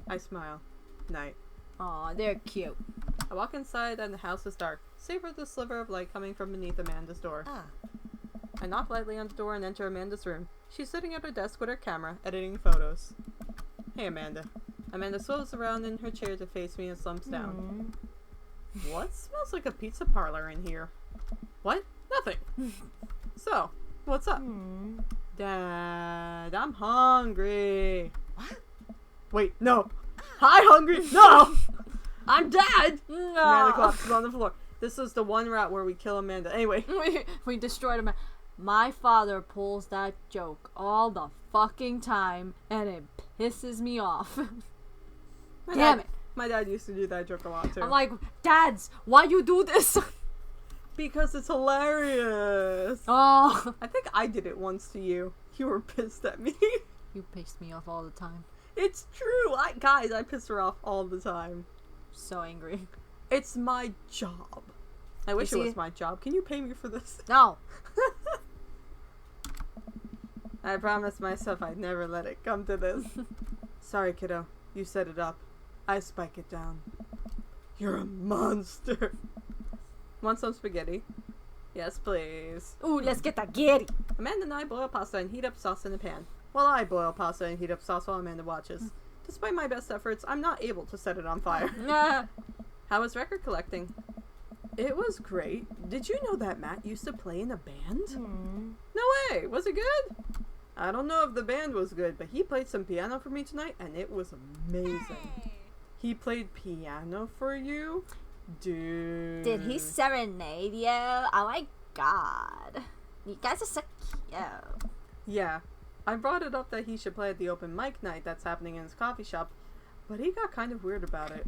I smile. Night. Aw, they're cute. I walk inside and the house is dark, save for the sliver of light coming from beneath Amanda's door. I knock lightly on the door and enter Amanda's room. She's sitting at her desk with her camera, editing photos. Hey, Amanda. Amanda swivels around in her chair to face me and slumps down. What smells like a pizza parlor in here? What? Nothing. So, what's up? Dad, I'm hungry. What? Wait, no. Hi, hungry. No! I'm Dad! No. Amanda collapses on the floor. This is the one route where we kill Amanda. Anyway. we destroyed him. My father pulls that joke all the fucking time, and it pisses me off. Damn it. My dad used to do that joke a lot, too. I'm like, Dads, why you do this? Because it's hilarious. Oh. I think I did it once to you. You were pissed at me. You piss me off all the time. It's true. Guys, I piss her off all the time. So angry. It's my job. I wish it see- was my job. Can you pay me for this? No. I promised myself I'd never let it come to this. Sorry, kiddo. You set it up. I spike it down. You're a monster. Want some spaghetti? Yes, please. Ooh, let's get that giddy. Amanda and I boil pasta and heat up sauce in a pan. While I boil pasta and heat up sauce while Amanda watches. Despite my best efforts, I'm not able to set it on fire. How was record collecting? It was great. Did you know that Matt used to play in a band? No way! Was it good? I don't know if the band was good, but he played some piano for me tonight, and it was amazing. He played piano for you? Dude. Did he serenade you? Oh my god. You guys are so cute. Yeah. I brought it up that he should play at the open mic night that's happening in his coffee shop, but he got kind of weird about it.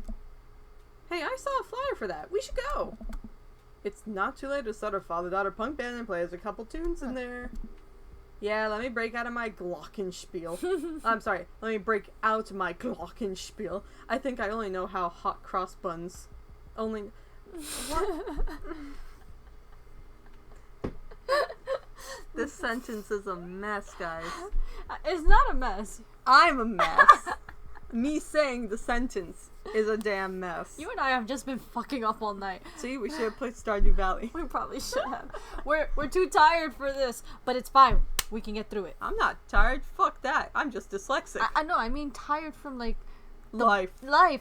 Hey, I saw a flyer for that. We should go. It's not too late to start a father-daughter punk band and play a couple tunes in there. Yeah, let me break out of my glockenspiel. I'm sorry, let me break out my glockenspiel. I think I only know how hot cross buns. Only... What? This sentence is a mess, guys. It's not a mess. I'm a mess. Me saying the sentence is a damn mess. You and I have just been fucking up all night. See, we should have played Stardew Valley. We probably should have. We're too tired for this, but it's fine. We can get through it. I'm not tired. Fuck that. I'm just dyslexic. I know. I mean, tired from like Life.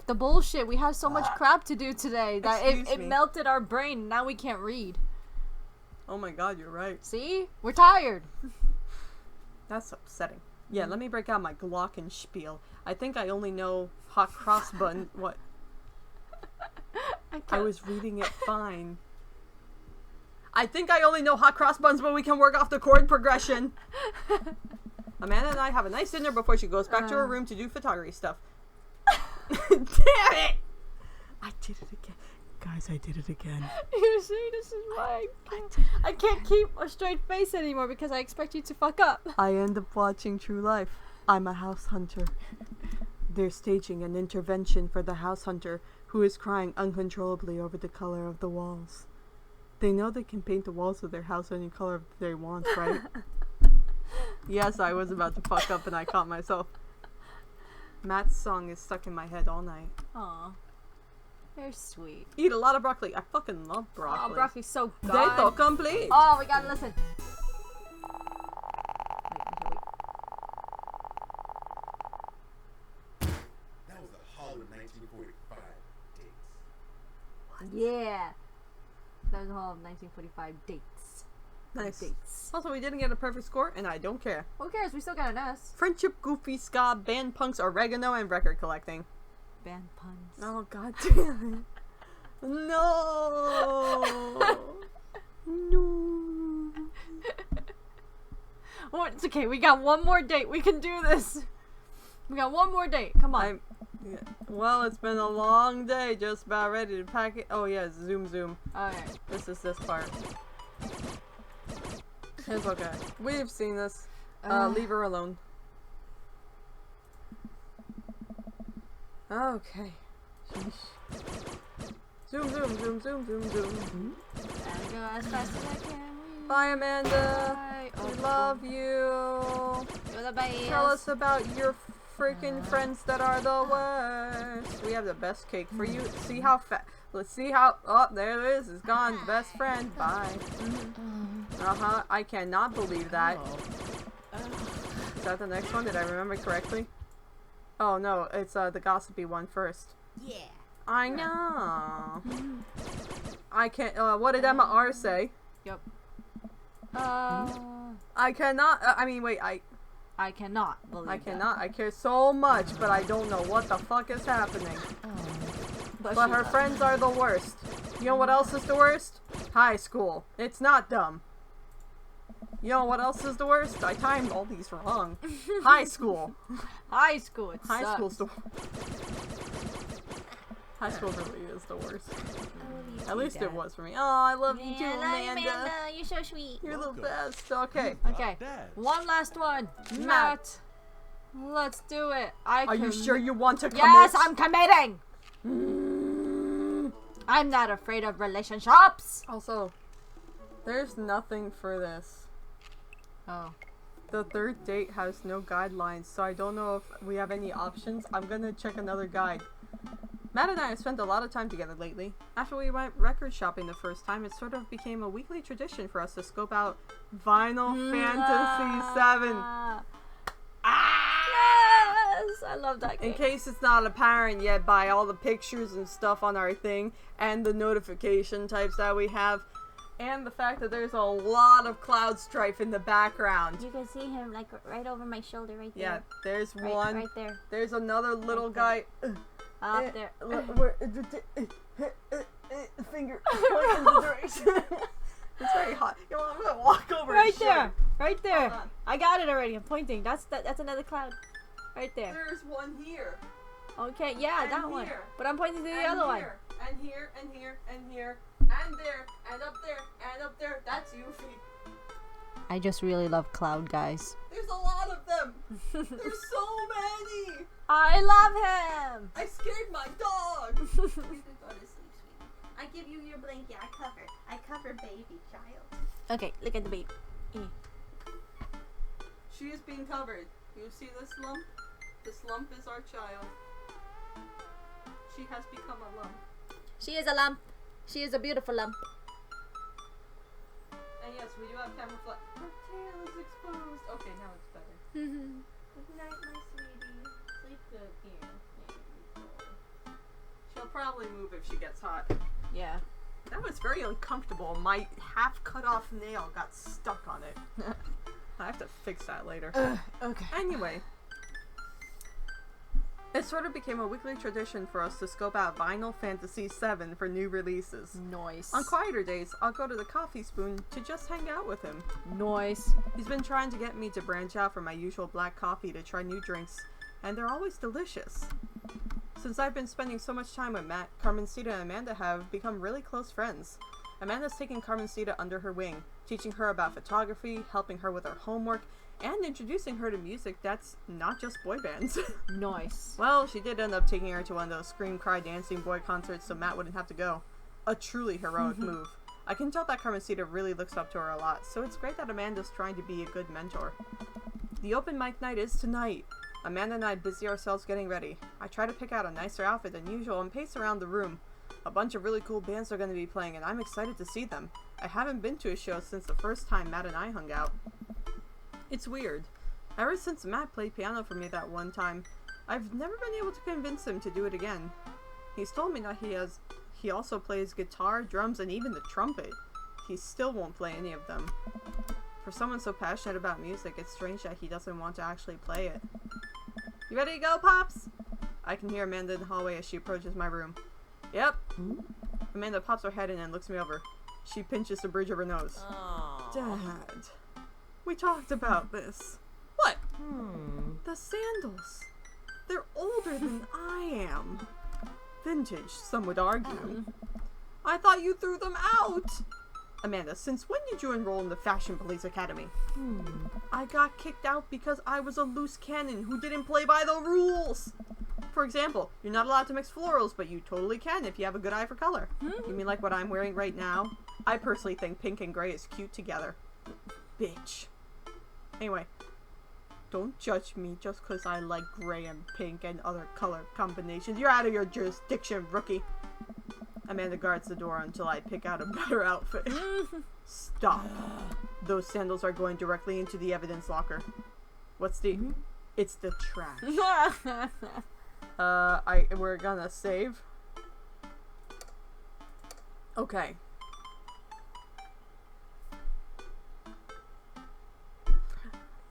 the bullshit. We had so much crap to do today that Excuse it me. melted our brain. Now we can't read. Oh my god, you're right. See? We're tired. That's upsetting. Yeah, let me break out my glockenspiel. I think I only know hot cross bun. What? I was reading it fine. I think I only know hot cross buns, but we can work off the chord progression. Amanda and I have a nice dinner before she goes back to her room to do photography stuff. Damn it! I did it again. Guys, I did it again. You see, this is why I can't keep a straight face anymore because I expect you to fuck up. I end up watching True Life. I'm a house hunter. They're staging an intervention for the house hunter who is crying uncontrollably over the color of the walls. They know they can paint the walls of their house any color they want, right? Yes, I was about to fuck up and I caught myself. Matt's song is stuck in my head all night. Aw. They're sweet. Eat a lot of broccoli. I fucking love broccoli. Oh, broccoli's so good. Dato complete. Oh, we gotta listen. That was the Hall of 1945 dates. Yeah. That was all of 1945 dates. Nice. Dates. Also, we didn't get a perfect score, and I don't care. Who cares? We still got an S. Friendship, goofy, ska, band punks, oregano, and record collecting. Band puns. Oh, god damn it. No. No. Oh, it's okay. We got one more date. We can do this. We got one more date. Come on. Yeah. Well, it's been a long day. Just about ready to pack it. Oh, yeah. Zoom. Okay. This is this part. It's okay. We've seen this. Leave her alone. Okay. Zoom. Gotta go as fast as I can. Bye, Amanda. Bye. We love you. You're the best. Tell us about your freaking friends that are the worst. We have the best cake for you. See how fat. Let's see how. Oh, there it is. It's gone. Best friend. Bye. I cannot believe that. Is that the next one? Did I remember correctly? Oh no, it's the gossipy one first. Yeah. I know. I can't. What did Emma R say? Yep. I cannot. I mean, wait. I cannot believe I that. cannot. I care so much, but I don't know what the fuck is happening. But her friends are the worst. You know what else is the worst? High school. It's not dumb. You know what else is the worst? I timed all these wrong. High school. High school. It High sucks. school's the High school really is the worst. At least it was for me. Oh, I love you too, Amanda. You're so sweet. You're the best. Okay. Okay. That. One last one. Matt. Matt. Let's do it. Are you sure you want to commit? Yes, I'm committing. I'm not afraid of relationships. Also, there's nothing for this. Oh. The third date has no guidelines, so I don't know if we have any options. I'm gonna check another guide. Matt and I have spent a lot of time together lately. After we went record shopping the first time, it sort of became a weekly tradition for us to scope out Final Fantasy VII. Yes, I love that game. In case it's not apparent yet by all the pictures and stuff on our thing, and the notification types that we have, and the fact that there's a lot of cloud strife in the background. You can see him like right over my shoulder right Yeah, there. there's Right, one. right there. There's another little guy. Up there. Finger point in the direction. It's very hot. You know, I'm gonna walk over. Right and there. show. Right there. Hold on. I got it already. I'm pointing. That's another cloud. Right there. There's one here. Okay, yeah, And that one. here. But I'm pointing to the And other one. here, and here, and here, and here, and there, and up there, and up there. That's Yuffie. I just really love cloud guys. There's a lot of them. There's so many. I love him. I scared my dog. You can go to sleep, sweetie. I give you your blanket. I cover baby child. Okay, look at the baby. She is being covered. You see this lump? This lump is our child. She has become a lump. She is a lump. She is a beautiful lump. And yes, we do have camouflage. Her tail is exposed. Okay, now it's better. Good night, my sweetie. Sleep good here. There you go. She'll probably move if she gets hot. Yeah. That was very uncomfortable. My half cut off nail got stuck on it. I have to fix that later. Okay. Anyway. It sort of became a weekly tradition for us to scope out Vinyl Fantasy VII for new releases. Nice. On quieter days, I'll go to the Coffee Spoon to just hang out with him. Nice. He's been trying to get me to branch out from my usual black coffee to try new drinks, and they're always delicious. Since I've been spending so much time with Matt, Carmencita and Amanda have become really close friends. Amanda's taking Carmencita under her wing, teaching her about photography, helping her with her homework, and introducing her to music that's not just boy bands. Nice. Well, she did end up taking her to one of those scream, cry, dancing boy concerts so Matt wouldn't have to go. A truly heroic move. I can tell that Carmencita really looks up to her a lot, so it's great that Amanda's trying to be a good mentor. The open mic night is tonight. Amanda and I busy ourselves getting ready. I try to pick out a nicer outfit than usual and pace around the room. A bunch of really cool bands are going to be playing, and I'm excited to see them. I haven't been to a show since the first time Matt and I hung out. It's weird. Ever since Matt played piano for me that one time, I've never been able to convince him to do it again. He's told me that he also plays guitar, drums, and even the trumpet. He still won't play any of them. For someone so passionate about music, it's strange that he doesn't want to actually play it. You ready to go, Pops? I can hear Amanda in the hallway as she approaches my room. Yep. Amanda pops her head in and looks me over. She pinches the bridge of her nose. Dad, we talked about this. What? The sandals. They're older than I am. Vintage, some would argue. I thought you threw them out. Amanda, since when did you enroll in the Fashion Police Academy? I got kicked out because I was a loose cannon who didn't play by the rules. For example, you're not allowed to mix florals, but you totally can if you have a good eye for color. You mean like what I'm wearing right now? I personally think pink and gray is cute together. Bitch. Anyway, don't judge me just because I like gray and pink and other color combinations. You're out of your jurisdiction, rookie. Amanda guards the door until I pick out a better outfit. Stop. Those sandals are going directly into the evidence locker. What's the... It's the trash. We're gonna save. Okay.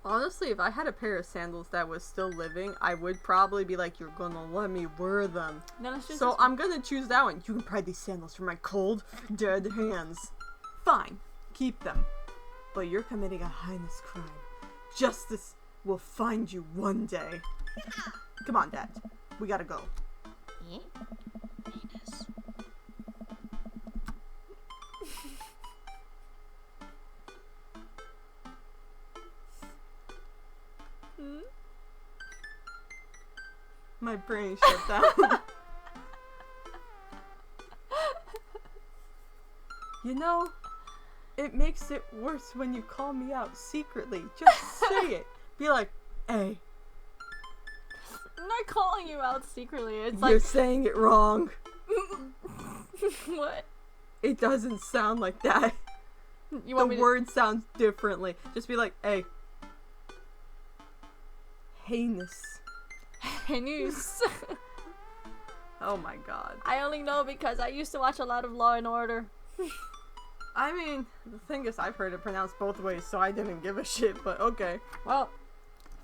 Honestly, if I had a pair of sandals that was still living, I would probably be like, you're gonna let me wear them. No, let's just So I'm gonna choose that one. You can pry these sandals from my cold, dead hands. Fine. Keep them. But you're committing a heinous crime. Justice will find you one day. Come on, Dad. We gotta go. My brain shut down. You know, it makes it worse when you call me out secretly. Just say it. Be like, hey. I'm not calling you out secretly. It's You're like saying it wrong. what? It doesn't sound like that. You want The me word sounds differently. Just be like, hey. Heinous. to news? Oh my god. I only know because I used to watch a lot of Law and Order. I mean, the thing is, I've heard it pronounced both ways, so I didn't give a shit, but okay. Well,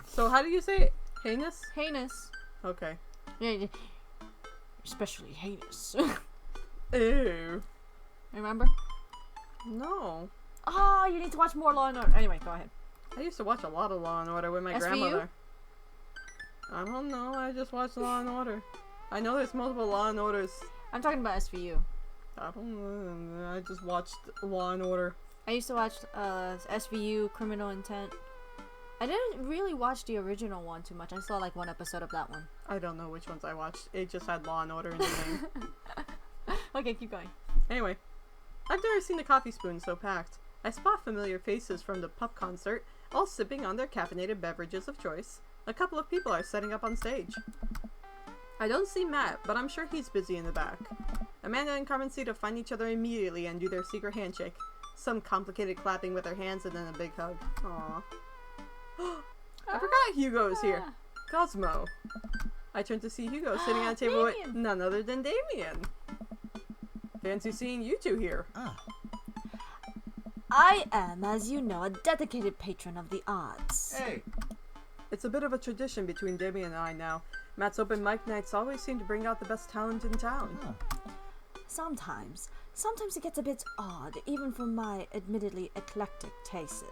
So how do you say it? Heinous? heinous. Okay. Yeah, especially heinous. Ew. Remember? No. Oh, you need to watch more Law and Order. Anyway, go ahead. I used to watch a lot of Law and Order with my SVU? grandmother. I don't know, I just watched Law and Order. I know there's multiple Law and Orders. I'm talking about SVU. I don't know, I just watched Law and Order. I used to watch SVU, Criminal Intent. I didn't really watch the original one too much. I saw like one episode of that one. I don't know which ones I watched. It just had Law and Order in the name. Okay, keep going. Anyway, I've never seen the Coffee Spoon so packed. I spot familiar faces from the pub concert, all sipping on their caffeinated beverages of choice. A couple of people are setting up on stage. I don't see Matt, but I'm sure he's busy in the back. Amanda and Carmencita find each other immediately and do their secret handshake. Some complicated clapping with their hands and then a big hug. Aww. I forgot Hugo's here. Cosmo. I turned to see Hugo sitting at a table with Damien. none other than Damien. Fancy seeing you two here. I am, as you know, a dedicated patron of the arts. Hey, It's a bit of a tradition between Damien and I now. Matt's open mic nights always seem to bring out the best talent in town. Sometimes it gets a bit odd, even for my admittedly eclectic tastes.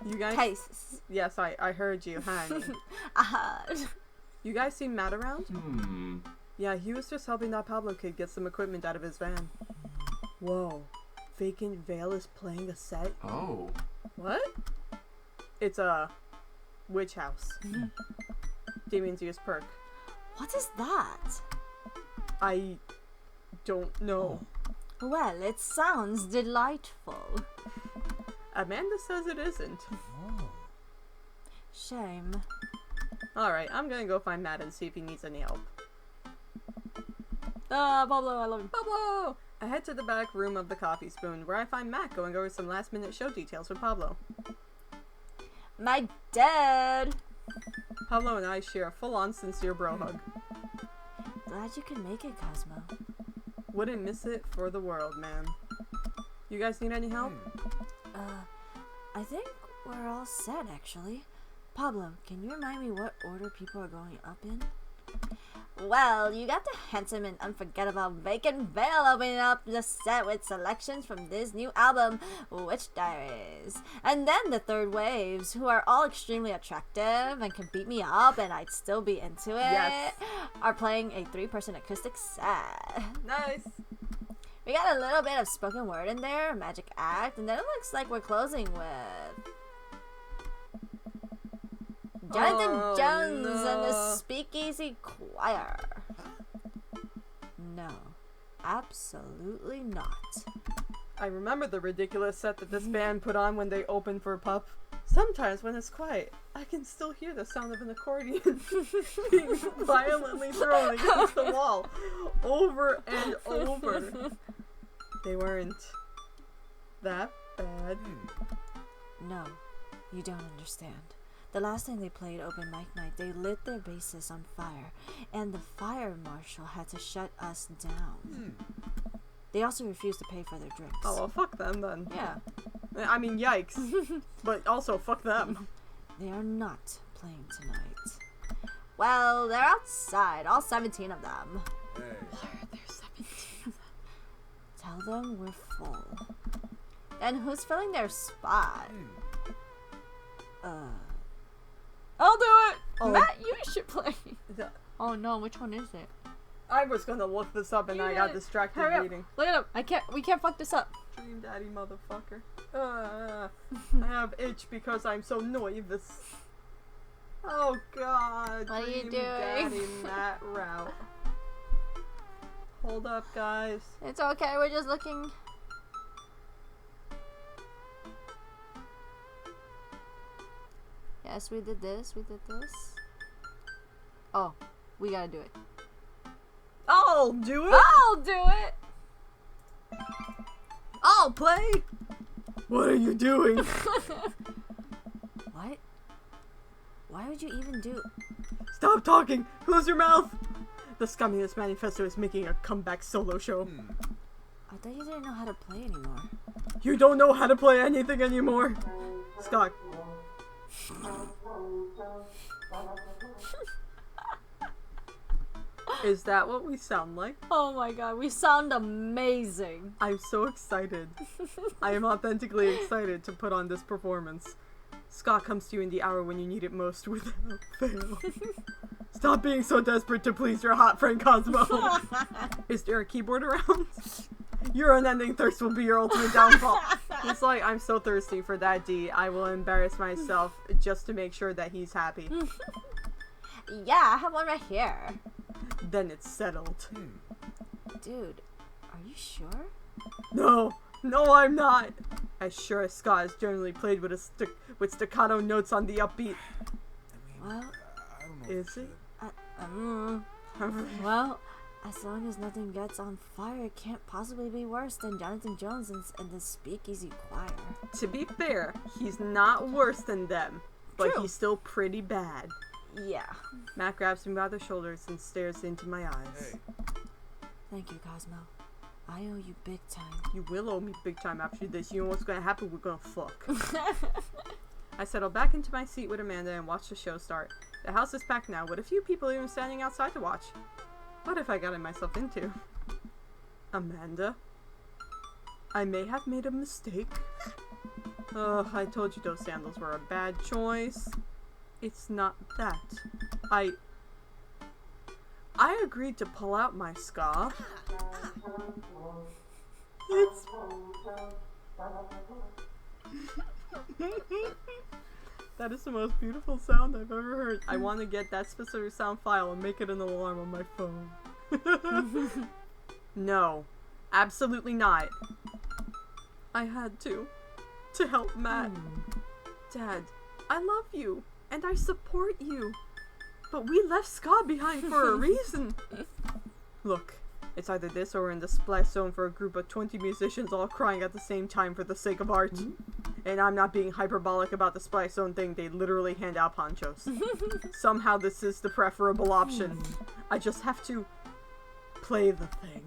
You guys? Tastes. Yes, I heard you, honey. You guys seen Matt around? Yeah, he was just helping that Pablo kid get some equipment out of his van. Whoa. Vacant Veil is playing a set? oh. What? It's a witch house. Damien's ears perk. What is that? I don't know. Well, it sounds delightful. Amanda says it isn't. Shame. Alright, I'm gonna go find Matt and see if he needs any help. Pablo, I love you. Pablo! I head to the back room of the Coffee Spoon, where I find Matt going over some last-minute show details with Pablo. My dad! Pablo and I share a full-on sincere bro hug. Glad you could make it, Cosmo. Wouldn't miss it for the world, man. You guys need any help? I think we're all set, actually. Pablo, can you remind me what order people are going up in? Well, you got the handsome and unforgettable Vacant Veil opening up the set with selections from this new album, Witch Diaries. And then the Third Waves, who are all extremely attractive and can beat me up and I'd still be into it, Yes. are playing a 3-person acoustic set. Nice! We got a little bit of spoken word in there, a magic act, and then it looks like we're closing with Jonathan Oh, Jones and the no. Speakeasy Choir. No, absolutely not. I remember the ridiculous set that this band put on when they opened for Pup. Sometimes when it's quiet, I can still hear the sound of an accordion being violently thrown against the wall over and over. They weren't that bad. No, you don't understand. The last time they played open mic night, they lit their bassist on fire, and the fire marshal had to shut us down. They also refused to pay for their drinks. Oh, well, fuck them then. Yeah, I mean, yikes. But also, fuck them. they are not playing tonight. Well, they're outside, all 17 of them. Hey. There's 17. Tell them we're full. And who's filling their spot? I'll do it! Oh. Matt, you should play. The- Oh no, which one is it? I was gonna look this up and You I did got it. distracted Hurry up. reading. Look it up. We can't fuck this up. Dream Daddy motherfucker. I have itch because I'm so nervous. Oh god. What are you Dream doing? Daddy Matt route. Hold up, guys. It's okay, we're just looking. Yes, we did this, Oh, we gotta do it. I'll do it. I'll do it! I'll play. What are you doing? What? Why would you even do... Stop talking. Close your mouth. The Scumminess Manifesto is making a comeback solo show. I thought you didn't know how to play anymore. You don't know how to play anything anymore. Scott. Is that what we sound like? Oh my god, we sound amazing. I'm so excited. I am authentically excited to put on this performance. Scott comes to you in the hour when you need it most without fail. Stop being so desperate to please your hot friend Cosmo. Is there a keyboard around? Your unending thirst will be your ultimate downfall. He's like, I'm so thirsty for that D. I will embarrass myself just to make sure that he's happy. Yeah, I have one right here. Then it's settled. Dude, are you sure? No, I'm not. As sure as Scott is generally played with with staccato notes on the upbeat. Well, I don't know. Is it? well, As long as nothing gets on fire, it can't possibly be worse than Jonathan Jones and the Speakeasy Choir. To be fair, he's not worse than them, but True. he's still pretty bad. Yeah. Matt grabs me by the shoulders and stares into my eyes. Hey, Thank you, Cosmo. I owe you big time. You will owe me big time after this. You know what's gonna happen? We're gonna fuck. I settle back into my seat with Amanda and watch the show start. The house is packed now, with a few people even standing outside to watch. What have I gotten myself into? Amanda? I may have made a mistake. Ugh, I told you those sandals were a bad choice. It's not that. I agreed to pull out my scarf. It's... That is the most beautiful sound I've ever heard. I want to get that specific sound file and make it an alarm on my phone. No, absolutely not. I had to help Matt. Dad, I love you, and I support you. But we left Scott behind for a reason. Look, it's either this or we're in the splash zone for a group of 20 musicians all crying at the same time for the sake of art. And I'm not being hyperbolic about the splash zone thing, they literally hand out ponchos. Somehow this is the preferable option. I just have to play the thing.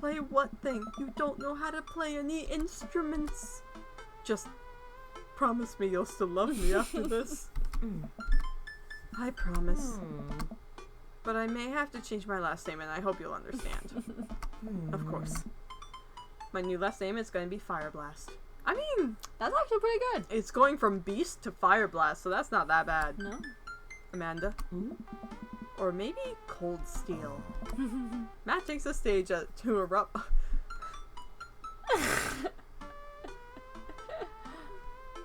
Play what thing? You don't know how to play any instruments. Just promise me you'll still love me after this. I promise. But I may have to change my last name, and I hope you'll understand. Of course. My new last name is going to be Fireblast. I mean, That's actually pretty good. it's going from Beast to Fireblast, so that's not that bad. No? Amanda? Or maybe Cold Steel. Matt takes the stage to erupt.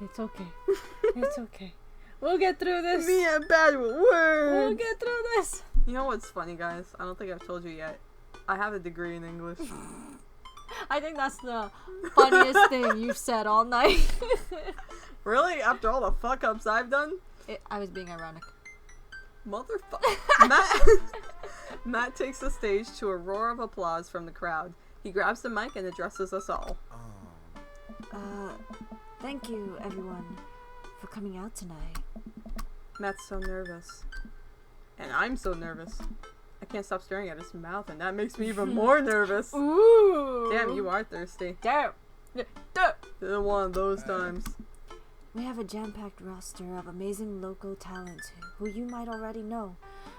It's okay. It's okay. We'll get through this. Me and bad with words. We'll get through this. You know what's funny, guys? I don't think I've told you yet. I have a degree in English. I think that's the funniest thing you've said all night. Really? After all the fuck-ups I've done? I was being ironic. Motherfucker. Matt takes the stage to a roar of applause from the crowd. He grabs the mic and addresses us all. Thank you, everyone, for coming out tonight. Matt's so nervous. And I'm so nervous. I can't stop staring at his mouth, and that makes me even more nervous. Ooh. Damn, you are thirsty. Damn. One of those times. We have a jam-packed roster of amazing local talents who you might already know,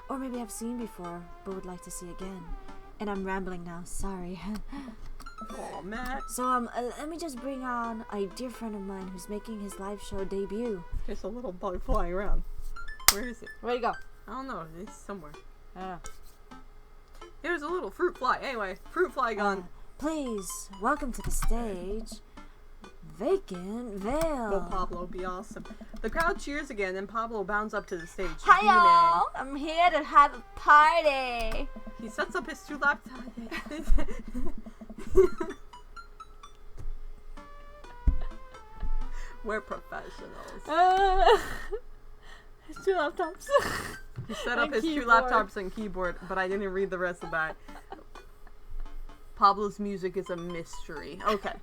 or maybe have seen before, but would like to see again. And I'm rambling now, sorry. Aw, Matt. So, let me just bring on a dear friend of mine who's making his live show debut. There's a little bug flying around. Where is it? Where'd it go? I don't know. It's somewhere. Ah. There's a little fruit fly. Anyway, fruit fly gone. Please, welcome to the stage, Vacant Veil. Will Pablo be awesome? The crowd cheers again, and Pablo bounds up to the stage. Hi beaming. y'all! I'm here to have a party. He sets up his 2 laptops. We're professionals. It's 2 laptops. He set up And his 2 keyboard. laptops and keyboard, but I didn't read the rest of that. Pablo's music is a mystery. Okay.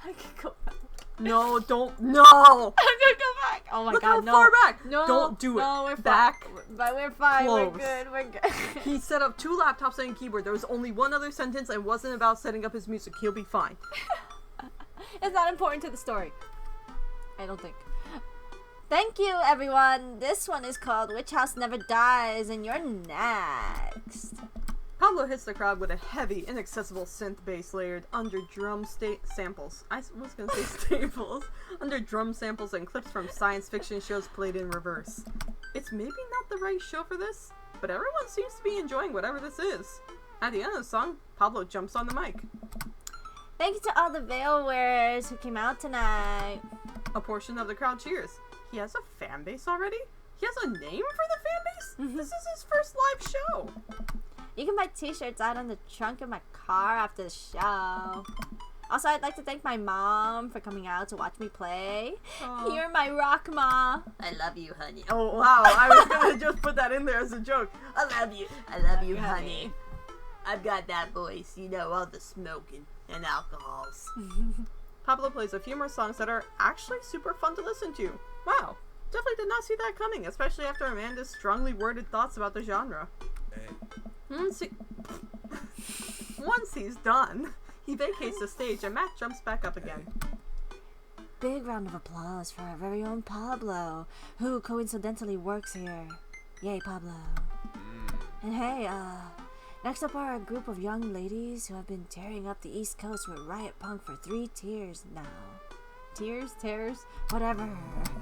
I can go back. No, don't. No! I'm gonna go back. Oh my Look god, how no. far back. No. Don't do it. No, we're Back. fine. But we're fine. Close. We're good. We're good. He set up 2 laptops and a keyboard. There was only one other sentence and it wasn't about setting up his music. He'll be fine. It's not important to the story. I don't think. Thank you, everyone. This one is called Witch House Never Dies, and you're next. Pablo hits the crowd with a heavy, inaccessible synth bass layered under drum samples. I was gonna say staples. Under drum samples and clips from science fiction shows played in reverse. It's maybe not the right show for this, but everyone seems to be enjoying whatever this is. At the end of the song, Pablo jumps on the mic. Thank you to all the veil wearers who came out tonight. A portion of the crowd cheers. He has a fan base already? He has a name for the fan base? This is his first live show. You can buy t-shirts out on the trunk of my car after the show. Also, I'd like to thank my mom for coming out to watch me play. Aw. You're my rock, Ma. I love you, honey. Oh wow, I was gonna just put that in there as a joke. I love you, honey. I've got that voice, you know, all the smoking and alcohols. Pablo plays a few more songs that are actually super fun to listen to. Wow, definitely did not see that coming, especially after Amanda's strongly worded thoughts about the genre. Hey. Once he's done, he vacates the stage and Matt jumps back up again. Big round of applause for our very own Pablo, who coincidentally works here. Yay, Pablo. And hey, next up are a group of young ladies who have been tearing up the East Coast with riot punk for 3 tiers now. Tears, tears. Whatever.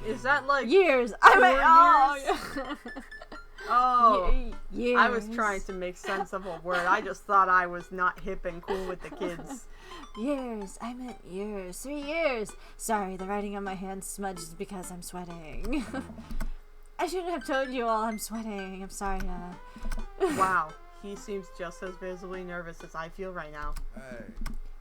Is that like Years! 4 Oh, Years. I was trying to make sense of a word. I just thought I was not hip and cool with the kids. Years. I meant years. 3 years. Sorry, the writing on my hand smudged because I'm sweating. I shouldn't have told you all I'm sweating. I'm sorry. Wow, he seems just as visibly nervous as I feel right now. Hey.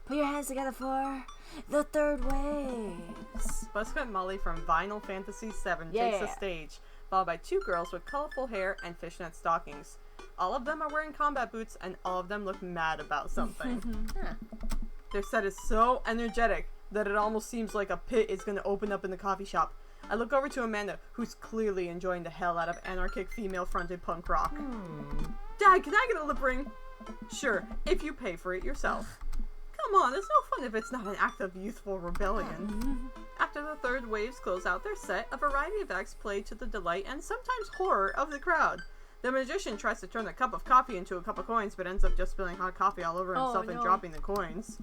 Put your hands together for the third waves. Buzzcut Molly from Vinyl Fantasy 7 takes Yeah. the stage, followed by 2 girls with colorful hair and fishnet stockings. All of them are wearing combat boots, and all of them look mad about something. Their set is so energetic that it almost seems like a pit is going to open up in the coffee shop. I look over to Amanda, who's clearly enjoying the hell out of anarchic female-fronted punk rock. Dad, can I get a lip ring? Sure, if you pay for it yourself. Come on, it's no fun if it's not an act of youthful rebellion. After the third waves close out their set, a variety of acts play to the delight and sometimes horror of the crowd. The magician tries to turn a cup of coffee into a cup of coins, but ends up just spilling hot coffee all over himself and dropping the coins.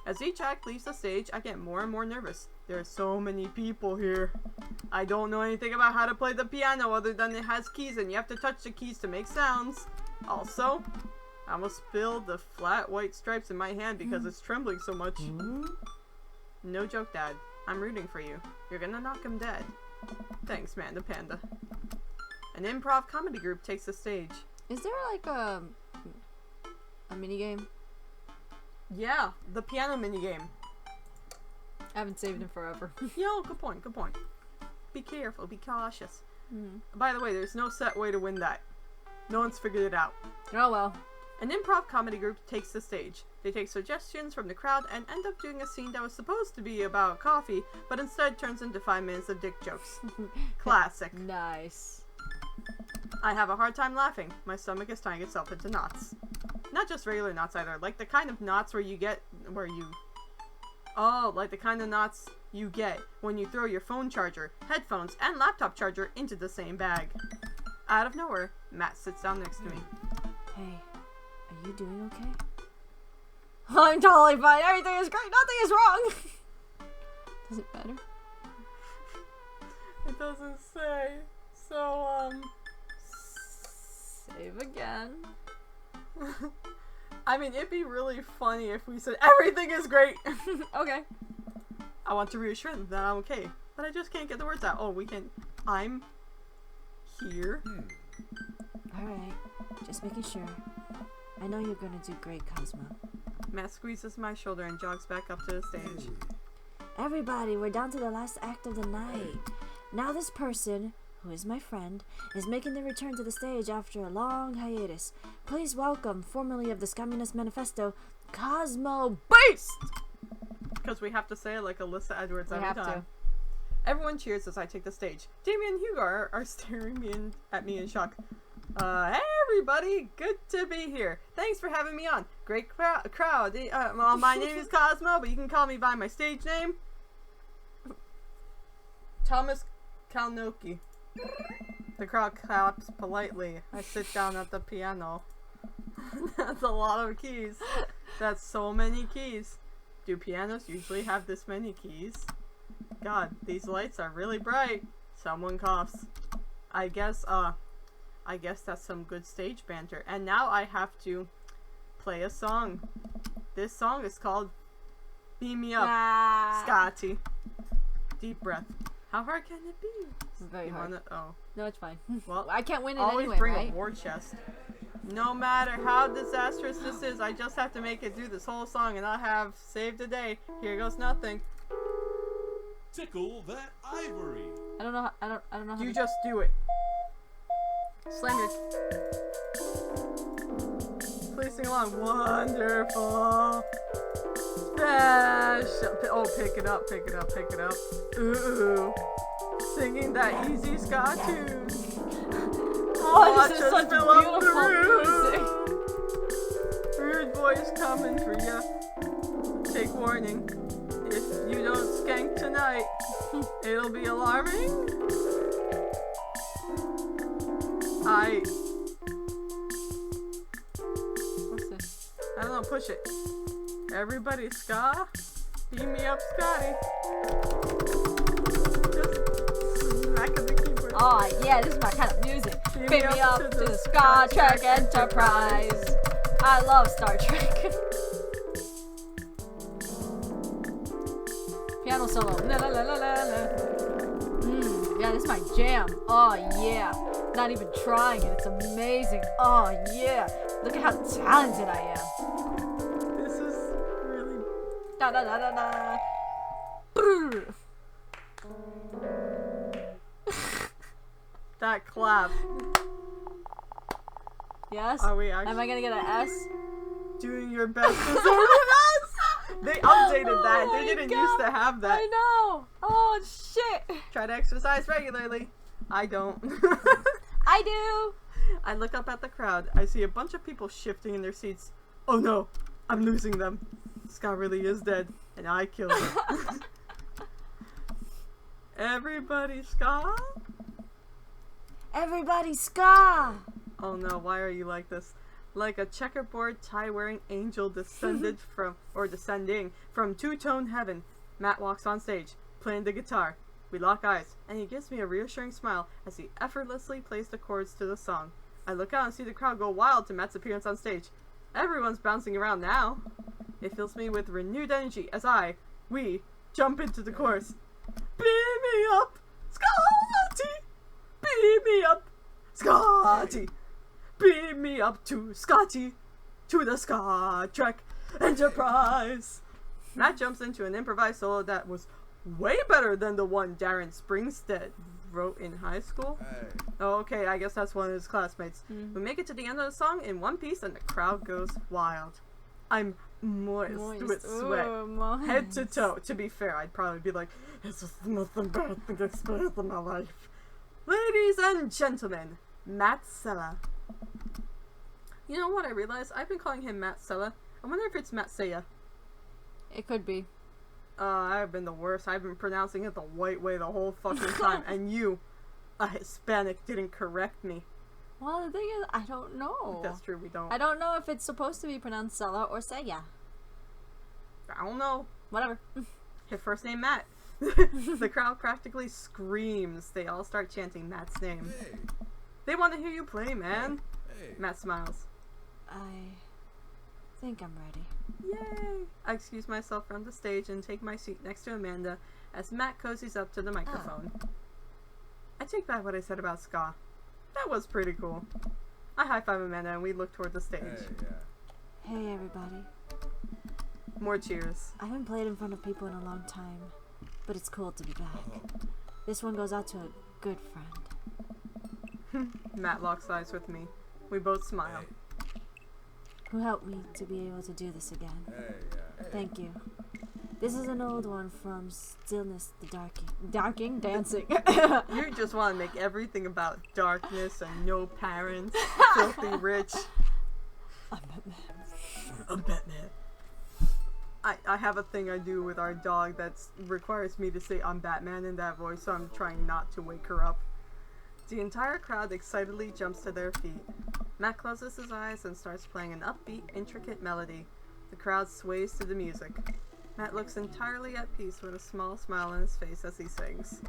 As each act leaves the stage, I get more and more nervous. There are so many people here. I don't know anything about how to play the piano other than it has keys and you have to touch the keys to make sounds. Also, I almost spilled the flat white stripes in my hand because it's trembling so much. No joke, Dad. I'm rooting for you. You're gonna knock him dead. Thanks, Manda Panda. An improv comedy group takes the stage. Is there like a mini game? Yeah, the piano minigame. I haven't saved it forever. Yo, good point, good point. Be careful, be cautious. By the way, there's no set way to win that. No one's figured it out. Oh well. An improv comedy group takes the stage. They take suggestions from the crowd and end up doing a scene that was supposed to be about coffee, but instead turns into 5 minutes of dick jokes. Classic. Nice. I have a hard time laughing. My stomach is tying itself into knots. Not just regular knots either, like the kind of knots like the kind of knots you get when you throw your phone charger, headphones, and laptop charger into the same bag. Out of nowhere, Matt sits down next to me. Hey, are you doing okay? I'm totally fine. Everything is great. Nothing is wrong. Does it matter? It doesn't say. So, Save again. I mean, it'd be really funny if we said, everything is great! Okay. I want to reassure them that I'm okay, but I just can't get the words out. Oh, I'm here. Alright, just making sure. I know you're gonna do great, Cosmo. Matt squeezes my shoulder and jogs back up to the stage. Everybody, we're down to the last act of the night. Now this person, who is my friend, is making their return to the stage after a long hiatus. Please welcome, formerly of the Communist Manifesto, Cosmo Beast! Because we have to say it like Alyssa Edwards every have time. to. Everyone cheers as I take the stage. Jamie and Hugo are staring at me in shock. Hey everybody, good to be here. Thanks for having me on. Great crowd. Well, my name is Cosmo, but you can call me by my stage name. Thomas Kalnoki. The crowd claps politely. I sit down at the piano. That's a lot of keys. That's so many keys. Do pianos usually have this many keys? God, these lights are really bright. Someone coughs. I guess that's some good stage banter. And now I have to play a song. This song is called Beam Me Up, Scotty. Deep breath. How hard can it be? Very hard. Oh. No, it's fine. Well, I can't win it always anyway, bring right? a war chest. No matter how disastrous this is, I just have to make it through this whole song and I have saved the day. Here goes nothing. Tickle that ivory. I don't know. I don't know how. You to... just do it. Slender. Please sing along. Wonderful. Special. Oh, pick it up, pick it up, pick it up. Ooh. Singing that easy ska tune. Oh, Watch this is us such fill up the beautiful music. Rude boys coming for ya. Take warning. If you don't skank tonight, it'll be alarming. What's this? I don't know, push it. Everybody ska. Beat me up, Scotty. Just smack the keyboard. Oh, yeah, this is my kind of music. Beam Beam me up to the Star Trek Enterprise. I love Star Trek. Piano solo. La la la la la la. Yeah, this is my jam. Oh yeah. Not even trying it. It's amazing. Oh yeah. Look at how talented I am. This is really. Da da da da da. Brrr. That clap. Yes? Are we actually Am I gonna get an S? doing your best to sort of us? They updated that. Oh They my didn't God. used to have that. I know. Oh shit. Try to exercise regularly. I don't. I do. I look up at the crowd. I see a bunch of people shifting in their seats. Oh no, I'm losing them. Scott really is dead, and I killed him. Everybody, Scott? Everybody ska! Oh no, why are you like this? Like a checkerboard tie-wearing angel descending from two-tone heaven, Matt walks on stage, playing the guitar. We lock eyes, and he gives me a reassuring smile as he effortlessly plays the chords to the song. I look out and see the crowd go wild to Matt's appearance on stage. Everyone's bouncing around now. It fills me with renewed energy as we jump into the chorus. Beam me up, Scotty! Beam me up, Scotty! Beam me up to Scotty, to the Star Trek Enterprise! Matt jumps into an improvised solo that was way better than the one Darren Springstead wrote in high school. Hey. Oh, okay, I guess that's one of his classmates. We make it to the end of the song in one piece and the crowd goes wild. I'm moist with sweat. Ooh, moist. Head to toe. To be fair, I'd probably be like, it's just the most embarrassing experience of my life. Ladies and gentlemen, Matt Sella. You know what I realized? I've been calling him Matt Sella. I wonder if it's Matt Sella. It could be. I've been the worst. I've been pronouncing it the white way the whole fucking time. And you, a Hispanic, didn't correct me. Well, the thing is, I don't know. That's true, we don't. I don't know if it's supposed to be pronounced Sella or Seiya. I don't know. Whatever. His first name, Matt. The crowd practically screams. They all start chanting Matt's name. Hey. They want to hear you play, man. Hey. Matt smiles. I think I'm ready. Yay! I excuse myself from the stage and take my seat next to Amanda as Matt cozies up to the microphone. I take back what I said about ska. That was pretty cool. I high-five Amanda and we look toward the stage. Hey, yeah. Hey everybody. More cheers. I haven't played in front of people in a long time, but it's cool to be back. This one goes out to a good friend. Matt locks eyes with me. We both smile. Who helped me to be able to do this again. Hey, yeah. Thank you. This is an old one from Stillness the Darking. Dancing. You just want to make everything about darkness and no parents, filthy rich. I'm Batman. I'm Batman. I have a thing I do with our dog that requires me to say I'm Batman in that voice, so I'm trying not to wake her up. The entire crowd excitedly jumps to their feet. Matt closes his eyes and starts playing an upbeat, intricate melody. The crowd sways to the music. Matt looks entirely at peace with a small smile on his face as he sings.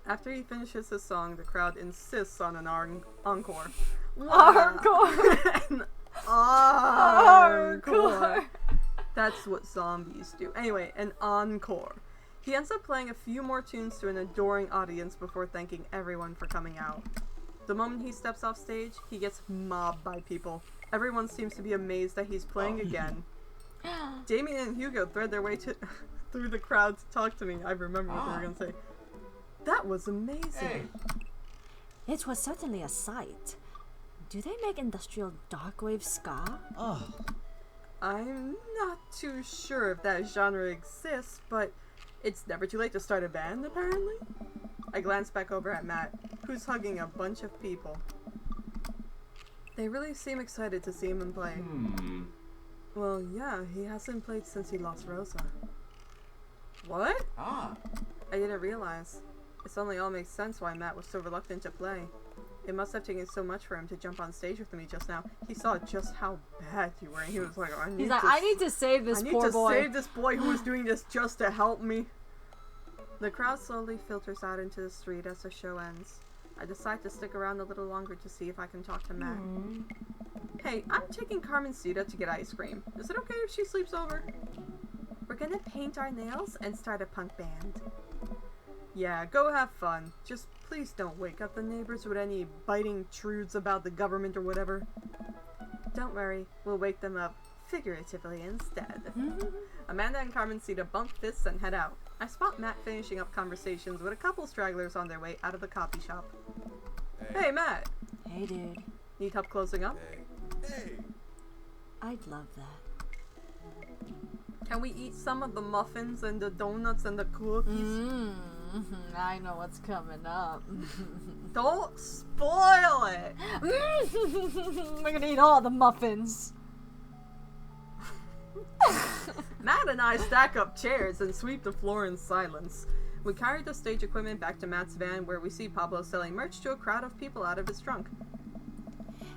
After he finishes his song, the crowd insists on an encore. Encore. An encore. That's what zombies do. Anyway, an encore. He ends up playing a few more tunes to an adoring audience before thanking everyone for coming out. The moment he steps off stage, he gets mobbed by people. Everyone seems to be amazed that he's playing again. Damien and Hugo thread their way through the crowd to talk to me. I remember what they were going to say. That was amazing. Hey. It was certainly a sight. Do they make industrial darkwave ska? Oh, I'm not too sure if that genre exists, but it's never too late to start a band, apparently. I glanced back over at Matt, who's hugging a bunch of people. They really seem excited to see him play. Well, yeah, he hasn't played since he lost Rosa. What? ah. I didn't realize. It suddenly all makes sense why Matt was so reluctant to play. It must have taken so much for him to jump on stage with me just now. He saw just how bad you were, and he was like, I need to save this I need poor to boy. save this boy who was doing this just to help me. The crowd slowly filters out into the street as the show ends. I decide to stick around a little longer to see if I can talk to Matt. Hey, I'm taking Carmencita to get ice cream. Is it okay if she sleeps over? We're gonna paint our nails and start a punk band. Yeah, go have fun. Just please don't wake up the neighbors with any biting truths about the government or whatever. Don't worry, we'll wake them up figuratively instead. Amanda and Carmencita bump fists and head out. I spot Matt finishing up conversations with a couple stragglers on their way out of the coffee shop. Hey, Matt! Hey, dude. Need help closing up? Hey. I'd love that. Can we eat some of the muffins and the donuts and the cookies? I know what's coming up. Don't spoil it! We're gonna eat all the muffins. Matt and I stack up chairs and sweep the floor in silence. We carry the stage equipment back to Matt's van, where we see Pablo selling merch to a crowd of people out of his trunk.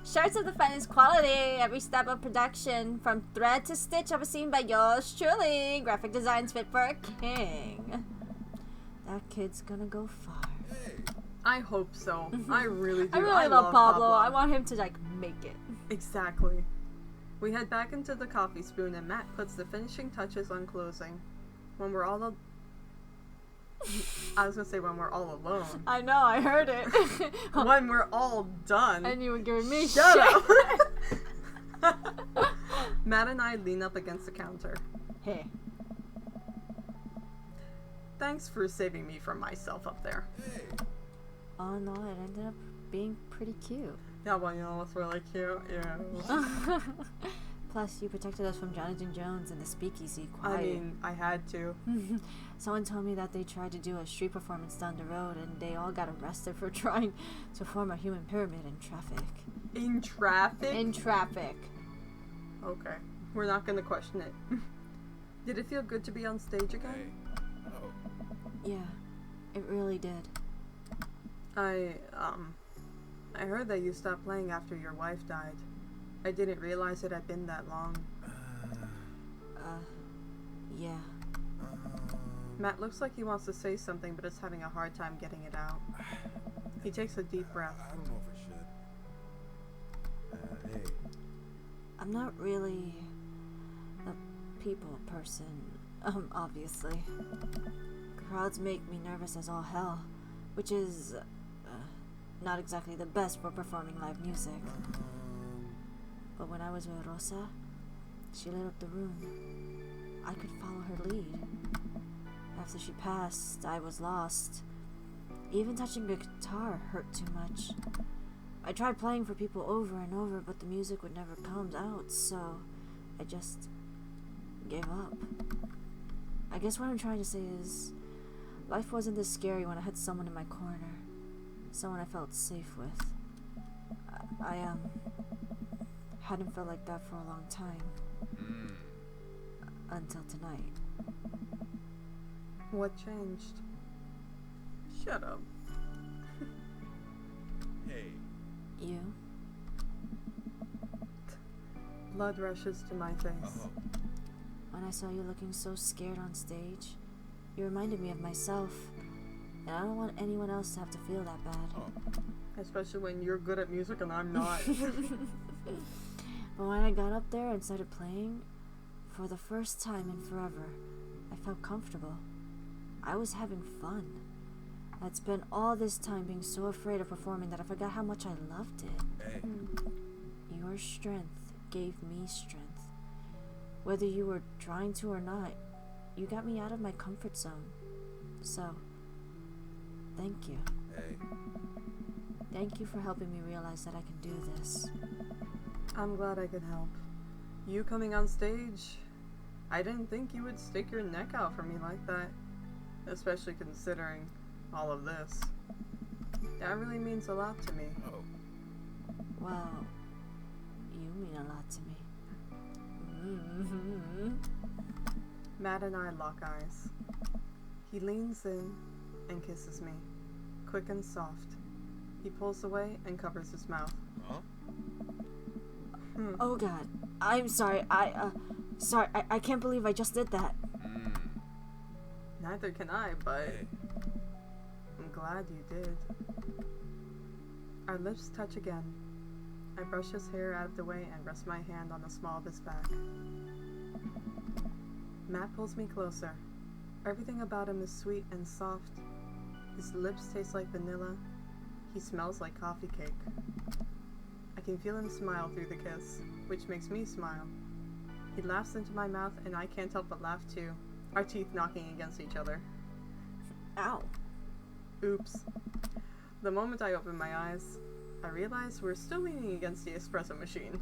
Shirts of the finest quality, every step of production, from thread to stitch, overseen by yours truly. Graphic designs fit for a king. That kid's gonna go far. I hope so. I really do. I really love Pablo. I want him to like make it. Exactly. We head back into the coffee spoon and Matt puts the finishing touches on closing. When we're all I was gonna say when we're all alone. I know, I heard it. When we're all done. And you were giving me Shut shit. up! Matt and I lean up against the counter. Hey. Thanks for saving me from myself up there. Oh no, it ended up being pretty cute. Yeah, well, you know what's really cute? Yeah. Plus, you protected us from Jonathan Jones and the speakeasy choir. I mean, I had to. Someone told me that they tried to do a street performance down the road and they all got arrested for trying to form a human pyramid in traffic. In traffic? In traffic. Okay. We're not gonna question it. Did it feel good to be on stage again? Yeah, it really did. I heard that you stopped playing after your wife died. I didn't realize it had been that long. Yeah. Matt looks like he wants to say something, but is having a hard time getting it out. He takes a deep breath. I don't know if I should. Hey. I'm not really a people person, obviously. Crowds make me nervous as all hell, which is not exactly the best for performing live music. But when I was with Rosa, she lit up the room. I could follow her lead. After she passed, I was lost. Even touching the guitar hurt too much. I tried playing for people over and over, but the music would never come out, so I just gave up. I guess what I'm trying to say is, life wasn't this scary when I had someone in my corner. Someone I felt safe with. I hadn't felt like that for a long time. Until tonight. What changed? Shut up. Hey. You? Blood rushes to my face. When I saw you looking so scared on stage, you reminded me of myself. And I don't want anyone else to have to feel that bad. Especially when you're good at music and I'm not. But when I got up there and started playing, for the first time in forever, I felt comfortable. I was having fun. I'd spent all this time being so afraid of performing that I forgot how much I loved it. Hey. Your strength gave me strength. Whether you were trying to or not, you got me out of my comfort zone. So, thank you. Hey. Thank you for helping me realize that I can do this. I'm glad I could help. You coming on stage, I didn't think you would stick your neck out for me like that. Especially considering all of this. That really means a lot to me. Well, you mean a lot to me. Matt and I lock eyes. He leans in and kisses me, quick and soft. He pulls away and covers his mouth. Huh? Oh God, I'm sorry. I can't believe I just did that. Neither can I, but I'm glad you did. Our lips touch again. I brush his hair out of the way and rest my hand on the small of his back. Matt pulls me closer. Everything about him is sweet and soft. His lips taste like vanilla. He smells like coffee cake. I can feel him smile through the kiss, which makes me smile. He laughs into my mouth and I can't help but laugh too, our teeth knocking against each other. Ow. Oops. The moment I open my eyes, I realize we're still leaning against the espresso machine.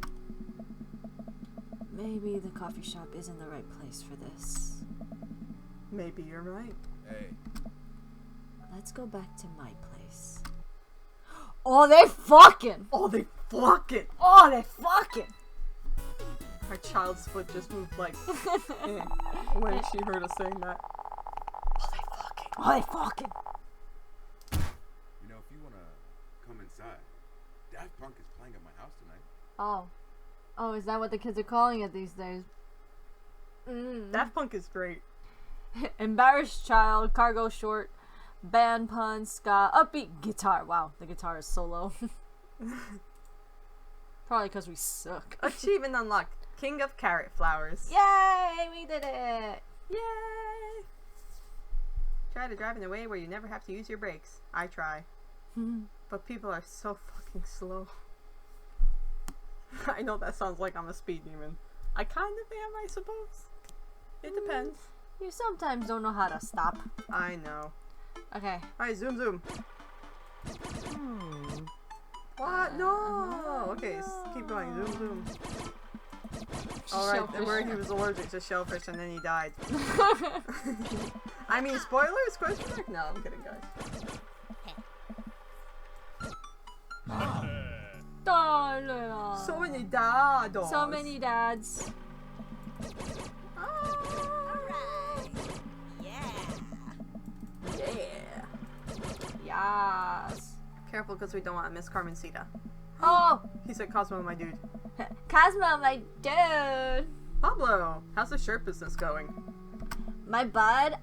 Maybe the coffee shop isn't the right place for this. Maybe you're right. Hey. Let's go back to my place. Oh, they fucking! Oh, they fucking! Oh, they fucking! Our child's foot just moved like when she heard us saying that. Oh, they fucking! Oh, they fucking! You know, if you wanna come inside, Daft Punk is playing at my house tonight. Oh. Oh, is that what the kids are calling it these days? Daft Punk is great. Embarrassed child, cargo short, band pun, ska, upbeat guitar. Wow, the guitar is so low. Probably because we suck. Achievement unlocked. King of Carrot Flowers. Yay, we did it! Yay! Try to drive in a way where you never have to use your brakes. I try. But people are so fucking slow. I know that sounds like I'm a speed demon. I kind of am, I suppose. It depends. You sometimes don't know how to stop. I know. Okay. Alright, zoom zoom. What? No! Okay, keep going. Zoom zoom. Alright, Shellfish. where he was allergic to shellfish and then he died. I mean, spoilers? Question mark? No, I'm kidding, guys. So many dads. So many dads. Yeah. Yes. Careful, because we don't want to miss Carmencita. Oh, He said Cosmo, my dude. Cosmo, my dude. Pablo, how's the shirt business going? My bud,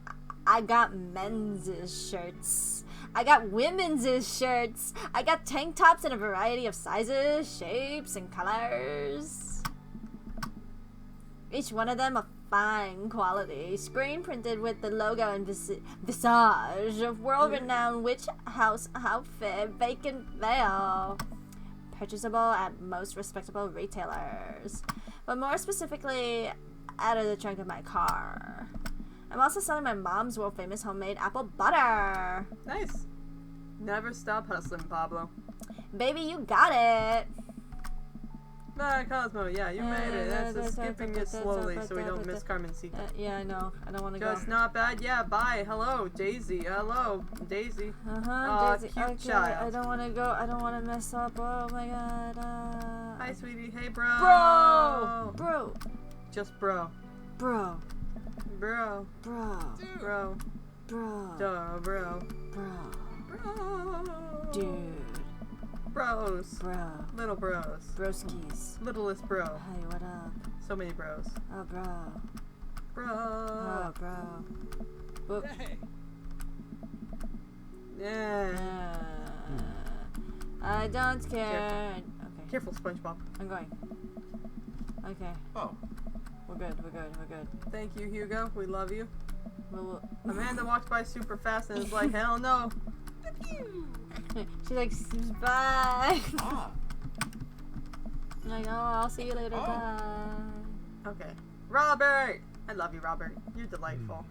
I got men's shirts. I got women's shirts. I got tank tops in a variety of sizes, shapes, and colors. Each one of them of fine quality, screen printed with the logo and visage of world-renowned witch house outfit, vacant veil. Purchasable at most respectable retailers, but more specifically, out of the trunk of my car. I'm also selling my mom's world-famous homemade apple butter. Nice. Never stop hustling, Pablo. Baby, you got it. Nah, Cosmo, yeah, you made it. That's just skipping it slowly so we don't miss Carmencita. Yeah, I know. I don't want to go. Just not bad. Yeah, bye. Hello, Daisy. Hello, Daisy. Aw, Daisy. cute Okay, child. I don't want to go. I don't want to mess up. Oh my god. Hi, sweetie. Hey, bro. Bro. Just bro. Bro. Bro. Bro. Bro. Bro. Duh, bro. Bro. Bro. Dude. Bros. Bro. Little bros. Broskies. Littlest bro. Hey, what up? So many bros. Oh, bro. Bro. Oh, bro. Whoop. Yeah. I don't care. Okay. Careful, SpongeBob. I'm going. Okay. Oh. We're good. Thank you, Hugo. We love you. We'll Amanda walked by super fast and is like, hell no. She's like, bye. Ah. I'm like, oh, I'll see you later. Oh. Bye. Okay. Robert! I love you, Robert. You're delightful.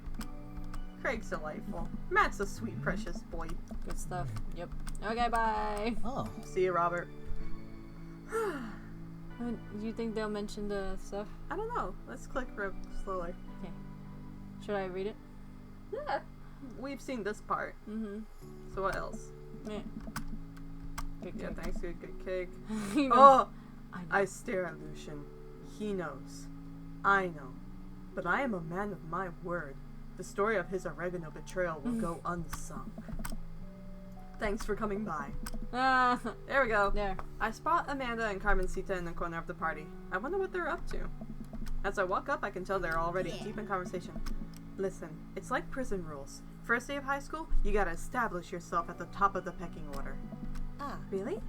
Craig's delightful. Matt's a sweet, precious boy. Good stuff. Yep. Okay, bye. Oh. See you, Robert. Do you think they'll mention the stuff? I don't know. Let's click real slowly. Should I read it? Yeah. We've seen this part. Mm-hmm. So what else? Yeah. Good Yeah, cake. thanks, good cake. You know. Oh! I know. I stare at Lucian. He knows. I know. But I am a man of my word. The story of his oregano betrayal will go unsung. Thanks for coming by. There we go. There. I spot Amanda and Carmencita in the corner of the party. I wonder what they're up to. As I walk up, I can tell they're already deep in conversation. Listen, it's like prison rules. First day of high school, you gotta establish yourself at the top of the pecking order. Ah. Really?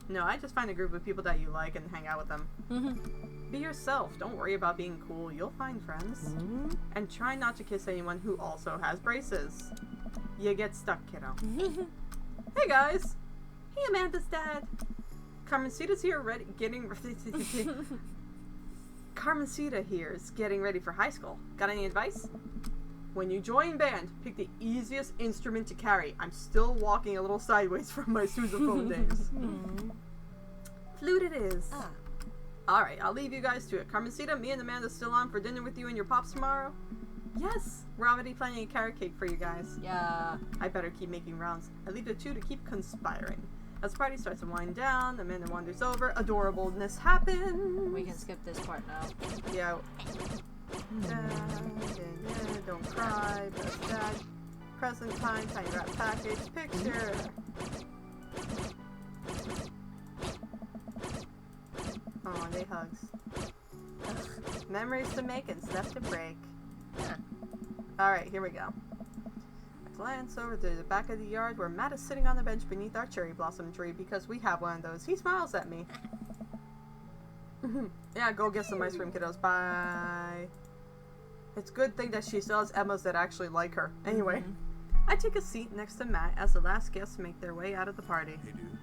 No, I just find a group of people that you like and hang out with them. Mm-hmm. Be yourself. Don't worry about being cool. You'll find friends. And try not to kiss anyone who also has braces. You get stuck, kiddo. Hey, guys. Hey, Amanda's dad. Carmencita's here getting ready. Carmencita here is getting ready for high school. Got any advice? When you join band, pick the easiest instrument to carry. I'm still walking a little sideways from my sousaphone days. Flute it is. Ah. Alright, I'll leave you guys to it. Carmencita, me and Amanda still on for dinner with you and your pops tomorrow? Yes! We're already planning a carrot cake for you guys. Yeah. I better keep making rounds. I leave the two to keep conspiring. As the party starts to wind down, Amanda wanders over. Adorableness happens. We can skip this part now. Yeah. Don't cry. Best dad. Present time. Tiny wrap package. Picture. Oh, they hugs. Memories to make and stuff to break. Alright, here we go. I glance over to the back of the yard where Matt is sitting on the bench beneath our cherry blossom tree because we have one of those. He smiles at me. Yeah, go get some ice cream, kiddos. Bye. It's a good thing that she still has Emmas that actually like her. Anyway, I take a seat next to Matt as the last guests make their way out of the party. Hey, dude.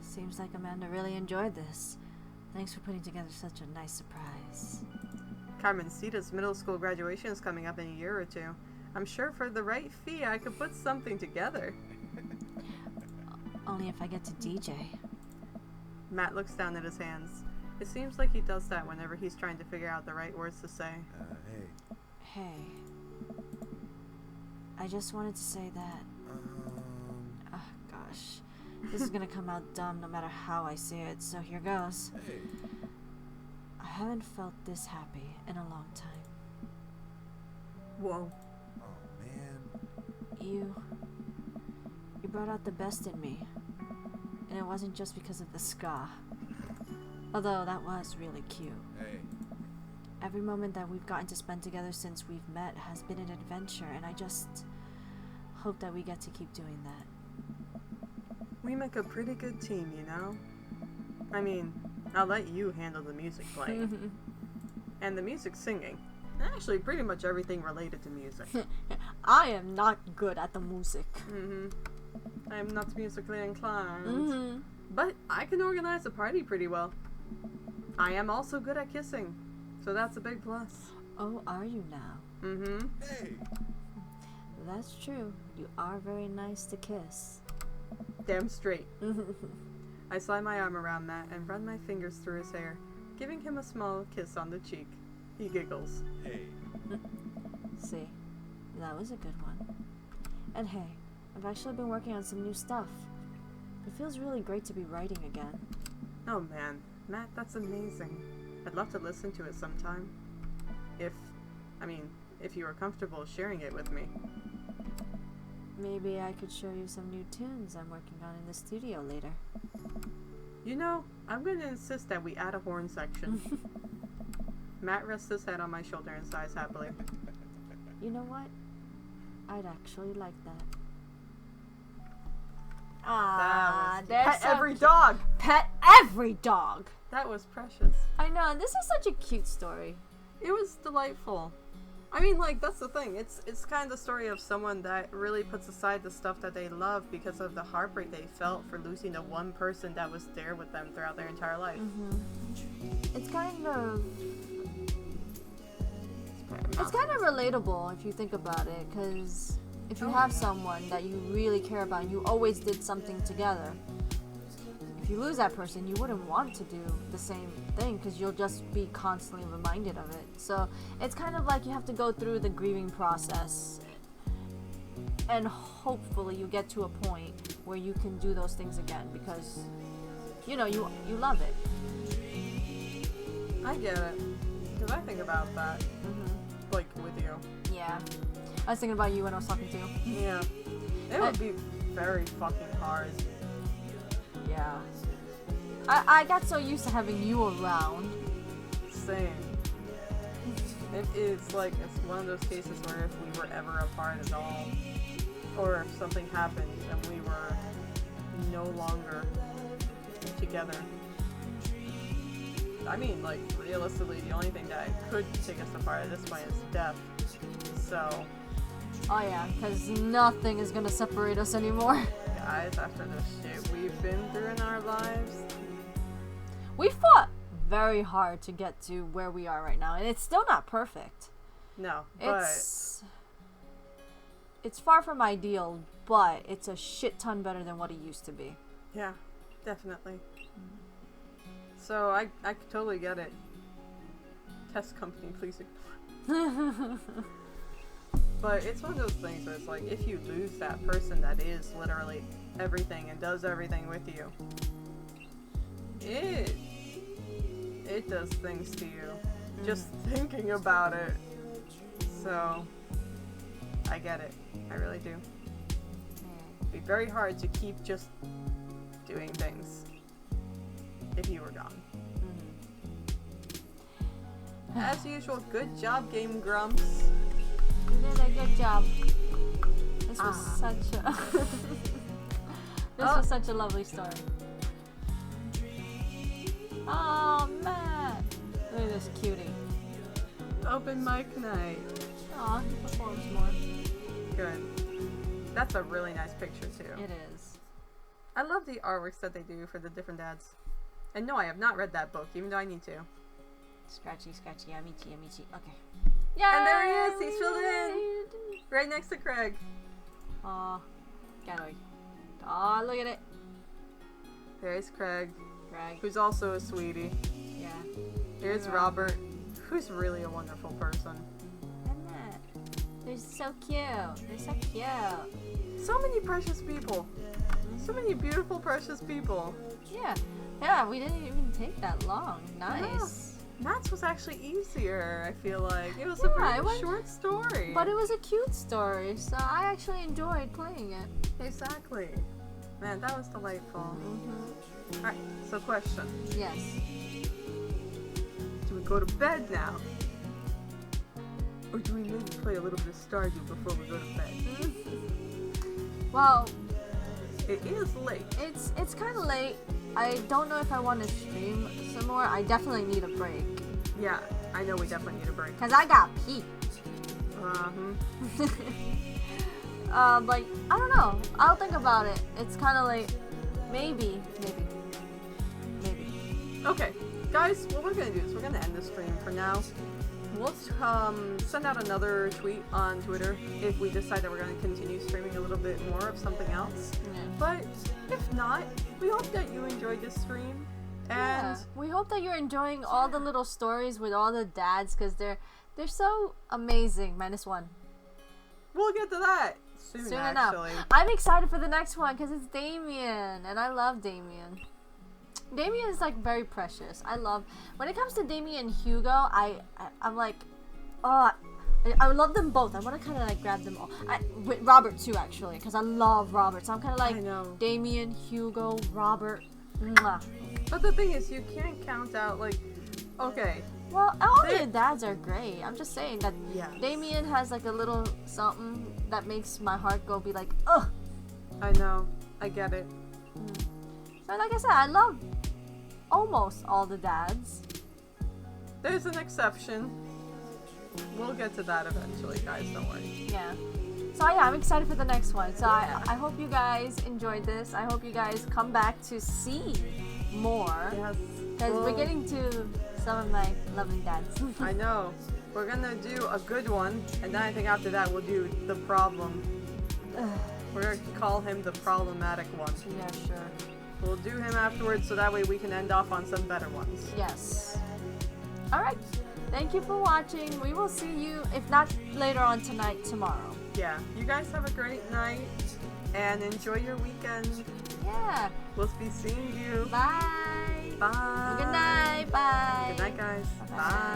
Seems like Amanda really enjoyed this. Thanks for putting together such a nice surprise. Carmencita's middle school graduation is coming up in a year or two. I'm sure for the right fee, I could put something together. Only if I get to DJ. Matt looks down at his hands. It seems like he does that whenever he's trying to figure out the right words to say. Hey. Hey. I just wanted to say that... Oh, gosh. This is gonna come out dumb no matter how I say it, so here goes. Hey. I haven't felt this happy in a long time. Whoa. Oh, man. You brought out the best in me. And it wasn't just because of the ska. Although that was really cute. Hey. Every moment that we've gotten to spend together since we've met has been an adventure, and I just hope that we get to keep doing that. We make a pretty good team, you know? I mean, I'll let you handle the music playing. And the music singing. And actually, pretty much everything related to music. I am not good at the music. I am not musically inclined. But I can organize a party pretty well. I am also good at kissing. So that's a big plus. Oh, are you now? Hey. That's true. You are very nice to kiss. Damn straight. I slide my arm around Matt and run my fingers through his hair, giving him a small kiss on the cheek. He giggles. Hey. See, that was a good one. And hey, I've actually been working on some new stuff. It feels really great to be writing again. Oh man, Matt, that's amazing. I'd love to listen to it sometime. If you were comfortable sharing it with me. Maybe I could show you some new tunes I'm working on in the studio later. You know, I'm going to insist that we add a horn section. Matt rests his head on my shoulder and sighs happily. You know what? I'd actually like that. There's Pet every dog! Pet every dog. That was precious. I know, and this is such a cute story. It was delightful. I mean, like, that's the thing. It's kind of the story of someone that really puts aside the stuff that they love because of the heartbreak they felt for losing the one person that was there with them throughout their entire life. It's kind of relatable if you think about it, because If you have someone that you really care about and you always did something together, if you lose that person, you wouldn't want to do the same thing because you'll just be constantly reminded of it. So it's kind of like you have to go through the grieving process, and hopefully you get to a point where you can do those things again because you love it. I get it. Because I think about that. Like, with you. Yeah. I was thinking about you when I was talking to you. Yeah. It would be very fucking hard. Yeah. I got so used to having you around. Same. It's like, it's one of those cases where if we were ever apart at all, or if something happened and we were no longer together. I mean, like, realistically, the only thing that could take us apart at this point is death. So, Oh yeah, because nothing is gonna separate us anymore. guys, after the shit we've been through in our lives, We fought very hard to get to where we are right now, and it's still not perfect. no, but It's far from ideal, but it's a shit ton better than what it used to be. yeah, definitely. So, I totally get it. Test company, please ignore. But it's one of those things where it's like, if you lose that person that is literally everything and does everything with you, it does things to you. Just thinking about it. So, I get it. I really do. It'd be very hard to keep just doing things if you were gone. As usual, good job, Game Grumps. You did a good job. This was such a was such a lovely story. Oh, Matt! Look at this cutie. Open mic night. Aw, he performs more. Good. That's a really nice picture too. It is. I love the artworks that they do for the different dads. And no, I have not read that book, even though I need to. Scratchy, scratchy, amici, amici. Okay. And there he is, he's filled in! Right next to Craig. Aw, Ganoy. Aw, look at it. There's Craig, Greg. who's also a sweetie. Yeah. Here's Robert, who's really a wonderful person. And that. They're so cute. They're so cute. So many precious people. So many beautiful, precious people. Yeah. Yeah, we didn't even take that long. Nice. Matt's was actually easier, I feel like. It was a Yeah, very it was- short story. But it was a cute story, so I actually enjoyed playing it. Exactly. Man, that was delightful. Alright, so question. Yes. Do we go to bed now? Or do we maybe play a little bit of Stardew before we go to bed? Well, It is late. it's kind of late. I don't know if I want to stream some more. I definitely need a break. Yeah, I know we definitely need a break. Because I got pee. But I don't know. I'll think about it. It's kind of late. Maybe. Okay, guys, what we're gonna do is we're gonna end the stream for now. We'll send out another tweet on Twitter if we decide that we're gonna continue streaming a little bit more of something else. Yeah. But if not, we hope that you enjoyed this stream. And We hope that you're enjoying all the little stories with all the dads because they're so amazing. -1. we'll get to that soon Enough. actually. I'm excited for the next one because it's Damien, and I love Damien. Damien is like very precious. I love when it comes to Damien and Hugo. I'm like, oh, I love them both. I want to kind of like grab them all. With Robert too, actually, because I love Robert. So I'm kind of like I know. Damien, Hugo, Robert. Mwah. But the thing is, you can't count out, like, okay, Well, all They- their dads are great. I'm just saying that yes. Damien has like a little something that makes my heart go be like, ugh. I know, I get it. So like I said, I love almost all the dads. There's an exception. We'll get to that eventually, guys, don't worry. Yeah. So yeah, I'm excited for the next one. So I hope you guys enjoyed this. I hope you guys come back to see more. Yes. Because we're getting to some of my lovely dads. I know. We're gonna do a good one, and then I think after that we'll do the problem. We're gonna call him the problematic one. Yeah, sure. We'll do him afterwards so that way we can end off on some better ones. Yes. Alright. Thank you for watching. We will see you, if not later on tonight, tomorrow. Yeah, you guys have a great night and enjoy your weekend. Yeah. We'll be seeing you. Bye. Bye. Good night. Bye. Good night, guys. Bye-bye. Bye.